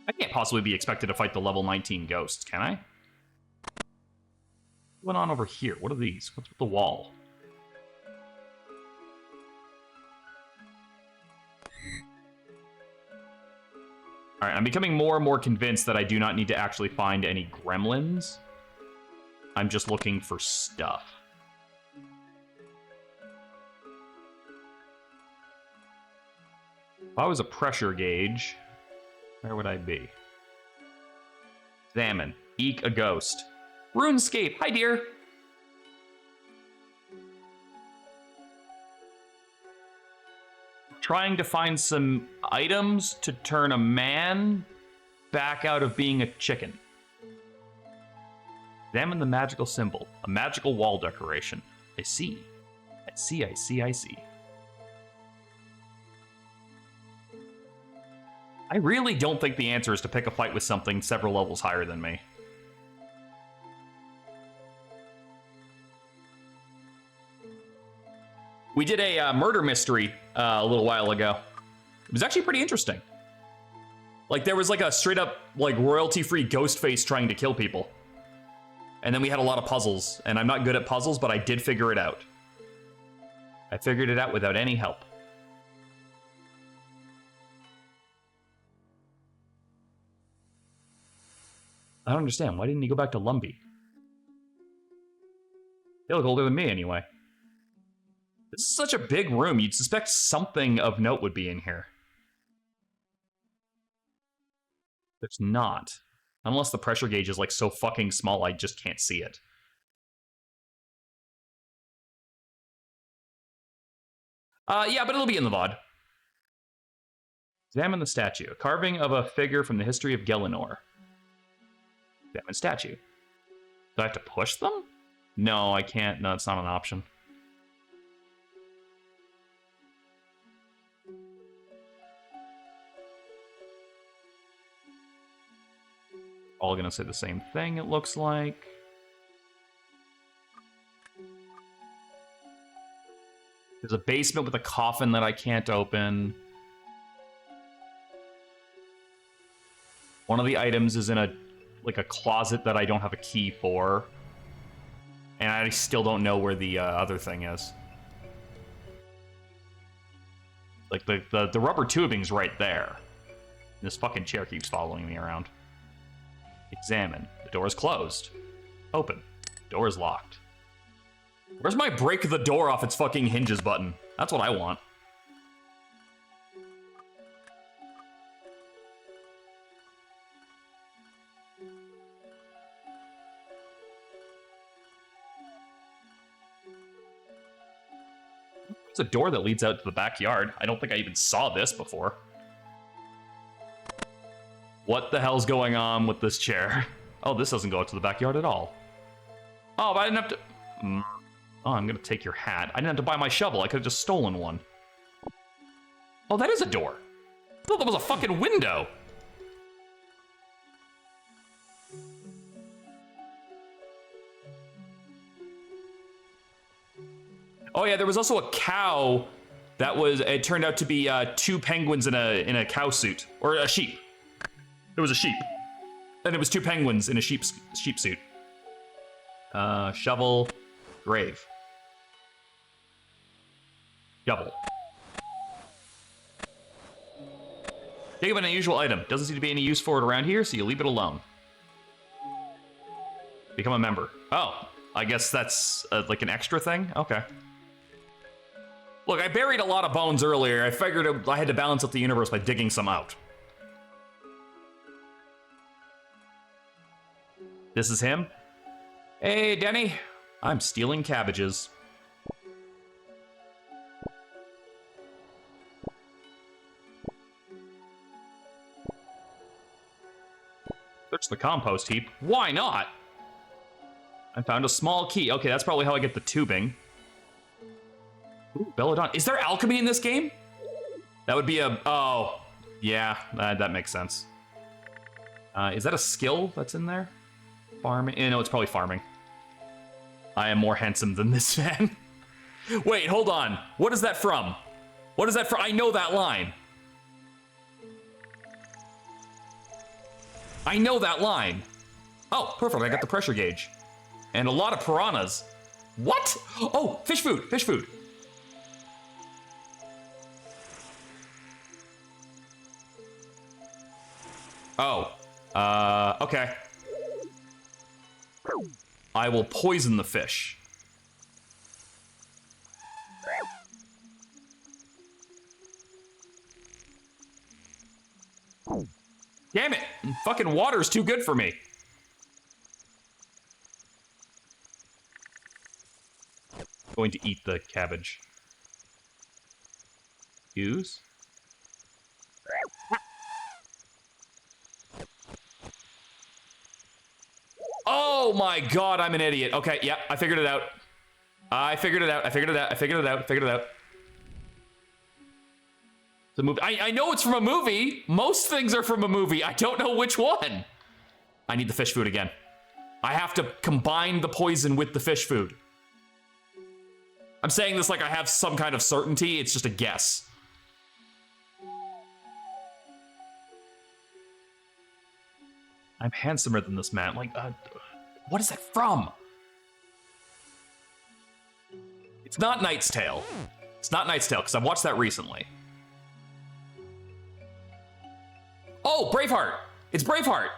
I can't possibly be expected to fight the level 19 ghosts, can I? What's going on over here? What are these? What's with the wall? All right, I'm becoming more and more convinced that I do not need to actually find any gremlins. I'm just looking for stuff. If I was a pressure gauge, where would I be? Examine. Eek a ghost. Runescape. Hi, dear. Trying to find some items to turn a man back out of being a chicken. Examine the magical symbol. A magical wall decoration. I see. I see, I see, I see. I really don't think the answer is to pick a fight with something several levels higher than me. We did a murder mystery a little while ago. It was actually pretty interesting. Like, there was like a straight up, like, royalty-free ghost face trying to kill people. And then we had a lot of puzzles, and I'm not good at puzzles, but I did figure it out. I figured it out without any help. I don't understand. Why didn't he go back to Lumbee? They look older than me, anyway. This is such a big room. You'd suspect something of note would be in here. There's not. Unless the pressure gauge is, like, so fucking small, I just can't see it. Yeah, but it'll be in the VOD. Examine the statue. A carving of a figure from the history of Gelinor. Examine statue. Do I have to push them? No, I can't. No, it's not an option. All gonna say the same thing, it looks like. There's a basement with a coffin that I can't open. One of the items is in a closet that I don't have a key for. And I still don't know where the other thing is. Like, the rubber tubing's right there. This fucking chair keeps following me around. Examine. The door is closed. Open. Door is locked. Where's my break the door off its fucking hinges button? That's what I want. There's a door that leads out to the backyard. I don't think I even saw this before. What the hell's going on with this chair? Oh, this doesn't go out to the backyard at all. Oh, but I didn't have to... Oh, I'm gonna take your hat. I didn't have to buy my shovel. I could have just stolen one. Oh, that is a door. I thought that was a fucking window. Oh yeah, there was also a cow that was... It turned out to be two penguins in a cow suit. Or a sheep. It was a sheep. And it was two penguins in a sheep suit. Shovel. Grave. Shovel. Think of an unusual item. Doesn't seem to be any use for it around here, so you leave it alone. Become a member. Oh, I guess that's like an extra thing? Okay. Look, I buried a lot of bones earlier. I figured I had to balance out the universe by digging some out. This is him? Hey, Denny. I'm stealing cabbages. Search the compost heap. Why not? I found a small key. Okay, that's probably how I get the tubing. Ooh, Belladonna. Is there alchemy in this game? That would be a... Oh, yeah, that makes sense. Is that a skill that's in there? Farming? No, it's probably farming. I am more handsome than this man. Wait, hold on. What is that from? What is that from? I know that line. I know that line. Oh, perfect. I got the pressure gauge. And a lot of piranhas. What? Oh, fish food. Fish food. Oh. Okay. I will poison the fish. Damn it! Fucking water's too good for me. Going to eat the cabbage. Use? Oh my god, I'm an idiot. Okay, yeah, I figured it out. I figured it out. The movie. I know it's from a movie. Most things are from a movie. I don't know which one. I need the fish food again. I have to combine the poison with the fish food. I'm saying this like I have some kind of certainty. It's just a guess. I'm handsomer than this man. Like, what is that from? It's not Knight's Tale. It's not Knight's Tale, because I've watched that recently. Oh, Braveheart! It's Braveheart!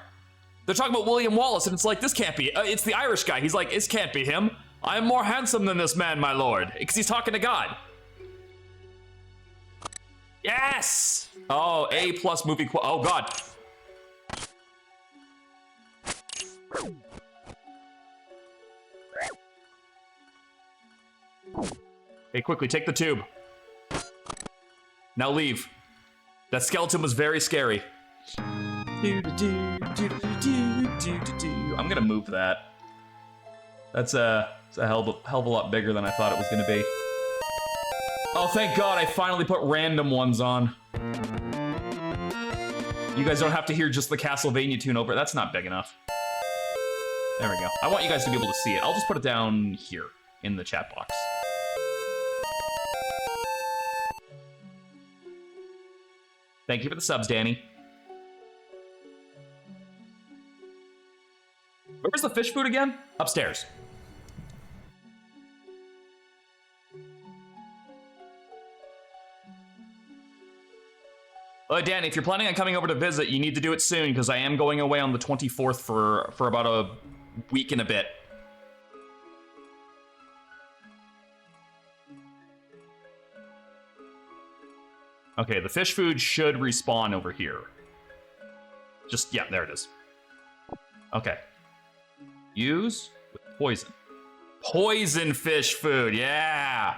They're talking about William Wallace, and it's like, this can't be. It's the Irish guy. He's like, this can't be him. I am more handsome than this man, my lord. Because he's talking to God. Yes! Oh, A+ movie. Oh, God. Hey, quickly, take the tube. Now leave. That skeleton was very scary. I'm gonna move that. That's it's a hell of a lot bigger than I thought it was gonna be. Oh, thank God I finally put random ones on. You guys don't have to hear just the Castlevania tune over. That's not big enough. There we go. I want you guys to be able to see it. I'll just put it down here in the chat box. Thank you for the subs, Danny. Where's the fish food again? Upstairs. Danny, if you're planning on coming over to visit, you need to do it soon, because I am going away on the 24th for about a week and a bit. Okay, the fish food should respawn over here. Just, yeah, there it is. Okay. Use with poison. Poison fish food, yeah!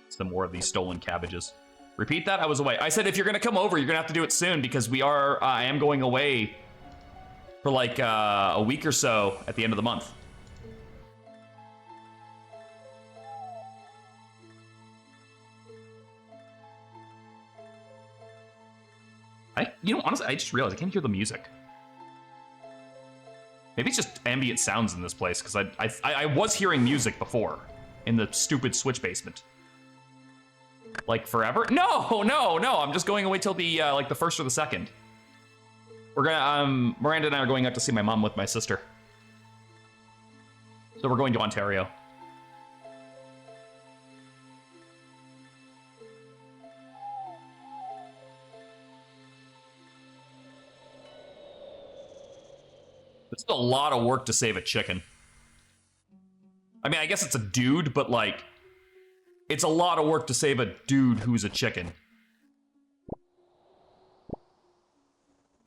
Some more of these stolen cabbages. Repeat that? I was away. I said if you're gonna come over, you're gonna have to do it soon, because we are, I am going away for like a week or so at the end of the month. You know, honestly, I just realized I can't hear the music. Maybe it's just ambient sounds in this place, because I was hearing music before in the stupid Switch basement. Like forever? No, I'm just going away till the like the 1st or the 2nd. We're gonna Miranda and I are going out to see my mom with my sister. So we're going to Ontario. This is a lot of work to save a chicken. I mean, I guess it's a dude, but like, it's a lot of work to save a dude who's a chicken.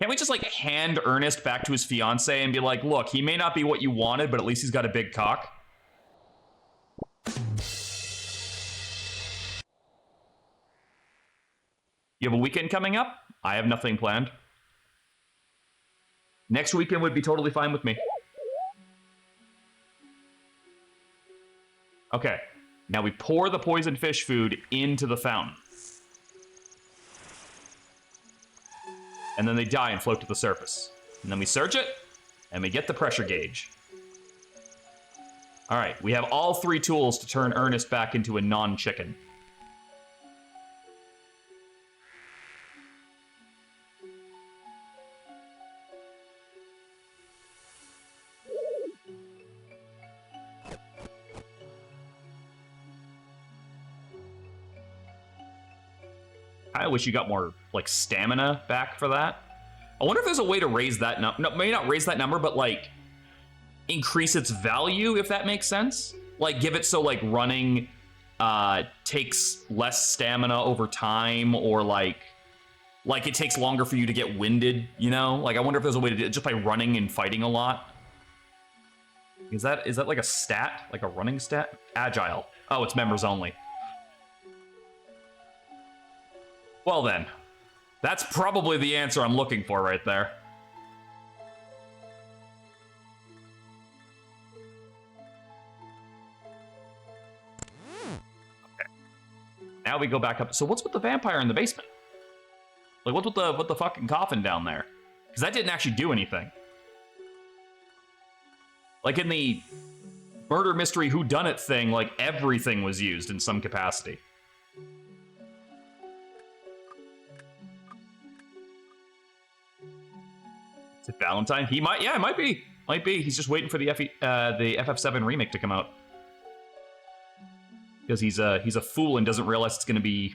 Can't we just like hand Ernest back to his fiance and be like, look, he may not be what you wanted, but at least he's got a big cock? You have a weekend coming up? I have nothing planned. Next weekend would be totally fine with me. Okay, now we pour the poisoned fish food into the fountain. And then they die and float to the surface. And then we search it, and we get the pressure gauge. All right, we have all 3 tools to turn Ernest back into a non-chicken. kind of wish you got more, like, stamina back for that. I wonder if there's a way to raise that number. No, maybe not raise that number, but, like, increase its value, if that makes sense. Like, give it so, like, running takes less stamina over time, or, like it takes longer for you to get winded, you know? Like, I wonder if there's a way to do it just by running and fighting a lot. Is that like a stat? Like a running stat? Agile. Oh, it's members only. Well then, that's probably the answer I'm looking for right there. Okay. Now we go back up. So what's with the vampire in the basement? Like, what's with the fucking coffin down there? Because that didn't actually do anything. Like in the murder mystery whodunit thing, like everything was used in some capacity. Is it Valentine? He might, yeah, it might be. Might be. He's just waiting for the FF7 remake to come out. Because he's a fool and doesn't realize it's going to be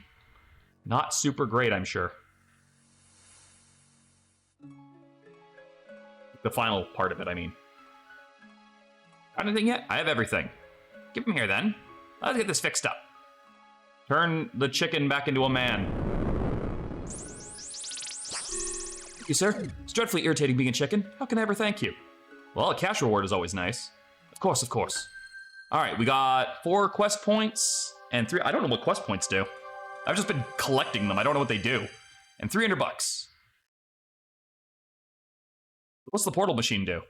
not super great, I'm sure. The final part of it, I mean. Got anything yet? I have everything. Give him here, then. Let's get this fixed up. Turn the chicken back into a man. Thank you, sir. It's dreadfully irritating being a chicken. How can I ever thank you? Well, a cash reward is always nice. Of course, of course. All right, we got 4 quest points and 3... I don't know what quest points do. I've just been collecting them. I don't know what they do. And 300 bucks. What's the portal machine do?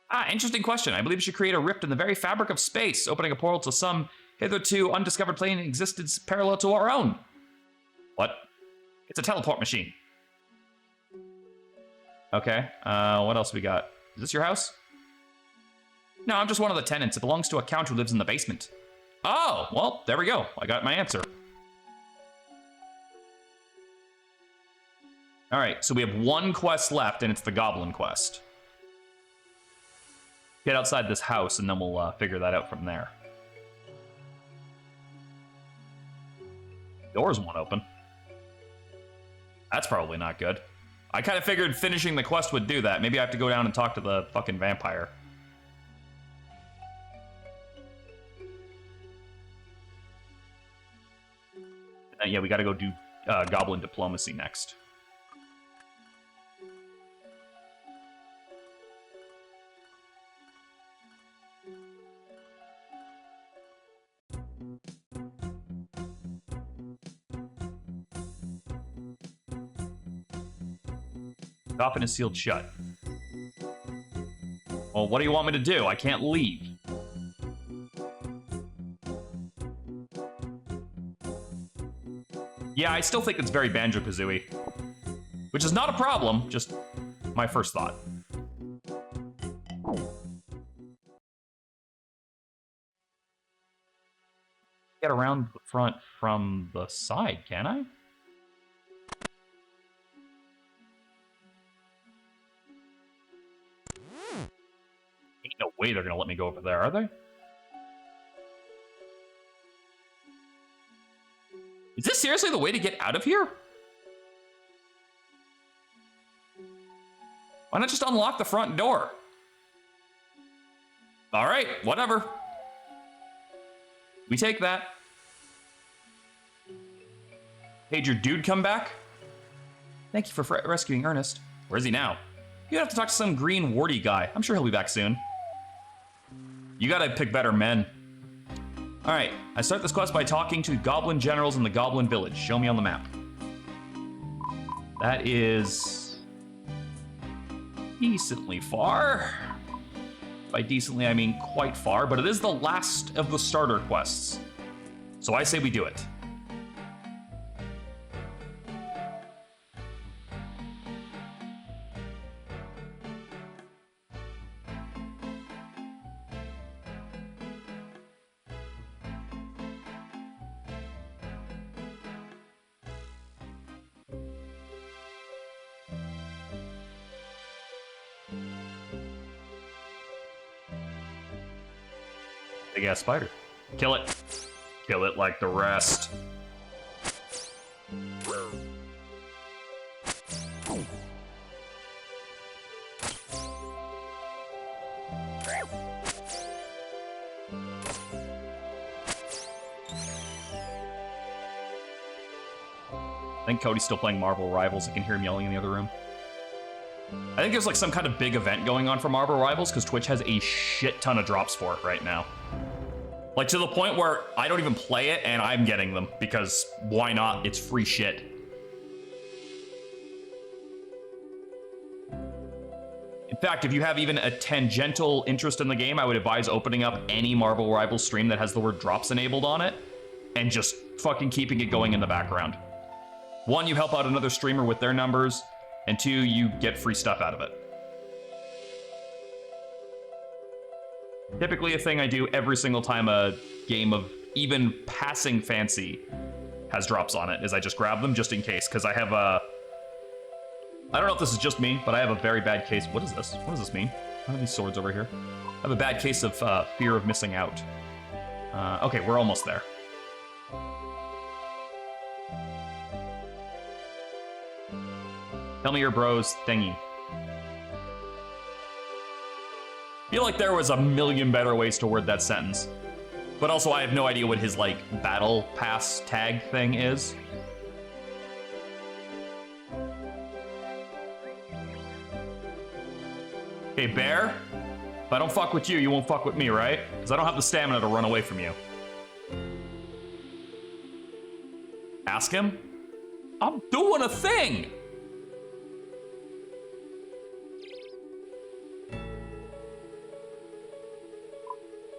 Ah, interesting question. I believe it should create a rift in the very fabric of space, opening a portal to some hitherto undiscovered plane in existence parallel to our own. What? It's a teleport machine. Okay, what else we got? Is this your house? No, I'm just one of the tenants. It belongs to a count who lives in the basement. Oh, well, there we go. I got my answer. All right, so we have 1 quest left, and it's the Goblin quest. Get outside this house, and then we'll figure that out from there. Doors won't open. That's probably not good. I kind of figured finishing the quest would do that. Maybe I have to go down and talk to the fucking vampire. Yeah, we gotta go do Goblin Diplomacy next. Coffin is sealed shut. Well, what do you want me to do? I can't leave. Yeah, I still think it's very Banjo-Kazooie. Which is not a problem, just my first thought. Get around the front from the side, can I? Ain't no way they're gonna let me go over there, are they? Is this seriously the way to get out of here? Why not just unlock the front door? All right, whatever. We take that. Hey, did your dude come back? Thank you for rescuing Ernest. Where is he now? You'd have to talk to some green warty guy. I'm sure he'll be back soon. You gotta pick better men. All right, I start this quest by talking to goblin generals in the goblin village. Show me on the map. That is decently far. By decently, I mean quite far, but it is the last of the starter quests. So I say we do it. Big ass spider. Kill it. Kill it like the rest. think Cody's still playing Marvel Rivals. I can hear him yelling in the other room. I think there's like some kind of big event going on for Marvel Rivals because Twitch has a shit ton of drops for it right now. Like to the point where I don't even play it and I'm getting them because why not? It's free shit. In fact, if you have even a tangential interest in the game, I would advise opening up any Marvel Rivals stream that has the word drops enabled on it and just fucking keeping it going in the background. One, you help out another streamer with their numbers, and two, you get free stuff out of it. Typically a thing I do every single time a game of even passing fancy has drops on it is I just grab them just in case, because I have a... I don't know if this is just me, but I have a very bad case. What is this? What does this mean? What are these swords over here? I have a bad case of fear of missing out. Okay, we're almost there. Tell me your bros thingy. I feel like there was a million better ways to word that sentence. But also I have no idea what his, like, battle pass tag thing is. Hey, Bear? If I don't fuck with you, you won't fuck with me, right? Because I don't have the stamina to run away from you. Ask him? I'm doing a thing!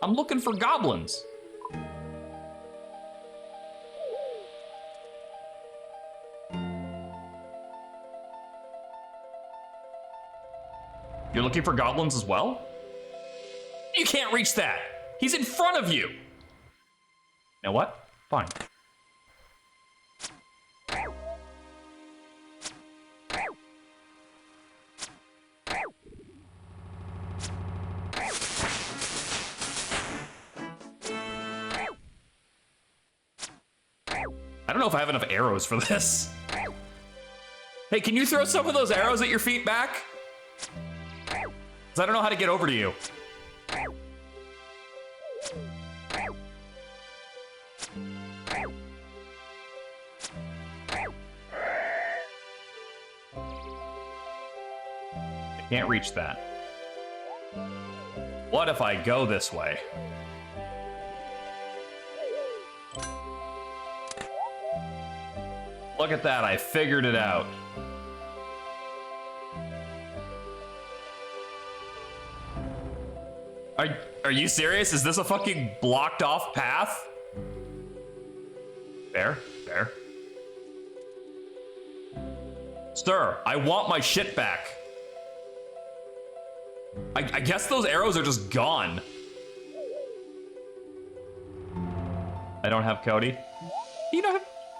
I'm looking for goblins. You're looking for goblins as well? You can't reach that. He's in front of you. You know what? Fine. I don't know if I have enough arrows for this. Hey, can you throw some of those arrows at your feet back? Because I don't know how to get over to you. I can't reach that. What if I go this way? Look at that, I figured it out. Are you serious? Is this a fucking blocked off path? Bear? Bear? Sir, I want my shit back. I guess those arrows are just gone. I don't have Cody.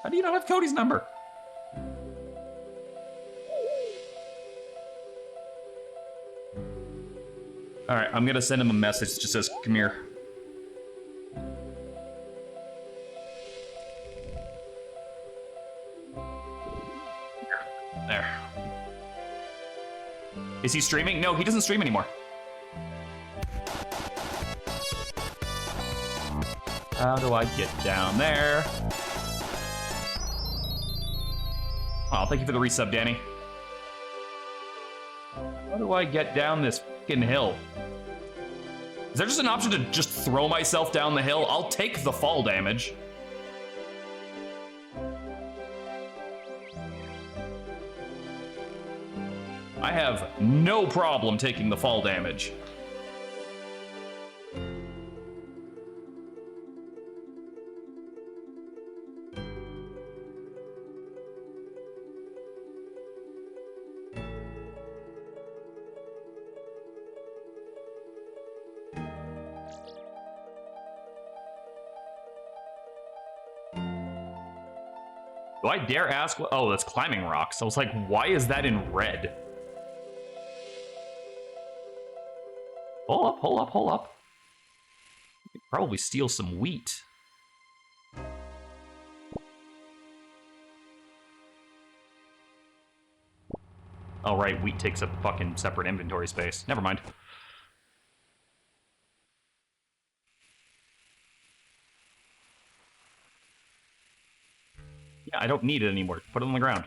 How do you not have Cody's number? All right, I'm gonna send him a message that just says, come here. There. Is he streaming? No, he doesn't stream anymore. How do I get down there? Oh, thank you for the resub, Danny. How do I get down this fucking hill? Is there just an option to just throw myself down the hill? I'll take the fall damage. I have no problem taking the fall damage. Do I dare ask? Oh, that's climbing rocks. I was like, why is that in red? Hold up, hold up, hold up. You could probably steal some wheat. Oh, right, wheat takes up fucking separate inventory space. Never mind. Yeah, I don't need it anymore. Put it on the ground.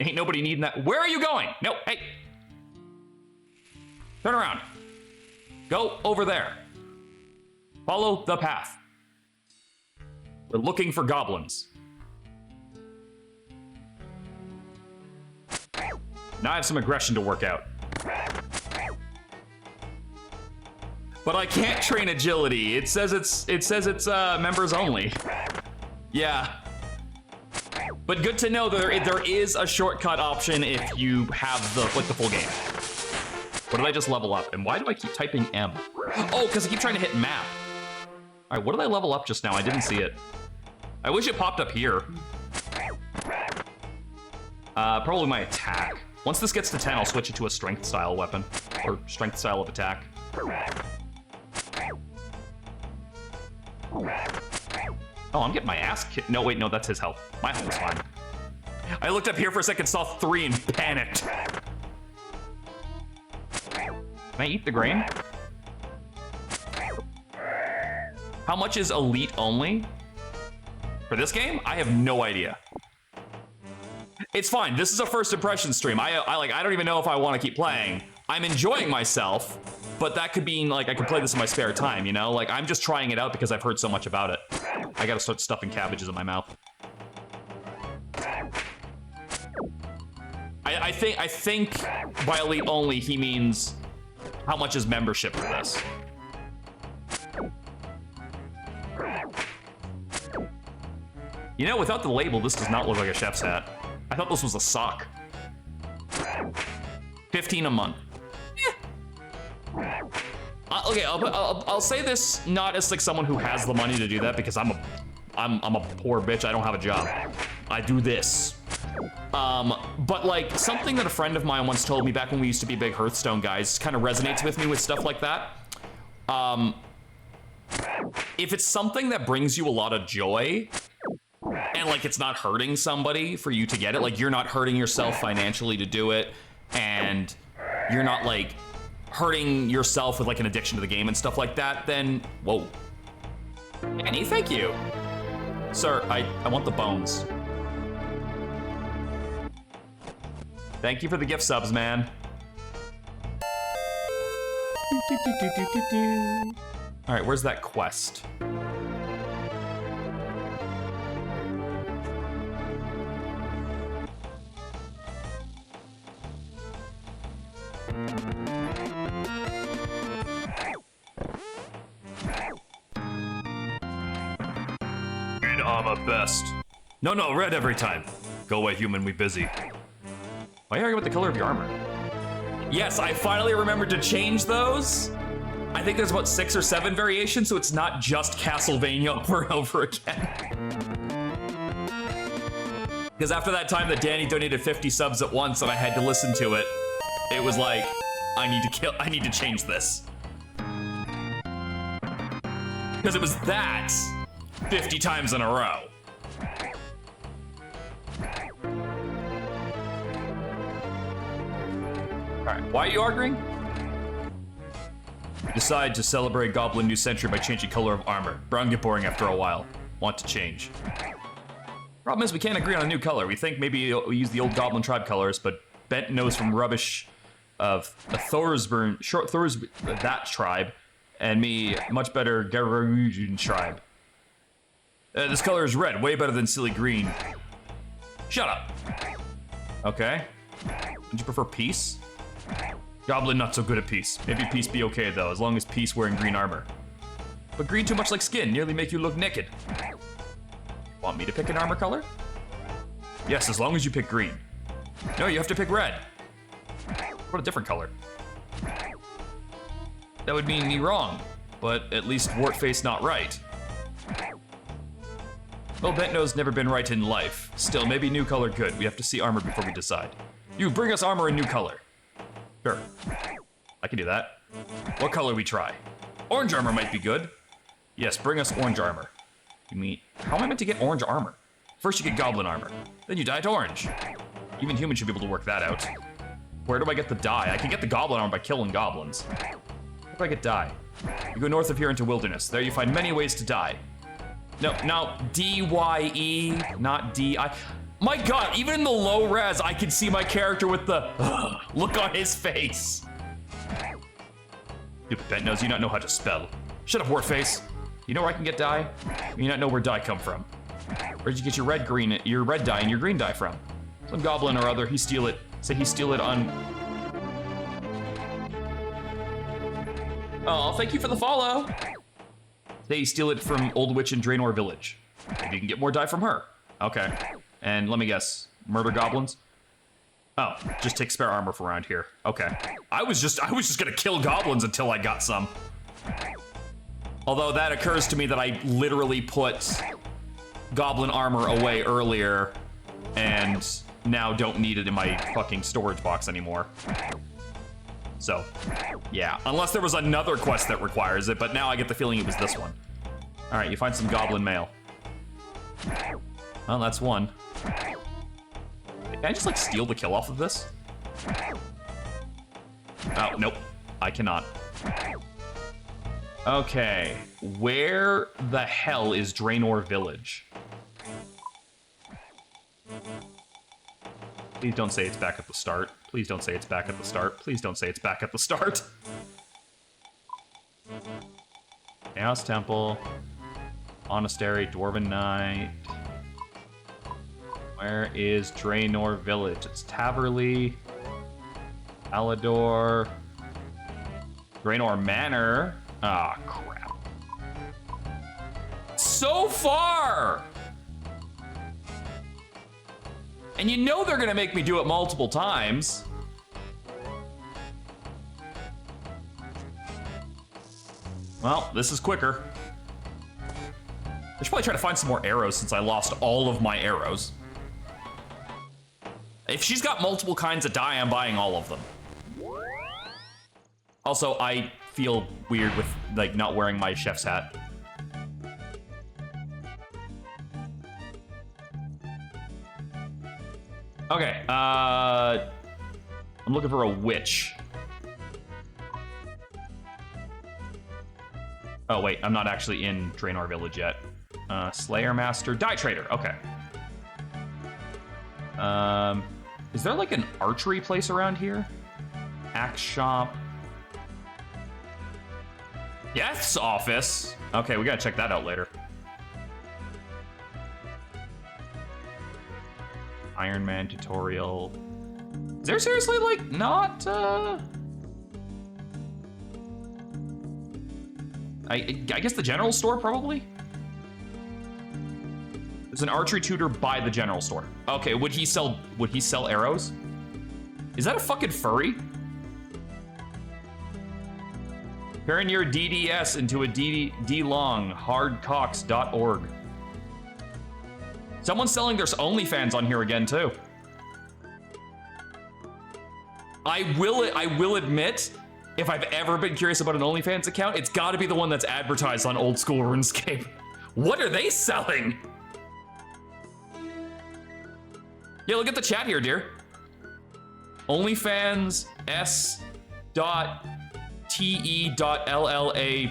Ain't nobody needing that. Where are you going? No, hey. Turn around. Go over there. Follow the path. We're looking for goblins. Now I have some aggression to work out. But I can't train agility. It says it's members only. Yeah. But good to know that there is a shortcut option if you have the full game. What did I just level up? And why do I keep typing M? Oh, because I keep trying to hit map. All right, what did I level up just now? I didn't see it. I wish it popped up here. Probably my attack. Once this gets to 10, I'll switch it to a strength style weapon. Or strength style of attack. Oh, I'm getting my ass kicked. No, wait, no, that's his health. My health is fine. I looked up here for a second, saw 3 and panicked. Can I eat the grain? How much is elite only? For this game? I have no idea. It's fine. This is a first impression stream. I don't even know if I want to keep playing. I'm enjoying myself, but that could mean like I could play this in my spare time, you know? Like I'm just trying it out because I've heard so much about it. I gotta start stuffing cabbages in my mouth. I think by elite only he means how much is membership for this. You know, without the label, this does not look like a chef's hat. I thought this was a sock. 15 a month. Yeah. Okay, I'll say this not as like someone who has the money to do that because I'm a poor bitch. I don't have a job. I do this. But like something that a friend of mine once told me back when we used to be big Hearthstone guys kind of resonates with me with stuff like that. If it's something that brings you a lot of joy and like it's not hurting somebody for you to get it, like you're not hurting yourself financially to do it, and you're not like hurting yourself with like an addiction to the game and stuff like that, then whoa. Annie, thank you. Sir, I want the bones. Thank you for the gift subs, man. All right, where's that quest? Green armor best. No, red every time. Go away, human, we busy. Why are you arguing about the color of your armor? Yes, I finally remembered to change those. I think there's about 6 or 7 variations, so it's not just Castlevania over and over again. Because after that time that Danny donated 50 subs at once and I had to listen to it, it was like, I need to change this. Because it was that 50 times in a row. Alright, why are you arguing? Decide to celebrate Goblin New Century by changing color of armor. Brown get boring after a while. Want to change. Problem is we can't agree on a new color. We think maybe we use the old Goblin tribe colors, but Bent knows from rubbish of a that tribe, and me much better Garugian tribe. This color is red, way better than silly green. Shut up. Okay. Would you prefer peace? Goblin not so good at peace. Maybe peace be okay though, as long as peace wearing green armor. But green too much like skin, nearly make you look naked. Want me to pick an armor color? Yes, as long as you pick green. No, you have to pick red. What a different color. That would mean me wrong, but at least Wartface not right. Well, Bentno's never been right in life. Still, maybe new color good. We have to see armor before we decide. You bring us armor in new color. Sure. I can do that. What color we try? Orange armor might be good. Yes, bring us orange armor. You mean, how am I meant to get orange armor? First you get goblin armor, then you dye it orange. Even humans should be able to work that out. Where do I get the dye? I can get the goblin armor by killing goblins. Where do I get dye? You go north of here into wilderness. There you find many ways to dye. No, D-Y-E, not D-I. My God, even in the low res, I can see my character with the look on his face. Stupid bent nose, you not know how to spell. Shut up, Warface. You know where I can get dye? You not know where dye come from. Where'd you get your red dye and your green dye from? Some goblin or other, said he steal it on... Oh, thank you for the follow. Say you steal it from Old Witch in Draenor Village. Maybe you can get more dye from her. Okay. And let me guess, murder goblins? Oh, just take spare armor from around here. Okay. I was just gonna kill goblins until I got some. Although that occurs to me that I literally put goblin armor away earlier and now don't need it in my fucking storage box anymore. So, yeah, unless there was another quest that requires it, but now I get the feeling it was this one. All right, you find some goblin mail. Well, that's one. Can I just, like, steal the kill off of this? Oh, nope, I cannot. Okay, where the hell is Draenor Village? Please don't say it's back at the start. Please don't say it's back at the start. Please don't say it's back at the start. Chaos Temple, Monastery, Dwarven Knight. Where is Draenor Village? It's Taverley, Alador, Draenor Manor. Ah, crap. So far! And you know they're gonna make me do it multiple times. Well, this is quicker. I should probably try to find some more arrows since I lost all of my arrows. If she's got multiple kinds of dye, I'm buying all of them. Also, I feel weird with, like, not wearing my chef's hat. Okay, I'm looking for a witch. Oh, wait, I'm not actually in Draenor Village yet. Slayer Master, Dye Trader, okay. Is there like an archery place around here? Axe Shop. Yes, office. Okay, we gotta check that out later. Iron Man tutorial. Is there seriously, like, not, I guess the general store, probably? There's an archery tutor by the general store. Okay, would he sell arrows? Is that a fucking furry? Turn your DDS into a D-long, hardcocks.org. Someone's selling their OnlyFans on here again, too. I will admit, if I've ever been curious about an OnlyFans account, it's gotta be the one that's advertised on old school RuneScape. What are they selling? Yeah, look at the chat here, dear. OnlyFans s.te.lla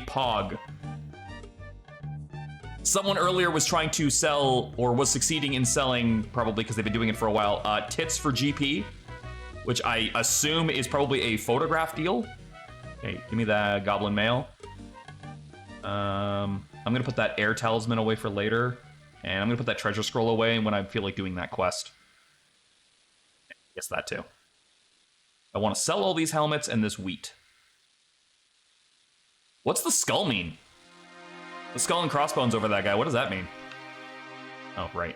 pog. Someone earlier was trying to sell, or was succeeding in selling, probably because they've been doing it for a while, tits for GP, which I assume is probably a photograph deal. Okay, give me the goblin mail. I'm gonna put that air talisman away for later, and I'm gonna put that treasure scroll away when I feel like doing that quest. Guess that too. I want to sell all these helmets and this wheat. What's the skull mean? The skull and crossbones over that guy, what does that mean? Oh, right.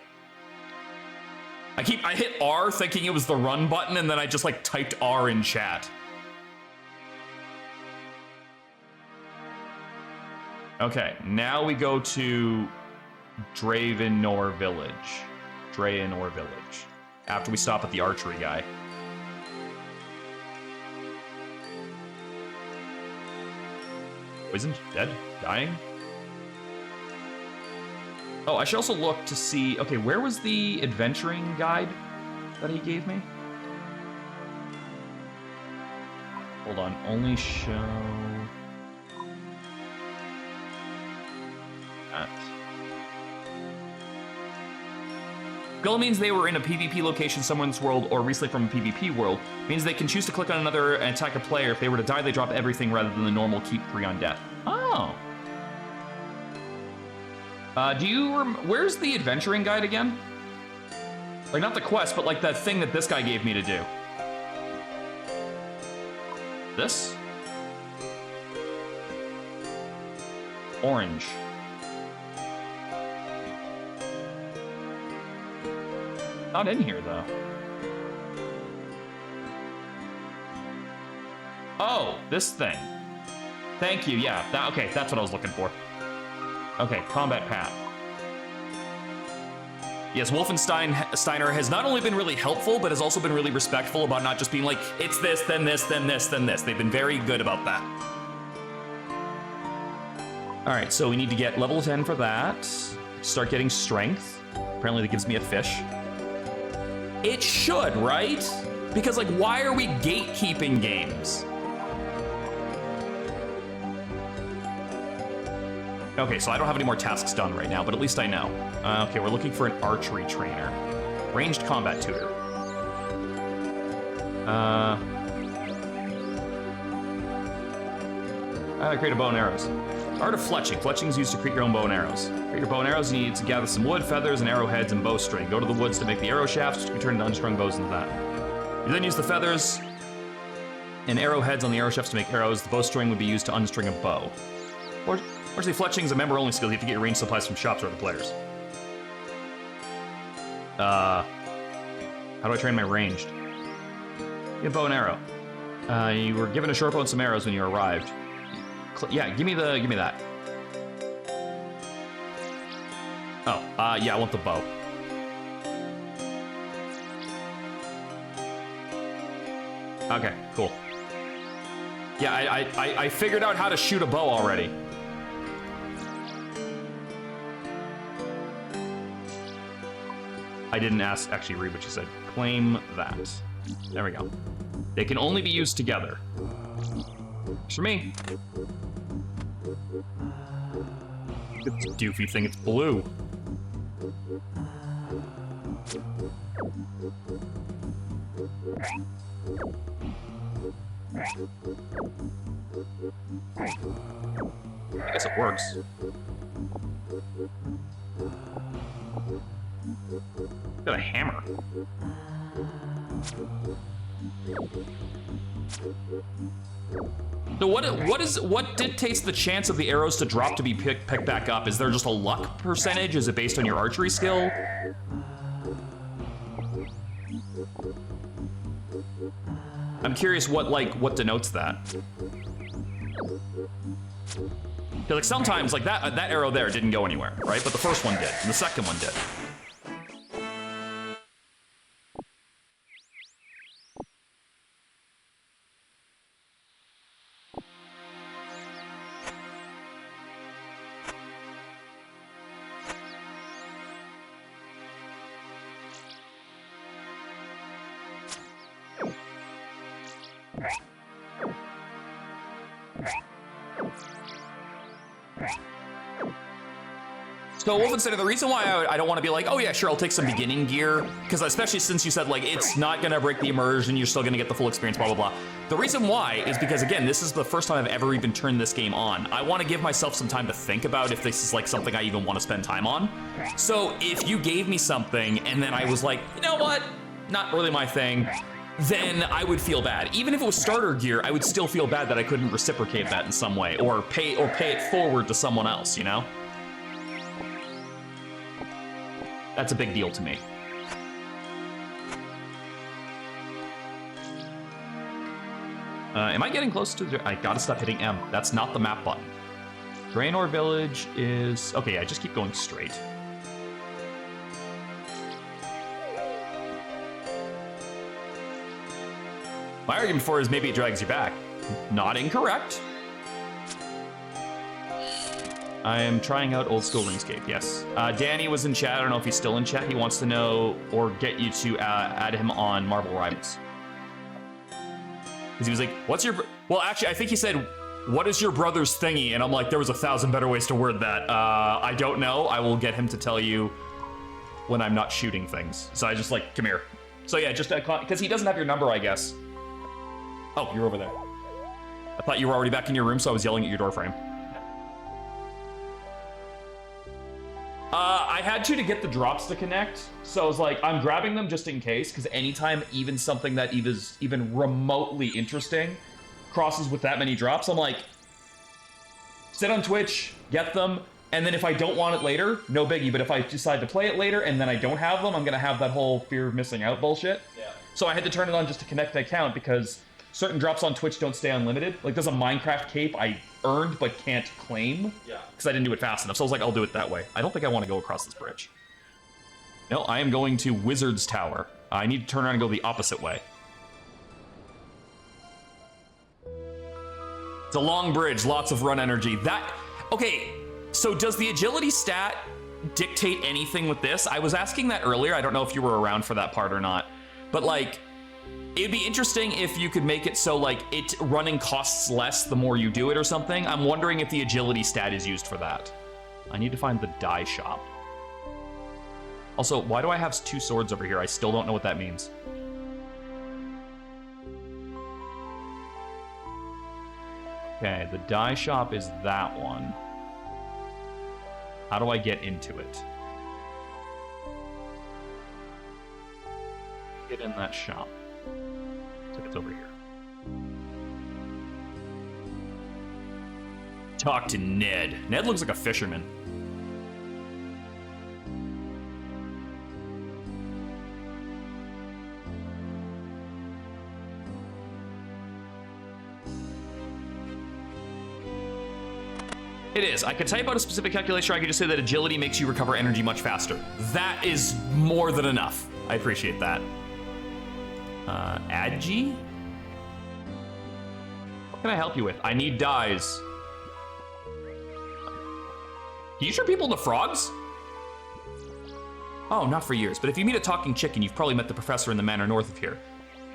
I hit R thinking it was the run button, and then I just, like, typed R in chat. Okay, now we go to Draenor Village. Draenor Village. After we stop at the archery guy. Poisoned? Dead? Dying? Oh, I should also look to see... Okay, where was the adventuring guide that he gave me? Hold on. Only show... That. Skill means they were in a PvP location somewhere in this world or recently from a PvP world. Means they can choose to click on another and attack a player. If they were to die, they drop everything rather than the normal keep 3 on death. Oh. Where's the adventuring guide again? Like, not the quest, but like the thing that this guy gave me to do. This? Orange. Not in here, though. Oh, this thing. Thank you, yeah. Okay, that's what I was looking for. Okay, combat path. Yes, Wolfensteiner has not only been really helpful, but has also been really respectful about not just being like, it's this, then this, then this, then this. They've been very good about that. All right, so we need to get level 10 for that. Start getting strength. Apparently that gives me a fish. It should, right? Because, like, why are we gatekeeping games? Okay, so I don't have any more tasks done right now, but at least I know. Okay, we're looking for an archery trainer. Ranged combat tutor. Create a bow and arrows. Art of fletching. Fletching is used to create your own bow and arrows. Create your bow and arrows, you need to gather some wood, feathers, and arrowheads and bowstring. Go to the woods to make the arrow shafts, which can turn into unstrung bows into that. You then use the feathers and arrowheads on the arrow shafts to make arrows. The bowstring would be used to unstring a bow. Fortunately, fletching is a member-only skill. You have to get your ranged supplies from shops or other players. How do I train my ranged? Get a bow and arrow. You were given a short bow and some arrows when you arrived. Yeah, give me that. Oh, yeah, I want the bow. Okay, cool. Yeah, I figured out how to shoot a bow already. I didn't actually read what you said. Claim that. There we go. They can only be used together. Works for me. It's a doofy thing, it's blue. I guess it works. Got a hammer. So what dictates the chance of the arrows to drop to be picked back up? Is there just a luck percentage? Is it based on your archery skill? I'm curious what denotes that. Because like sometimes like that arrow there didn't go anywhere, right? But the first one did, and the second one did. So Wolfenstein, the reason why I don't want to be like, oh yeah, sure, I'll take some beginning gear, because especially since you said like it's not gonna break the immersion, you're still gonna get the full experience, blah blah blah. The reason why is because again, this is the first time I've ever even turned this game on. I want to give myself some time to think about if this is like something I even want to spend time on. So if you gave me something and then I was like, you know what, not really my thing, then I would feel bad. Even if it was starter gear, I would still feel bad that I couldn't reciprocate that in some way or pay it forward to someone else, you know? That's a big deal to me. Am I getting close to the... I gotta stop hitting M. That's not the map button. Draenor Village is... Okay, yeah, just keep going straight. My argument for it is maybe it drags you back. Not incorrect. I am trying out old school Runescape, yes. Danny was in chat. I don't know if he's still in chat. He wants to know or get you to add him on Marvel Rivals. Because he was like, what's your... Well, actually, I think he said, what is your brother's thingy? And I'm like, there was 1,000 better ways to word that. I don't know. I will get him to tell you when I'm not shooting things. So I just like, come here. So yeah, just because he doesn't have your number, I guess. Oh, you're over there. I thought you were already back in your room, so I was yelling at your doorframe. I had to get the drops to connect, so I was like, I'm grabbing them just in case, because anytime even something that is even remotely interesting crosses with that many drops, I'm like, sit on Twitch, get them, and then if I don't want it later, no biggie, but if I decide to play it later and then I don't have them, I'm gonna have that whole fear of missing out bullshit. Yeah. So I had to turn it on just to connect the account, because certain drops on Twitch don't stay unlimited. Like, there's a Minecraft cape I earned but can't claim. Yeah. Because I didn't do it fast enough. So I was like, I'll do it that way. I don't think I want to go across this bridge. No, I am going to Wizard's Tower. I need to turn around and go the opposite way. It's a long bridge, lots of run energy. Okay, so does the agility stat dictate anything with this? I was asking that earlier. I don't know if you were around for that part or not. But, like, it'd be interesting if you could make it so, like, it running costs less the more you do it or something. I'm wondering if the agility stat is used for that. I need to find the dye shop. Also, why do I have 2 swords over here? I still don't know what that means. Okay, the dye shop is that one. How do I get into it? Get in that shop. So it's over here. Talk to Ned. Ned looks like a fisherman. It is. I could type out a specific calculation, or I could just say that agility makes you recover energy much faster. That is more than enough. I appreciate that. Adji? What can I help you with? I need dyes. Can you turn people into frogs? Oh, not for years, but if you meet a talking chicken, you've probably met the professor in the manor north of here.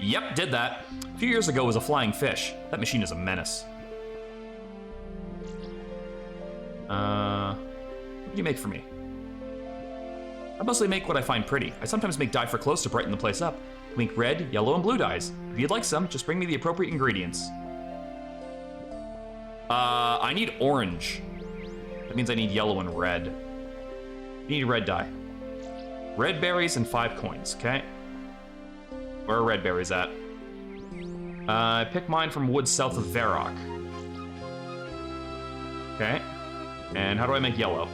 Yep, did that. A few years ago was a flying fish. That machine is a menace. What do you make for me? I mostly make what I find pretty. I sometimes make dye for clothes to brighten the place up. Link red, yellow, and blue dyes. If you'd like some, just bring me the appropriate ingredients. I need orange. That means I need yellow and red. You need red dye. Red berries and 5 coins, okay? Where are red berries at? I picked mine from woods south of Varrock. Okay. And how do I make yellow?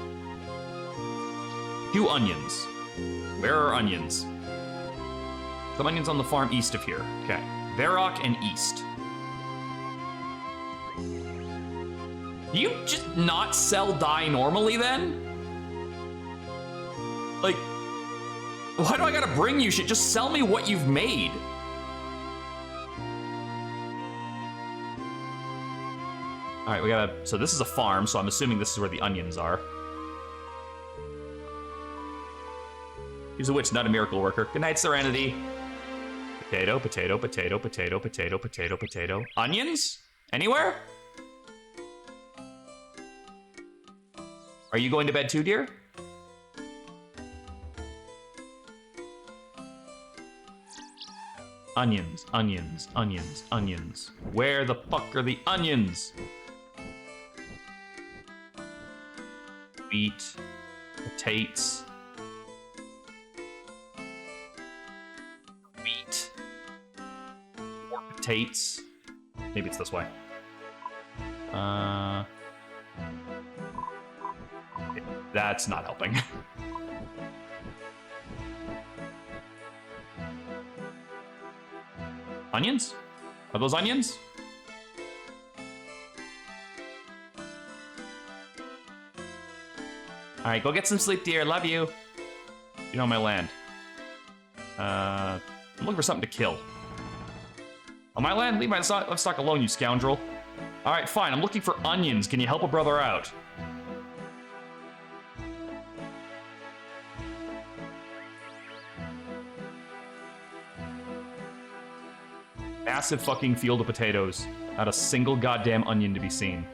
2 onions. Where are onions? Some onions on the farm east of here. Okay. Varrock and east. Do you just not sell dye normally then? Like, why do I gotta bring you shit? Just sell me what you've made. All right, we gotta, so this is a farm, so I'm assuming this is where the onions are. He's a witch, not a miracle worker. Good night, Serenity. Potato, potato, potato, potato, potato, potato, potato. Onions? Anywhere? Are you going to bed too, dear? Onions, onions, onions, onions. Where the fuck are the onions? Wheat, potatoes. Wheat, more potatoes. Maybe it's this way. That's not helping. Onions? Are those onions? All right, go get some sleep, dear. Love you. You're on my land. I'm looking for something to kill. On my land? Leave my livestock alone, you scoundrel. All right, fine. I'm looking for onions. Can you help a brother out? Massive fucking field of potatoes. Not a single goddamn onion to be seen.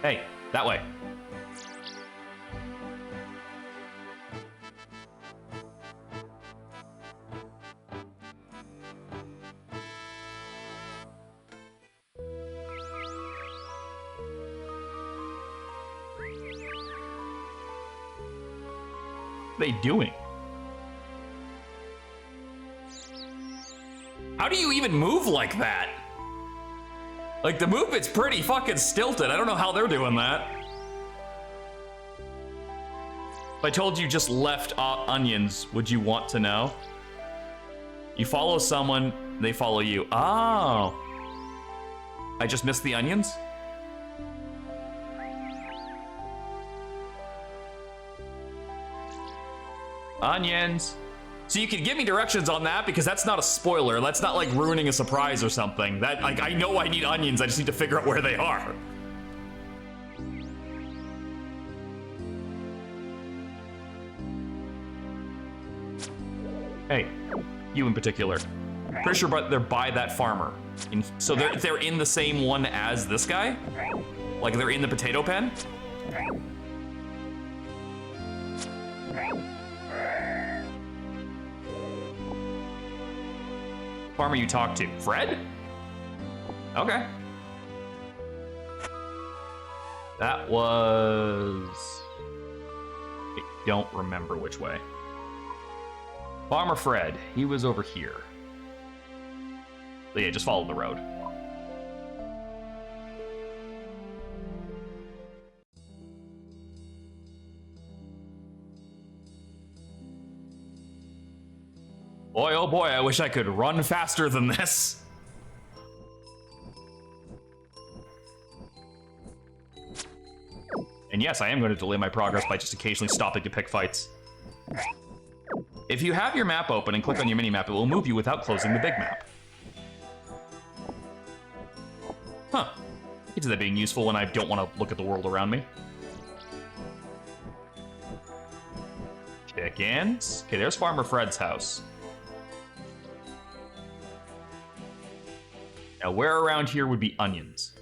Hey, That way. What are they doing? How do you even move like that? Like, the movement's pretty fucking stilted. I don't know how they're doing that. If I told you just left onions, would you want to know? You follow someone, they follow you. Oh. I just missed the onions? Onions. So you can give me directions on that because that's not a spoiler. That's not like ruining a surprise or something. That, like, I know I need onions. I just need to figure out where they are. Hey, you in particular. Pretty sure they're by that farmer. So they're in the same one as this guy? Like they're in the potato pen? Farmer you talk to? Fred? Okay. That was... I don't remember which way. Farmer Fred, he was over here. But yeah, just follow the road. Boy, oh boy, I wish I could run faster than this. And yes, I am going to delay my progress by just occasionally stopping to pick fights. If you have your map open and click on your mini-map, it will move you without closing the big map. Huh. It's that being useful when I don't want to look at the world around me. Chickens. Okay, there's Farmer Fred's house. Now, where around here would be onions?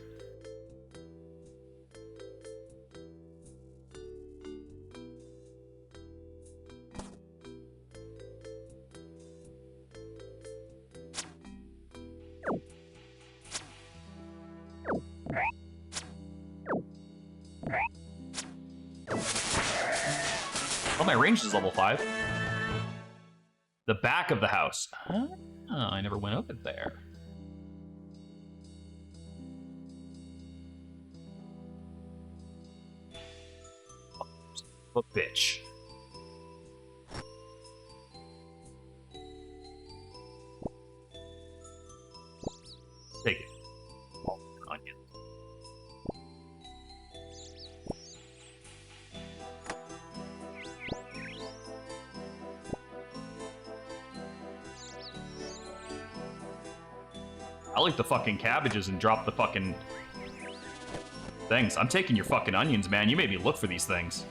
Oh, my range is level 5. The back of the house. Oh, I never went over there. Oh, bitch. Take it. Onion. I like the fucking cabbages and drop the fucking things. I'm taking your fucking onions, man. You made me look for these things.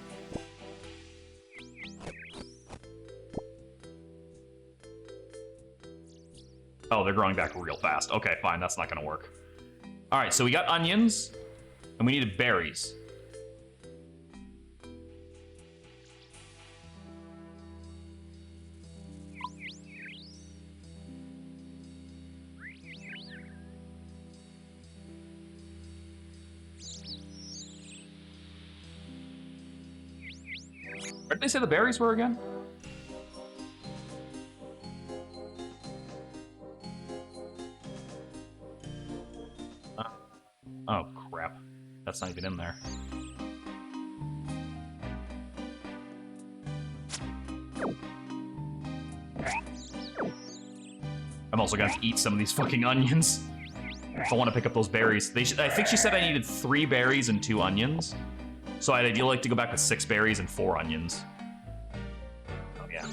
Oh, they're growing back real fast. Okay, fine. That's not gonna work. All right, so we got onions, and we needed berries. Where did they say the berries were again? Oh, crap. That's not even in there. I'm also gonna have to eat some of these fucking onions. If I want to pick up those berries. I think she said I needed 3 berries and 2 onions. So I'd ideally like to go back with 6 berries and 4 onions. Oh, yeah.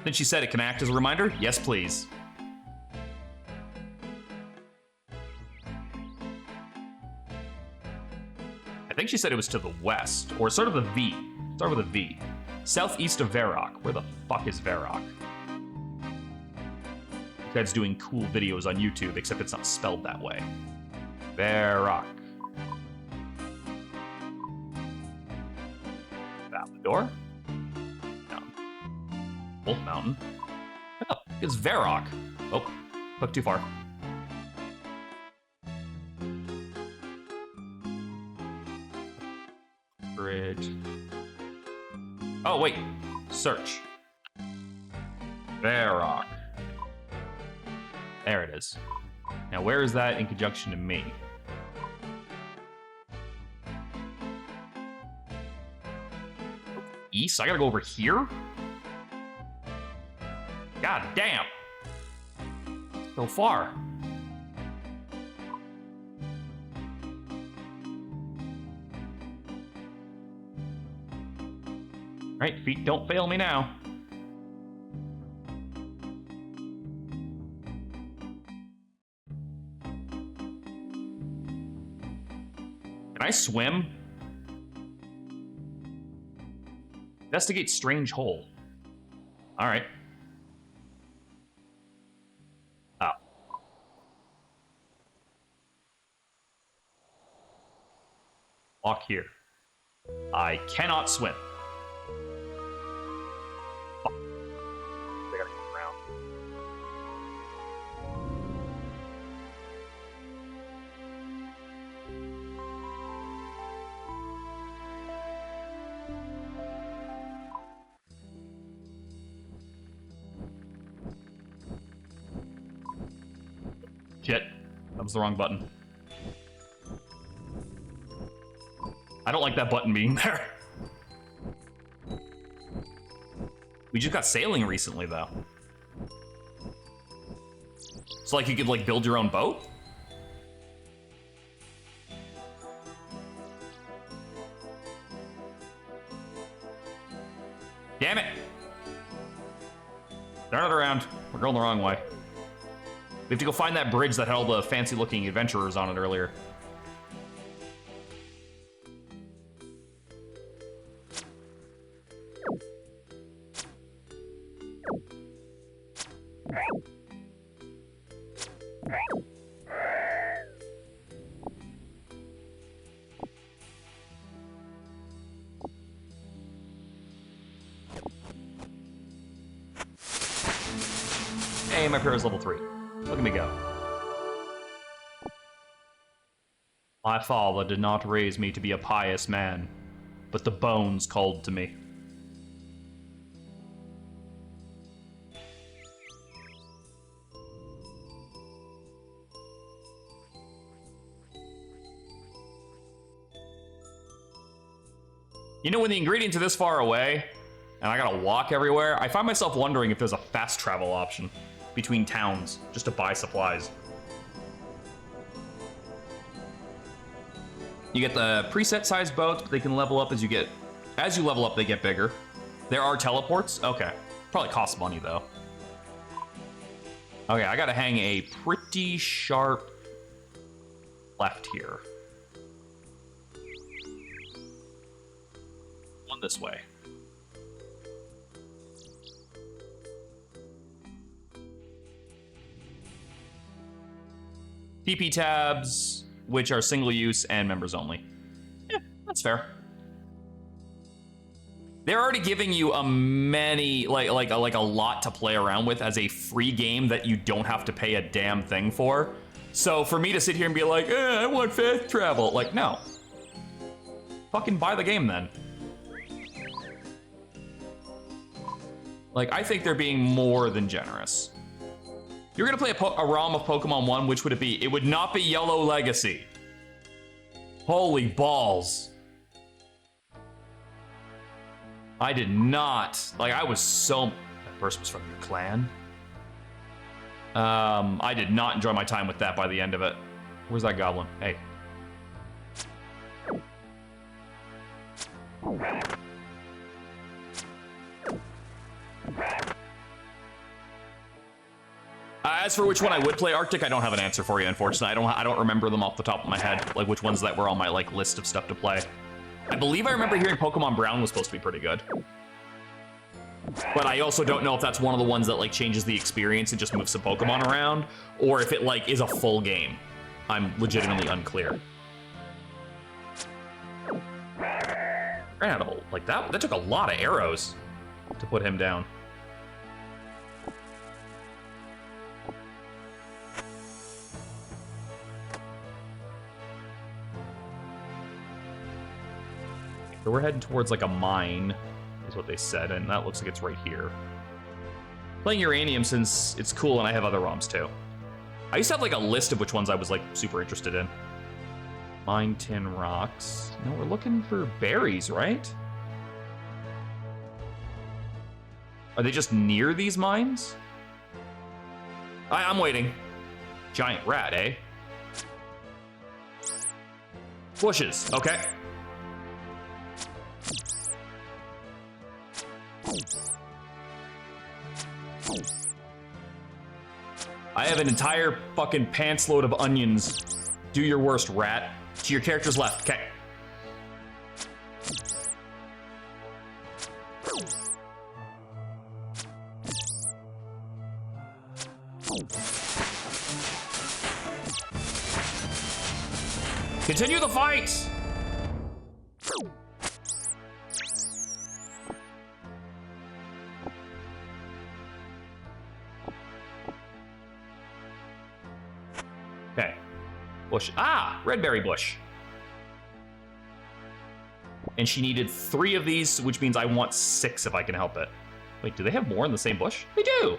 Then she said it can act as a reminder? Yes, please. I think she said it was to the west, or sort of a V. Start with a V. Southeast of Varrock. Where the fuck is Varrock? that's doing cool videos on YouTube, except it's not spelled that way. Varrock. Out the door. Down. Wolf Mountain. Oh, it's Varrock. Oh, took too far. Bridge. Oh, wait. Search. Varrock. There it is. Now, where is that in conjunction to me? East? I gotta go over here? God damn. So far. Right, feet don't fail me now. Can I swim? Investigate strange hole. All right. Oh. Walk here. I cannot swim. Fuck. I gotta get around. Shit. That was the wrong button. I don't like that button being there. We just got sailing recently, though. So, like, you could, like, build your own boat? Damn it! Turn it around. We're going the wrong way. We have to go find that bridge that had all the fancy-looking adventurers on it earlier. Hey, my prayer is level 3. Look at me go. My father did not raise me to be a pious man, but the bones called to me. You know, when the ingredients are this far away, and I gotta walk everywhere, I find myself wondering if there's a fast travel option between towns, just to buy supplies. You get the preset size boats, but they can level up as you level up, they get bigger. There are teleports? Okay. Probably costs money, though. Okay, I gotta hang a pretty sharp left here. One this way. TP tabs, which are single use and members only. Yeah, that's fair. They're already giving you a lot to play around with as a free game that you don't have to pay a damn thing for. So for me to sit here and be like, I want fast travel, like, no. Fucking buy the game then. Like, I think they're being more than generous. You're gonna play a ROM of Pokemon 1, which would it be? It would not be Yellow Legacy. Holy balls. I did not. Like, I was so... That person was from your clan? I did not enjoy my time with that by the end of it. Where's that goblin? Hey. As for which one I would play Arctic, I don't have an answer for you, unfortunately. I don't remember them off the top of my head, like which ones that were on my like list of stuff to play. I believe I remember hearing Pokemon Brown was supposed to be pretty good. But I also don't know if that's one of the ones that like changes the experience and just moves some Pokemon around, or if it like is a full game. I'm legitimately unclear. Ran out of like that took a lot of arrows to put him down. So we're heading towards like a mine, is what they said, and that looks like it's right here. Playing Uranium since it's cool and I have other ROMs too. I used to have like a list of which ones I was like super interested in. Mine tin rocks. No, we're looking for berries, right? Are they just near these mines? I'm waiting. Giant rat, eh? Bushes, okay. I have an entire fucking pants load of onions. Do your worst, rat. To your character's left, okay. Continue the fight! Okay. Bush. Ah! Red berry bush. And she needed 3 of these, which means I want 6 if I can help it. Wait, do they have more in the same bush? They do!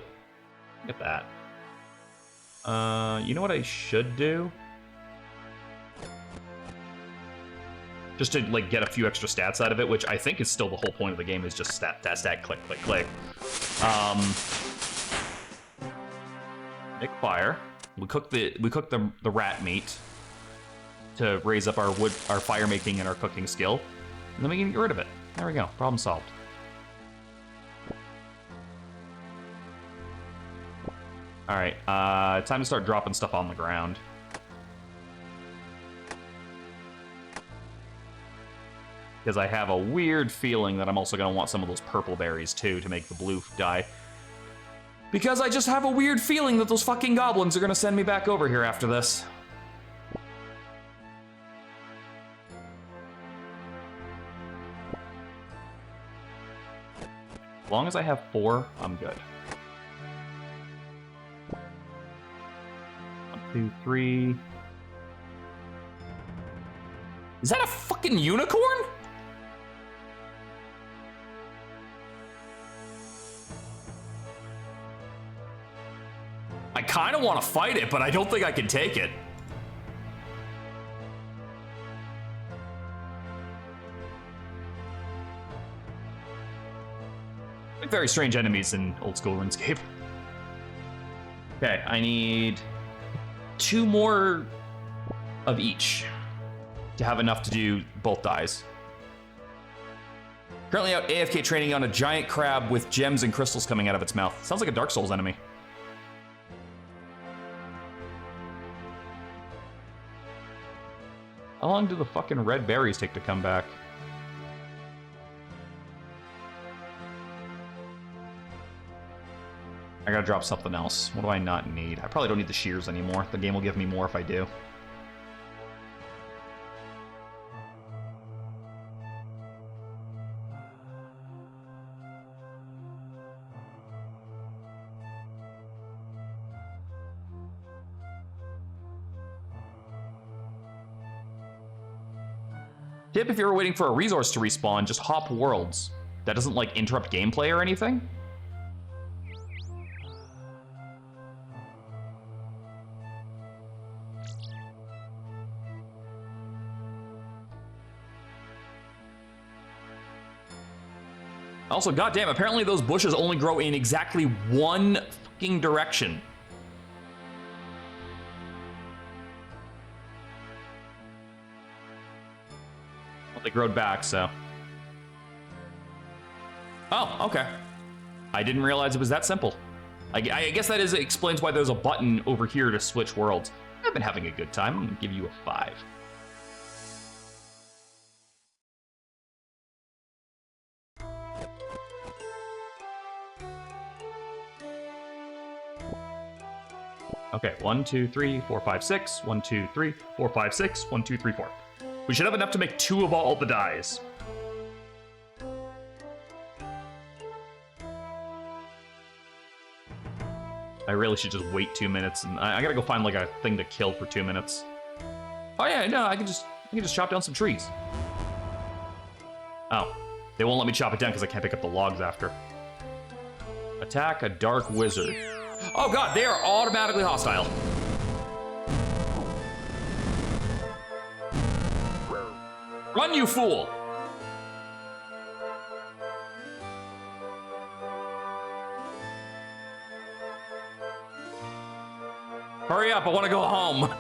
Look at that. You know what I should do? Just to like get a few extra stats out of it, which I think is still the whole point of the game, is just stat, click, click, click. Make fire. We cook the rat meat to raise up our fire making and our cooking skill, and then we can get rid of it. There we go. Problem solved. All right, time to start dropping stuff on the ground. Because I have a weird feeling that I'm also going to want some of those purple berries, too, to make the blue die. Because I just have a weird feeling that those fucking goblins are going to send me back over here after this. As long as I have 4, I'm good. 1, 2, 3. Is that a fucking unicorn? I kind of want to fight it, but I don't think I can take it. Like very strange enemies in old school RuneScape. Okay, I need 2 more of each to have enough to do both dies. Currently out AFK training on a giant crab with gems and crystals coming out of its mouth. Sounds like a Dark Souls enemy. How long do the fucking red berries take to come back? I gotta drop something else. What do I not need? I probably don't need the shears anymore. The game will give me more if I do. Tip, if you're waiting for a resource to respawn, just hop worlds. That doesn't, like, interrupt gameplay or anything. Also, goddamn, apparently those bushes only grow in exactly one fucking direction. They growed back, so. Oh, okay. I didn't realize it was that simple. I guess that explains why there's a button over here to switch worlds. I've been having a good time. I'm gonna give you a 5. Okay, 1, 2, 3, 4, 5, 6. 1, 2, 3, 4, 5, 6. 1, 2, 3, 4. We should have enough to make 2 of all the dies. I really should just wait 2 minutes, and I gotta go find like a thing to kill for 2 minutes. Oh yeah, no, I can just chop down some trees. Oh, they won't let me chop it down because I can't pick up the logs after. Attack a dark wizard. Oh god, they are automatically hostile. Run, you fool! Hurry up, I want to go home.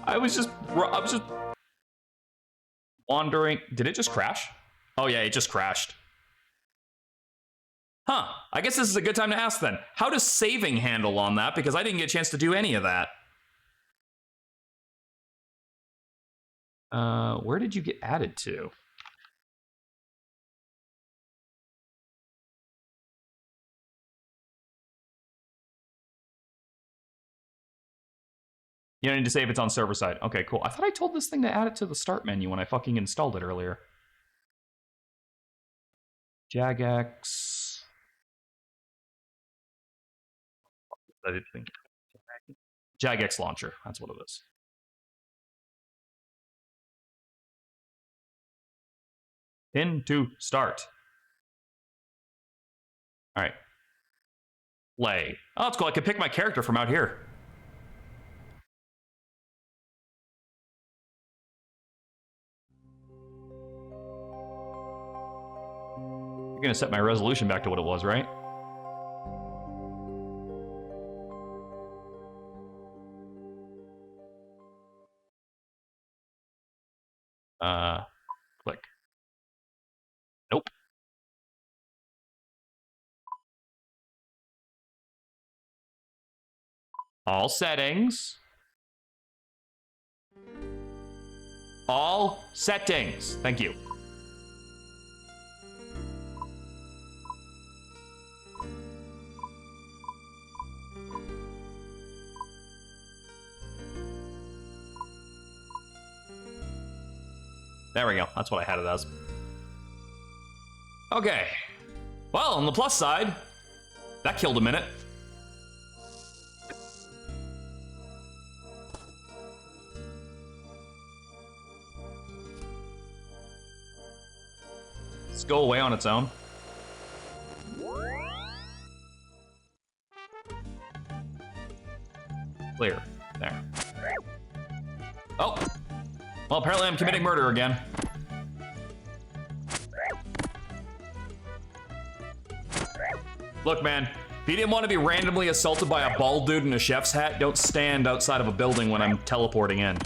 I was just wandering. Did it just crash? Oh yeah, it just crashed. Huh, I guess this is a good time to ask then. How does saving handle on that? Because I didn't get a chance to do any of that. Where did you get added to? You don't need to save, it's on server side. Okay, cool. I thought I told this thing to add it to the start menu when I fucking installed it earlier. Jagex. I did think. Jagex launcher, that's what it is. Pin to start. All right. Play. Oh, that's cool. I can pick my character from out here. You're gonna set my resolution back to what it was, right? Click. Nope. All settings. All settings. Thank you. There we go. That's what I had it as. Okay. Well, on the plus side, that killed a minute. Let's go away on its own. Clear. There. Oh! Well, apparently I'm committing murder again. Look, man, if you didn't want to be randomly assaulted by a bald dude in a chef's hat, don't stand outside of a building when I'm teleporting in.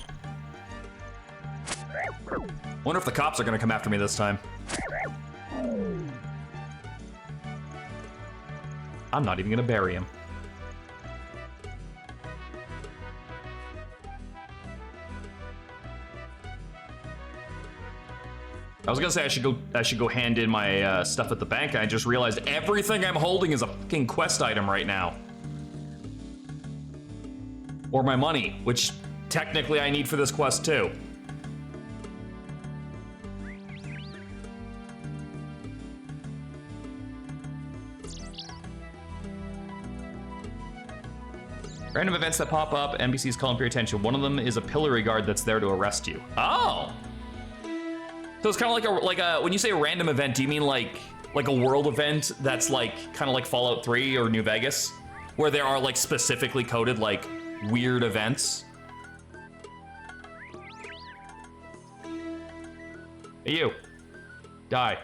Wonder if the cops are gonna come after me this time. I'm not even gonna bury him. I was gonna say I should go hand in my stuff at the bank, and I just realized everything I'm holding is a fucking quest item right now. Or my money, which technically I need for this quest too. Random events that pop up, NPCs calling for your attention. One of them is a pillory guard that's there to arrest you. Oh! So it's kind of like a when you say a random event, do you mean like a world event that's like kind of like Fallout 3 or New Vegas, where there are like specifically coded like weird events? Hey, you. Die.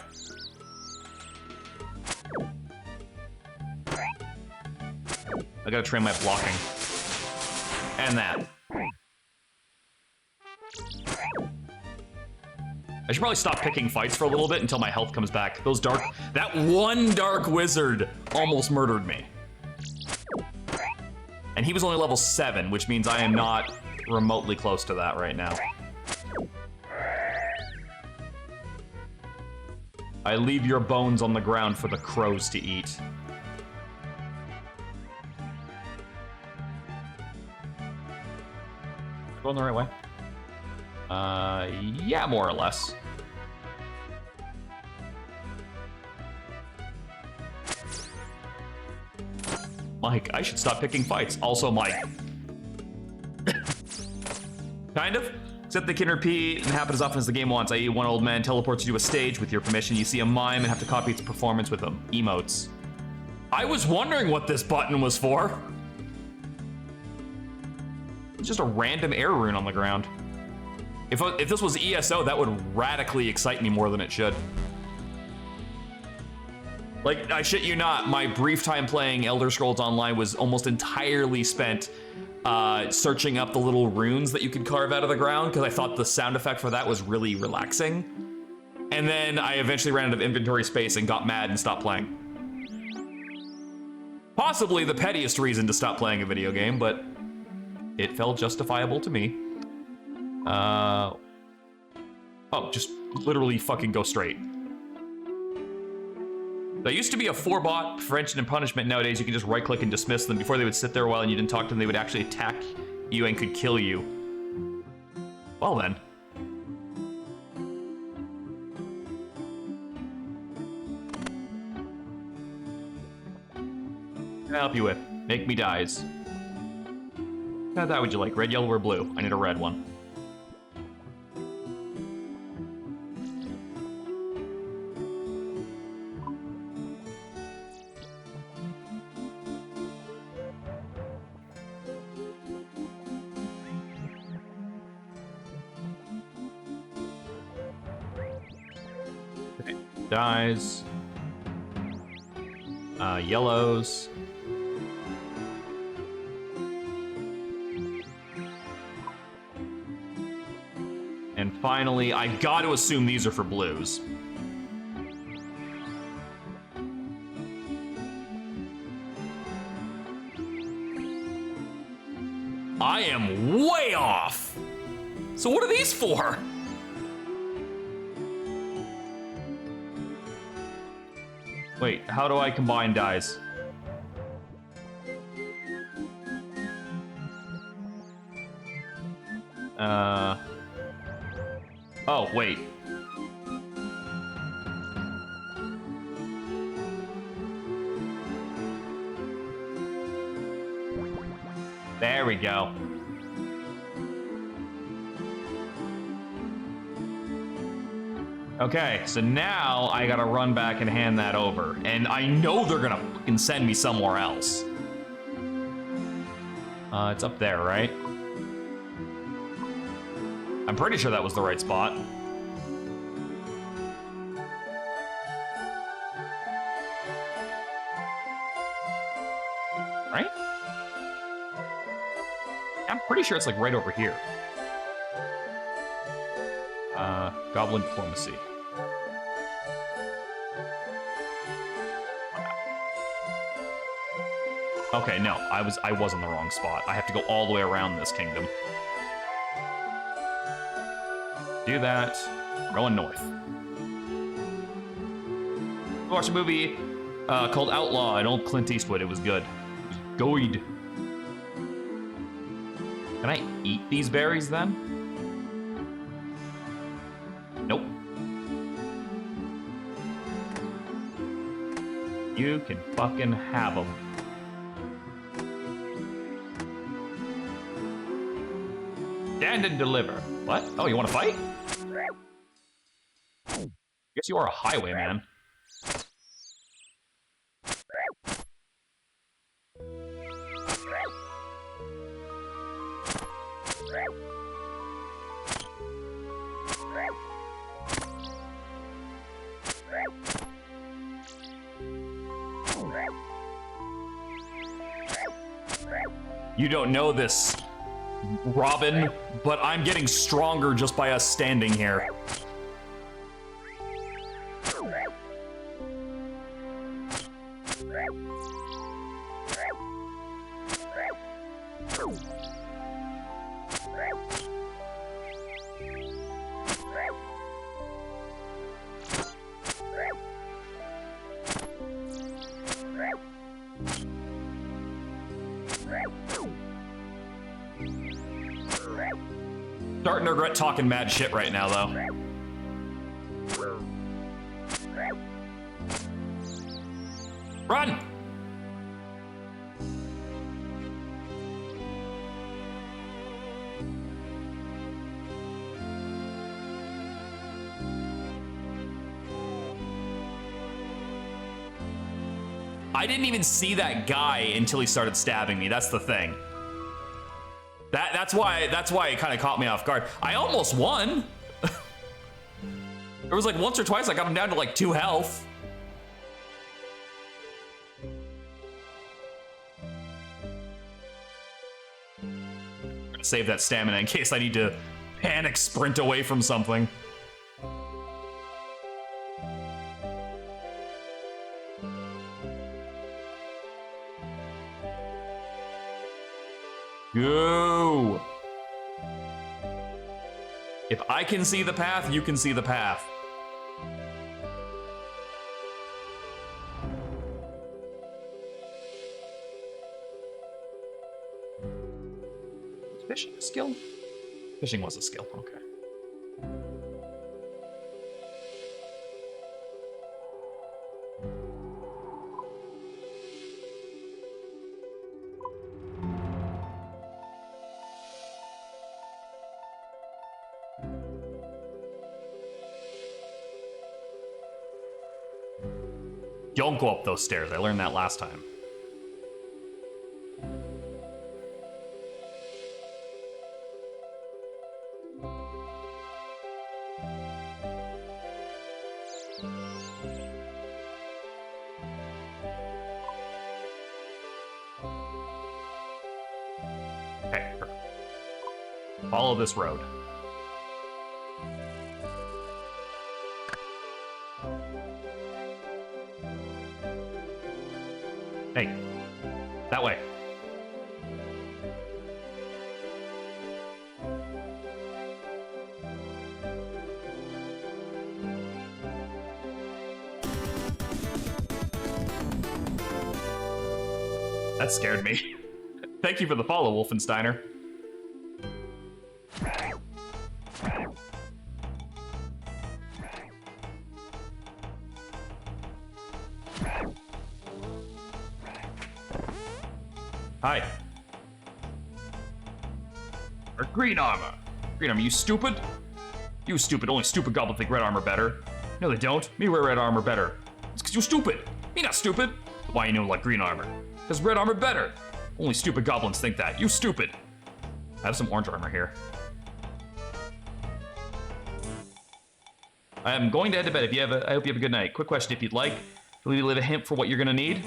I gotta train my blocking. And that. I should probably stop picking fights for a little bit until my health comes back. That one dark wizard almost murdered me. And he was only level 7, which means I am not remotely close to that right now. I leave your bones on the ground for the crows to eat. Going the right way? Yeah, more or less. Mike, I should stop picking fights. Also, Mike. Kind of. Except they can repeat and happen as often as the game wants, i.e. one old man teleports you to a stage with your permission, you see a mime and have to copy its performance with them. Emotes. I was wondering what this button was for. It's just a random air rune on the ground. If this was ESO, that would radically excite me more than it should. Like, I shit you not, my brief time playing Elder Scrolls Online was almost entirely spent searching up the little runes that you could carve out of the ground, because I thought the sound effect for that was really relaxing. And then I eventually ran out of inventory space and got mad and stopped playing. Possibly the pettiest reason to stop playing a video game, but it felt justifiable to me. Oh, just literally fucking go straight. There used to be a 4-bot prevention and punishment. Nowadays, you can just right-click and dismiss them. Before, they would sit there a while and you didn't talk to them. They would actually attack you and could kill you. Well then. What can I help you with? Make me dies. How that would you like? Red, yellow, or blue? I need a red one. Dies. Yellows. And finally, I gotta assume these are for blues. I am way off! So what are these for? Wait, how do I combine dyes? Oh, wait. There we go. Okay, so now I gotta run back and hand that over. And I know they're gonna fucking send me somewhere else. It's up there, right? I'm pretty sure that was the right spot. Right? I'm pretty sure it's like right over here. Goblin diplomacy. Okay, no, I was in the wrong spot. I have to go all the way around this kingdom. Do that. Going north. I watched a movie called Outlaw, an old Clint Eastwood. It was good. It was good. Can I eat these berries then? Nope. You can fucking have them. Stand and deliver. What? Oh, you want to fight? Guess you are a highwayman. You don't know this, Robin, but I'm getting stronger just by us standing here. Starting to regret talking mad shit right now, though. Run! I didn't even see that guy until he started stabbing me. That's the thing. That's why it kind of caught me off guard. I almost won. There was like once or twice I got him down to like 2 health. I'm gonna save that stamina in case I need to panic sprint away from something. Go! If I can see the path, you can see the path. Is fishing a skill? Fishing was a skill, okay. Don't go up those stairs. I learned that last time. Okay. Follow this road. Hey, that way. That scared me. Thank you for the follow, Wolfensteiner. Hi. Or green armor. Green armor, you stupid? You stupid. Only stupid goblins think red armor better. No, they don't. Me wear red armor better. It's because you're stupid. Me not stupid. Why you know like green armor? Because red armor better. Only stupid goblins think that. You stupid. I have some orange armor here. I am going to head to bed. I hope you have a good night. Quick question, if you'd like, will you leave a hint for what you're gonna need?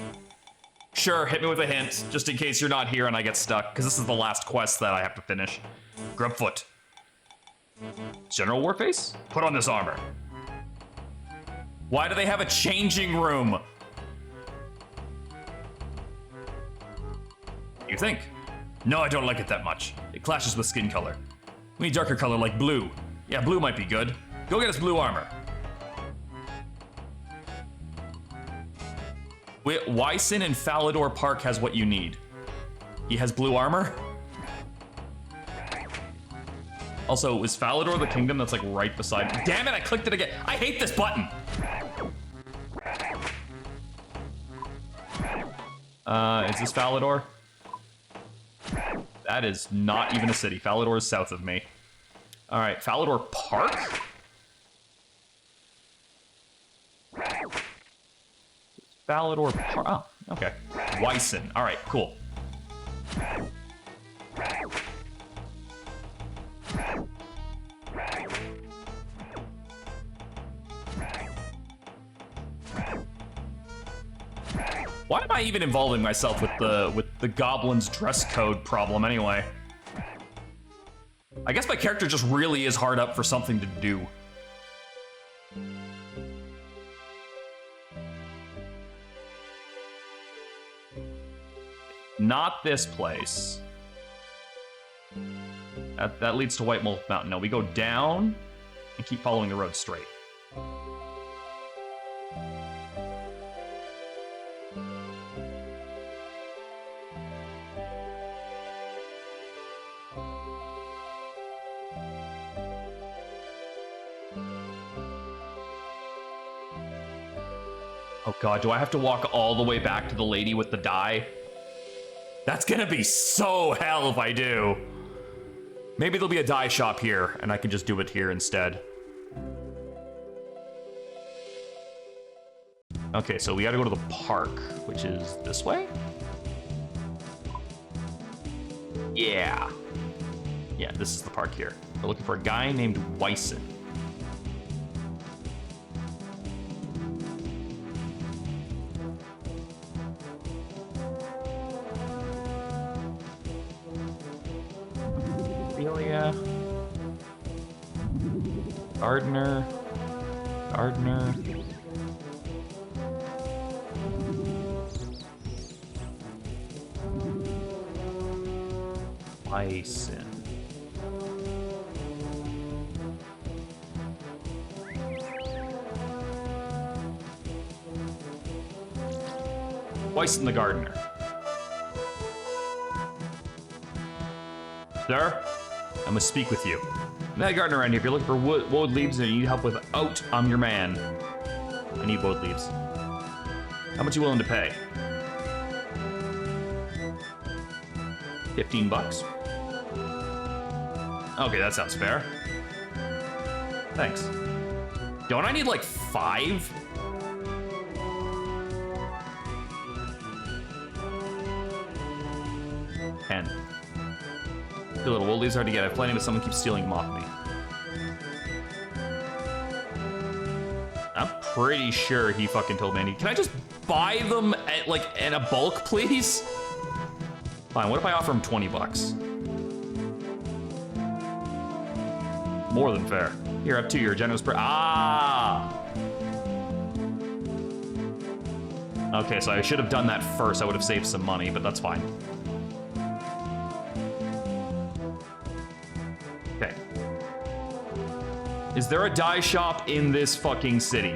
Sure, hit me with a hint, just in case you're not here and I get stuck, because this is the last quest that I have to finish. Grubfoot. General Warface? Put on this armor. Why do they have a changing room? You think? No, I don't like it that much. It clashes with skin color. We need darker color like blue. Yeah, blue might be good. Go get us blue armor. Wyson in Falador Park has what you need. He has blue armor? Also, is Falador the kingdom that's like right beside me? Damn it, I clicked it again. I hate this button. Is this Falador? That is not even a city. Falador is south of me. All right, Falador Park? Falador Park. Oh, okay. Wyson. All right, cool. Why am I even involving myself with the goblins' dress code problem anyway? I guess my character just really is hard up for something to do. Not this place. That leads to White Wolf Mountain. No, we go down and keep following the road straight. Oh god, do I have to walk all the way back to the lady with the dye? That's gonna be so hell if I do. Maybe there'll be a dye shop here, and I can just do it here instead. Okay, so we gotta go to the park, which is this way? Yeah. Yeah, this is the park here. We're looking for a guy named Wyson. Gardner. Wyson. Wyson the gardener. Sir, I must speak with you. I'm that gardener around here. If you're looking for wood leaves and you need help with oat, I'm your man. I need wood leaves. How much you willing to pay? 15 bucks. Okay, that sounds fair. Thanks. Don't I need like 5? The little wool leaves hard to get. I have plenty, but someone keeps stealing them off me. I'm pretty sure he fucking told me. Can I just buy them at in a bulk, please? Fine. What if I offer him 20 bucks? More than fair. Here, up to your generous Okay, so I should have done that first. I would have saved some money, but that's fine. Okay. Is there a dye shop in this fucking city?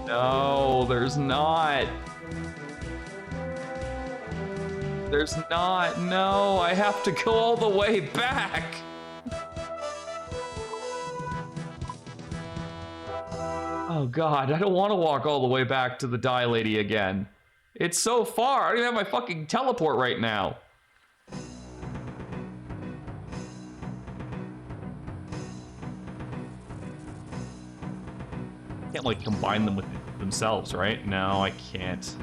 No, there's not. There's not. No, I have to go all the way back. Oh god, I don't want to walk all the way back to the dye lady again. It's so far. I don't even have my fucking teleport right now. Can't like combine them with themselves, right? No, I can't.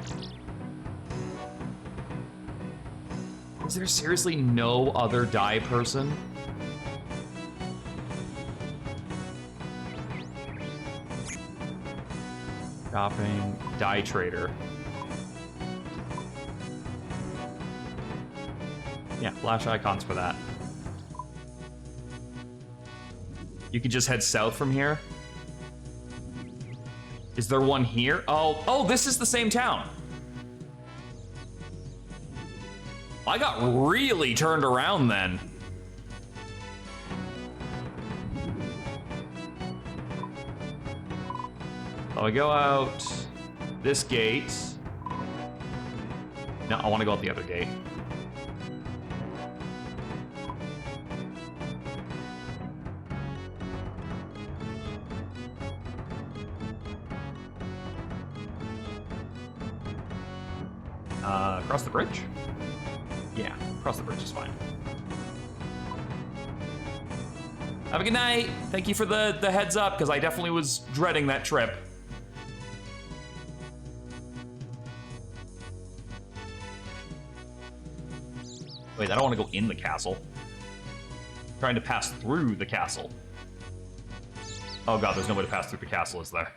Is there seriously no other dye person? Shopping, dye trader. Yeah, flash icons for that. You can just head south from here. Is there one here? Oh, this is the same town. I got really turned around then. So I go out this gate. No, I want to go out the other gate. Across the bridge? Yeah, across the bridge is fine. Have a good night. Thank you for the heads up, because I definitely was dreading that trip. Wait, I don't want to go in the castle. I'm trying to pass through the castle. Oh god, there's no way to pass through the castle, is there?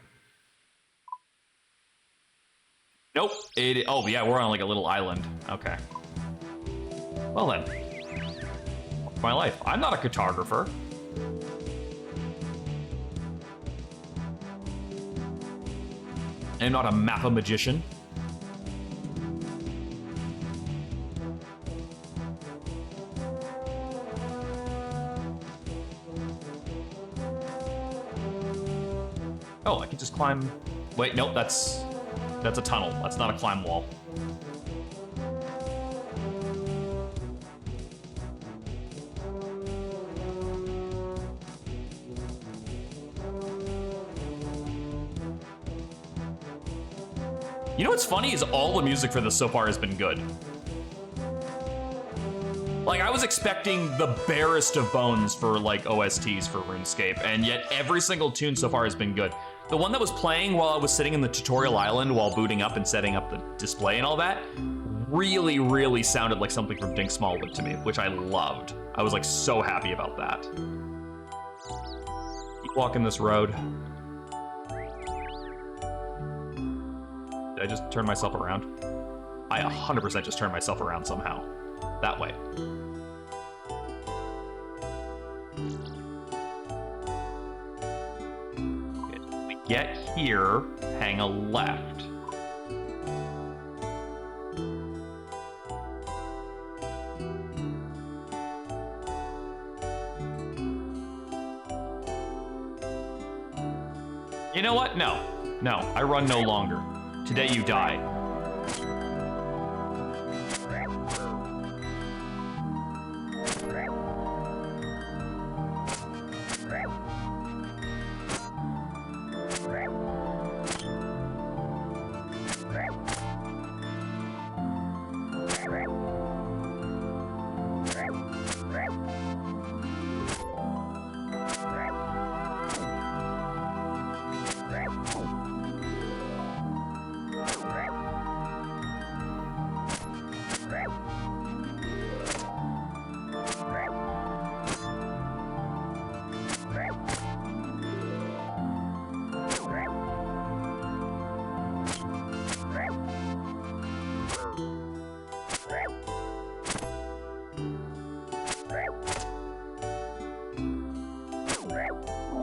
Nope. Oh yeah, we're on like a little island. Okay. Well then. My life. I'm not a cartographer. I'm not a map-a-magician. Oh, I can just climb. Wait, nope, that's a tunnel. That's not a climb wall. You know what's funny is all the music for this so far has been good. Like, I was expecting the barest of bones for, like, OSTs for RuneScape, and yet every single tune so far has been good. The one that was playing while I was sitting in the tutorial island while booting up and setting up the display and all that really, really sounded like something from Dink Smallwood to me, which I loved. I was, like, so happy about that. Keep walking this road. Did I just turn myself around? I 100% just turned myself around somehow. That way. Okay, we get here, hang a left. You know what? No. No, I run no longer. Today you die.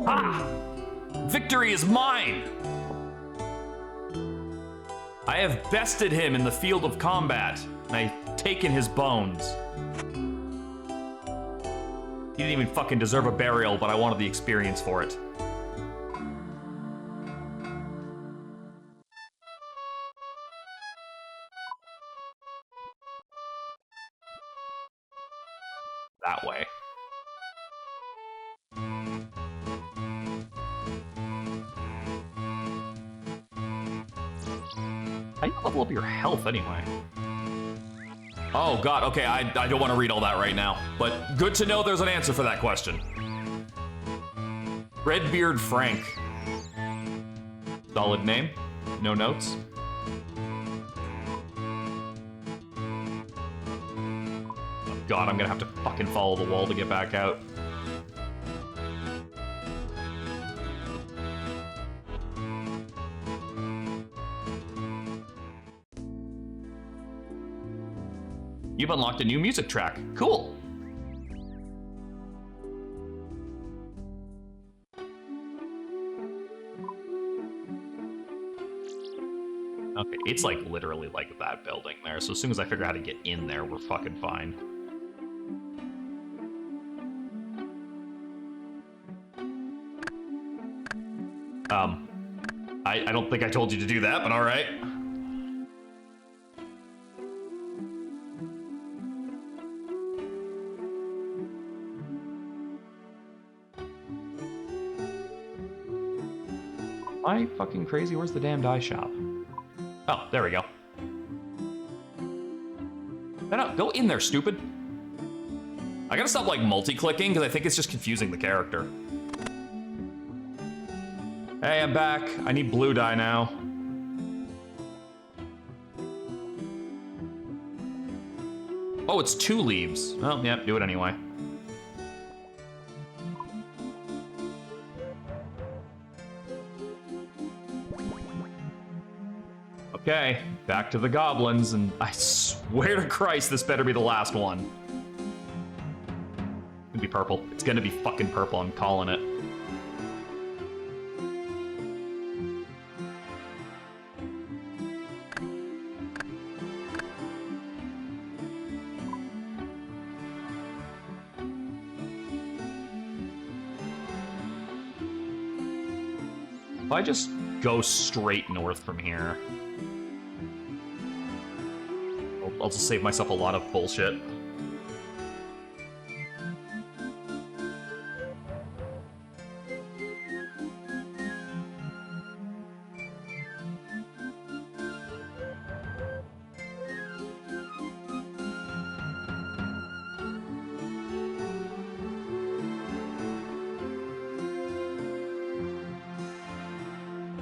Ah! Victory is mine! I have bested him in the field of combat, and I've taken his bones. He didn't even fucking deserve a burial, but I wanted the experience for it. That way. How do you level up your health anyway? Oh god, okay, I don't want to read all that right now, but good to know there's an answer for that question. Redbeard Frank. Solid name. No notes. Oh god, I'm gonna have to fucking follow the wall to get back out. You've unlocked a new music track. Cool. Okay, it's like literally like that building there. So as soon as I figure out how to get in there, we're fucking fine. I don't think I told you to do that, but all right. Am I fucking crazy? Where's the damn dye shop? Oh, there we go. No, go in there, stupid. I gotta stop, like, multi-clicking, because I think it's just confusing the character. Hey, I'm back. I need blue dye now. Oh, it's 2 leaves. Oh, yeah, do it anyway. Okay, back to the goblins, and I swear to Christ, this better be the last one. It's gonna be purple. It's gonna be fucking purple, I'm calling it. If I just go straight north from here, I'll just save myself a lot of bullshit.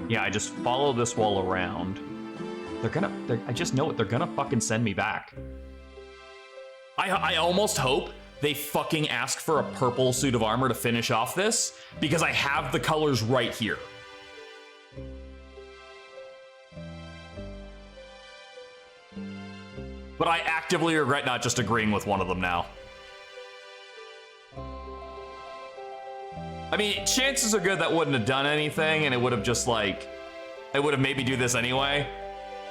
Yeah, I just follow this wall around. I just know it, they're gonna fucking send me back. I almost hope they fucking ask for a purple suit of armor to finish off this, because I have the colors right here. But I actively regret not just agreeing with one of them now. I mean, chances are good that wouldn't have done anything, and it would have just like, it would have made me do this anyway.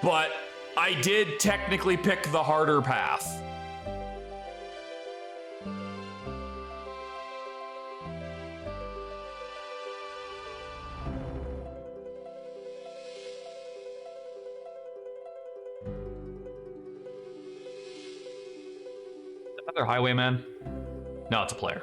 But I did technically pick the harder path. Another highwayman? No, it's a player.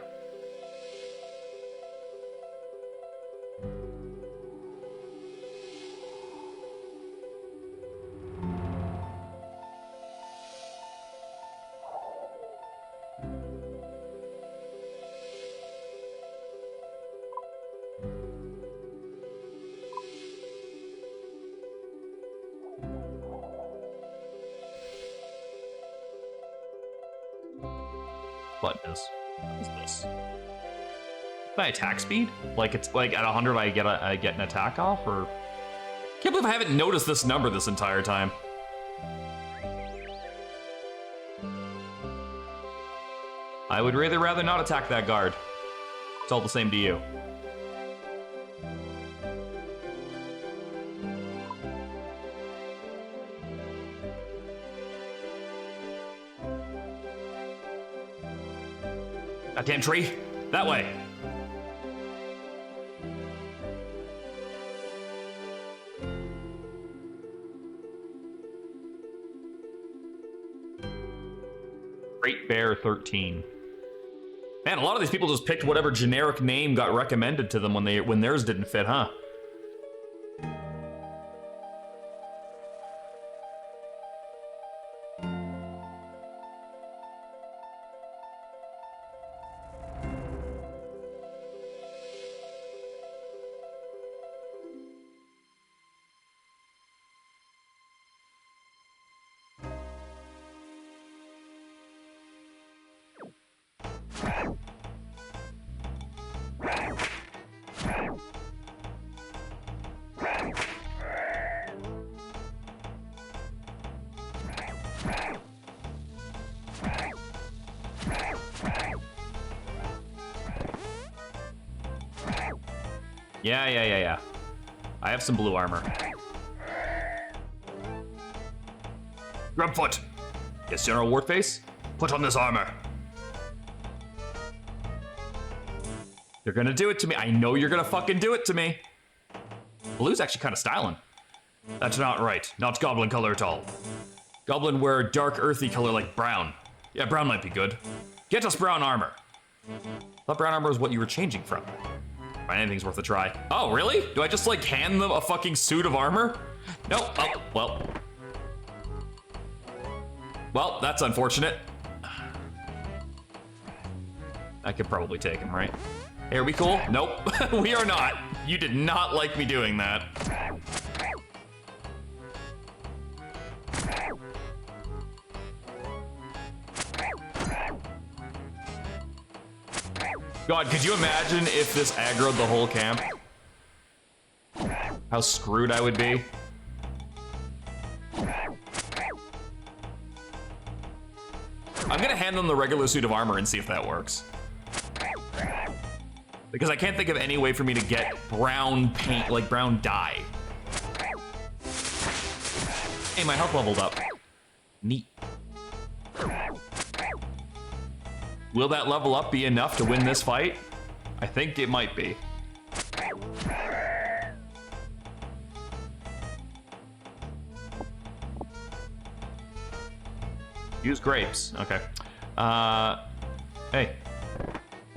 What is this? My attack speed? Like it's like at 100 I get an attack off, or can't believe I haven't noticed this number this entire time. I would really rather not attack that guard. It's all the same to you. Goddamn tree! That way! Great Bear 13. Man, a lot of these people just picked whatever generic name got recommended to them when theirs didn't fit, huh? Yeah. I have some blue armor. Grubfoot! Yes, General Wartface? Put on this armor. You're gonna do it to me. I know you're gonna fucking do it to me. Blue's actually kind of styling. That's not right. Not goblin color at all. Goblin wear a dark earthy color like brown. Yeah, brown might be good. Get us brown armor. Thought brown armor was what you were changing from. Anything's worth a try. Oh, really? Do I just like hand them a fucking suit of armor? No. Oh, well. Well, that's unfortunate. I could probably take him, right? Hey, are we cool? Nope. We are not. You did not like me doing that. God, could you imagine if this aggroed the whole camp? How screwed I would be. I'm gonna hand them the regular suit of armor and see if that works. Because I can't think of any way for me to get brown paint, like brown dye. Hey, my health leveled up. Neat. Will that level up be enough to win this fight? I think it might be. Use grapes. Okay. Hey.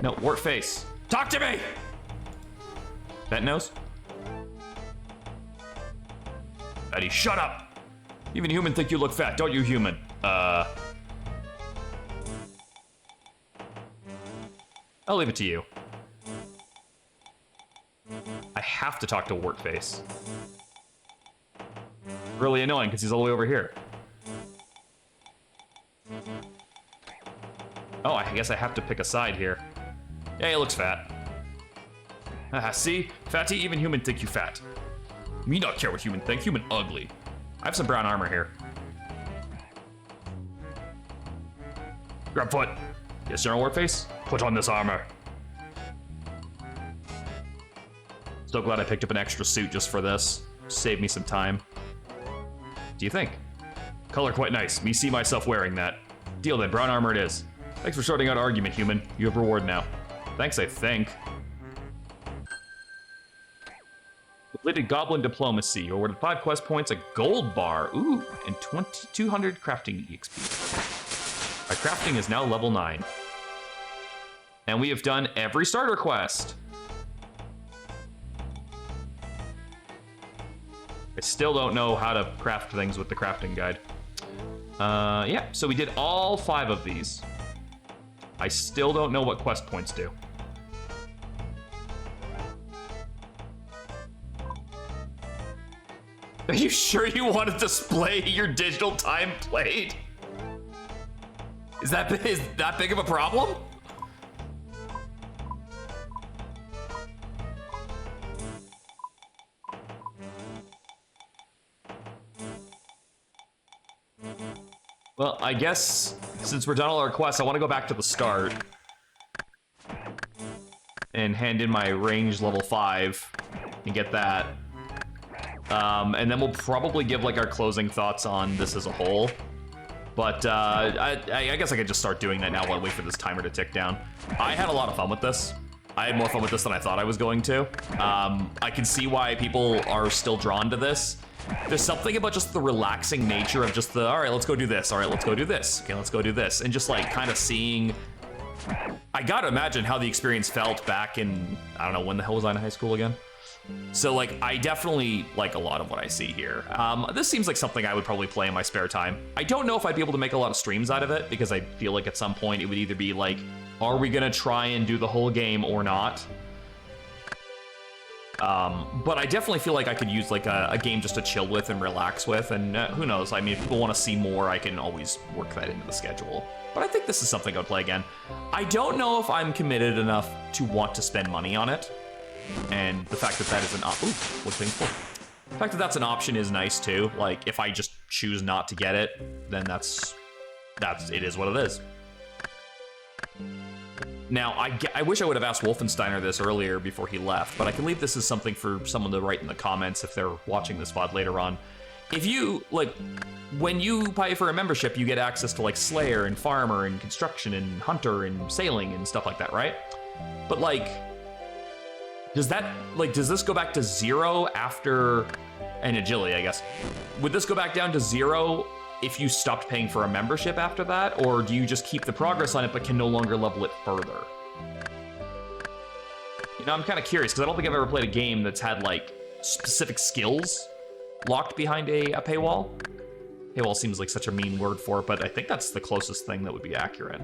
No, wart face. Talk to me! Bent nose? Eddie, shut up! Even human think you look fat, don't you, human? I'll leave it to you. I have to talk to Wartface. Really annoying because he's all the way over here. Oh, I guess I have to pick a side here. Yeah, he looks fat. See? Fatty, even human think you fat. Me not care what human think, human ugly. I have some brown armor here. Grab foot. Yes, General Warface? Put on this armor. So glad I picked up an extra suit just for this. Save me some time. Do you think? Color quite nice. Me see myself wearing that. Deal then, brown armor it is. Thanks for sorting out argument, human. You have reward now. Thanks, I think. Completed Goblin Diplomacy. Awarded 5 quest points, a gold bar. Ooh, and 200 crafting EXP. My crafting is now level 9. And we have done every starter quest. I still don't know how to craft things with the crafting guide. Yeah, so we did all 5 of these. I still don't know what quest points do. Are you sure you want to display your digital time played? Is that big of a problem? Well, I guess since we're done all our quests, I want to go back to the start and hand in my range level 5 and get that. And then we'll probably give like our closing thoughts on this as a whole. But I guess I could just start doing that now while I wait for this timer to tick down. I had a lot of fun with this. I had more fun with this than I thought I was going to. I can see why people are still drawn to this. There's something about just the relaxing nature of just the, all right, let's go do this. All right, let's go do this. Okay, let's go do this. And just like kind of seeing, I gotta imagine how the experience felt back in, I don't know, when the hell was I in high school again? So like, I definitely like a lot of what I see here. This seems like something I would probably play in my spare time. I don't know if I'd be able to make a lot of streams out of it because I feel like at some point it would either be like, are we gonna try and do the whole game or not? But I definitely feel like I could use like a game just to chill with and relax with, and who knows, I mean, if people want to see more, I can always work that into the schedule. But I think this is something I would play again. I don't know if I'm committed enough to want to spend money on it, and the fact that that is an option, what thing's full? The fact that that's an option is nice too. Like, if I just choose not to get it, then that's it is what it is. Now, I wish I would have asked Wolfensteiner this earlier before he left, but I can leave this as something for someone to write in the comments if they're watching this VOD later on. If you, like, when you pay for a membership, you get access to, like, Slayer and Farmer and Construction and Hunter and Sailing and stuff like that, right? But, like, does this go back to 0 after, and Agility, I guess. Would this go back down to 0 if you stopped paying for a membership after that, or do you just keep the progress on it but can no longer level it further? You know, I'm kind of curious, because I don't think I've ever played a game that's had, like, specific skills locked behind a paywall. Paywall seems like such a mean word for it, but I think that's the closest thing that would be accurate.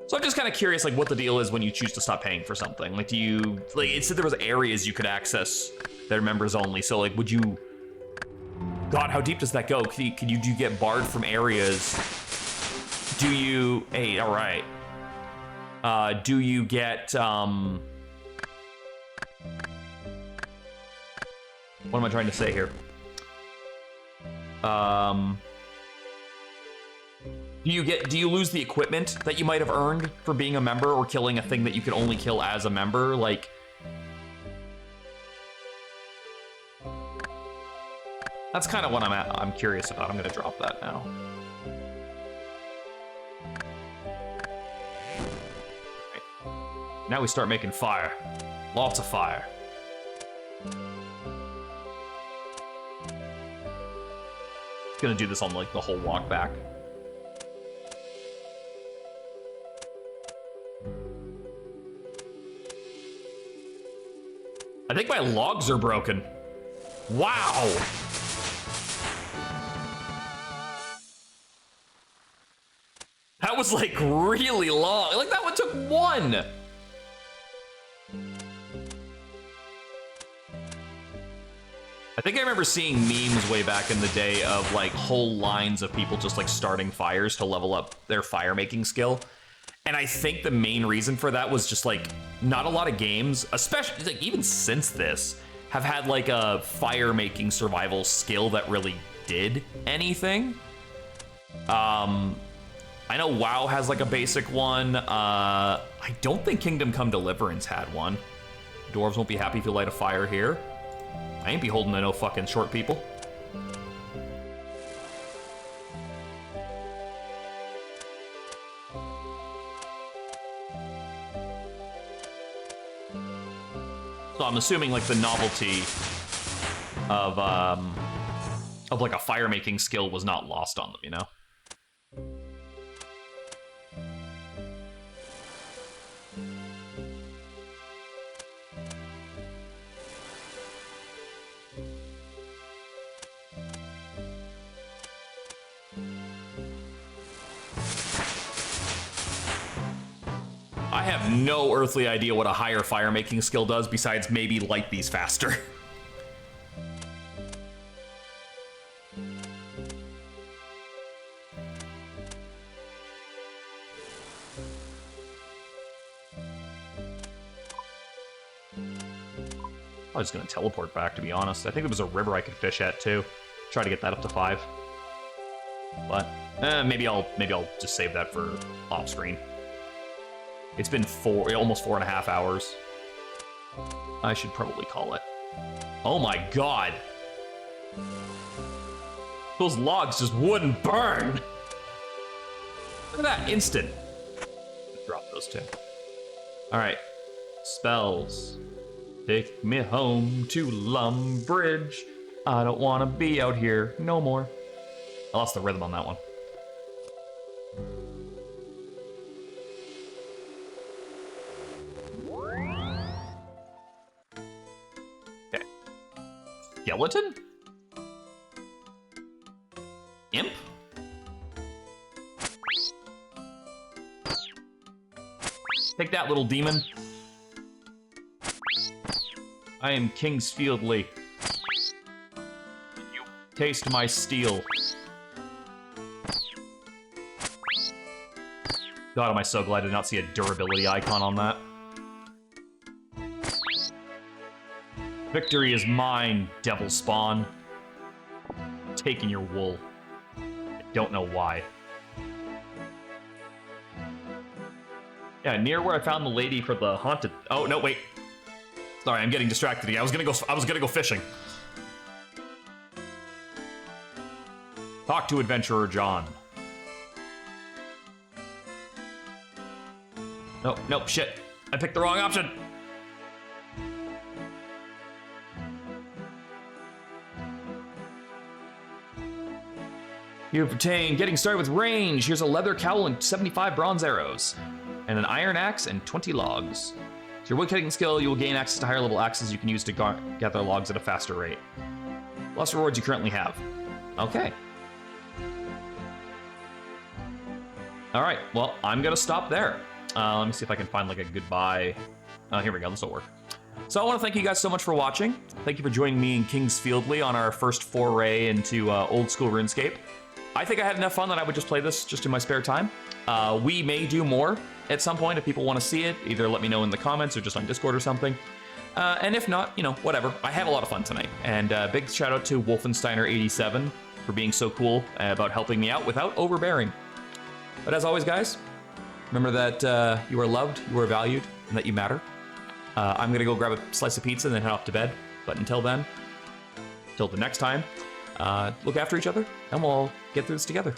So I'm just kind of curious, like, what the deal is when you choose to stop paying for something. Like, do you, like, it said there was areas you could access that are members only, so, like, would you... God, how deep does that go? Do you get barred from areas? Do you... Hey, all right. Do you get... What am I trying to say here? Do you lose the equipment that you might have earned for being a member or killing a thing that you can only kill as a member? Like... That's kind of what I'm curious about. I'm gonna drop that now. Right. Now we start making fire. Lots of fire. Gonna do this on like the whole walk back. I think my logs are broken. Wow. That was like really long. Like that one took one. I think I remember seeing memes way back in the day of like whole lines of people just like starting fires to level up their fire making skill. And I think the main reason for that was just like not a lot of games, especially like even since this, have had like a fire making survival skill that really did anything. I know WoW has like a basic one. I don't think Kingdom Come Deliverance had one. Dwarves won't be happy if you light a fire here. I ain't beholden to no fucking short people. So I'm assuming like the novelty of like a fire making skill was not lost on them, you know? I have no earthly idea what a higher fire making skill does besides maybe light these faster. I was gonna teleport back, to be honest. I think there was a river I could fish at too. Try to get that up to 5. But maybe I'll just save that for off screen. It's been almost 4.5 hours. I should probably call it. Oh my god. Those logs just wouldn't burn. Look at that, instant. Drop those two. All right, spells. Take me home to Lumbridge. I don't want to be out here no more. I lost the rhythm on that one. Okay. Skeleton? Imp? Take that, little demon. I am Kingsfieldly. You taste my steel. God, am I so glad I did not see a durability icon on that. Victory is mine, devil spawn. Taking your wool. I don't know why. Yeah, near where I found the lady for the haunted. Oh no, wait. Sorry, I'm getting distracted again. I was gonna go fishing. Talk to Adventurer John. Nope, nope, shit. I picked the wrong option. You've obtained getting started with range. Here's a leather cowl and 75 bronze arrows. And an iron axe and 20 logs. With your woodcutting skill, you will gain access to higher level axes you can use to gather logs at a faster rate. Less rewards you currently have. Okay. All right, well, I'm gonna stop there. Let me see if I can find like a goodbye. Oh, here we go, this will work. So I want to thank you guys so much for watching. Thank you for joining me and Kingsfieldly on our first foray into old school RuneScape. I think I had enough fun that I would just play this just in my spare time. We may do more at some point if people want to see it. Either let me know in the comments or just on Discord or something. And if not, you know, whatever. I had a lot of fun tonight. And big shout out to Wolfensteiner87 for being so cool about helping me out without overbearing. But as always, guys, remember that you are loved, you are valued, and that you matter. I'm gonna go grab a slice of pizza and then head off to bed. But until then, till the next time, look after each other, and we'll all get through this together.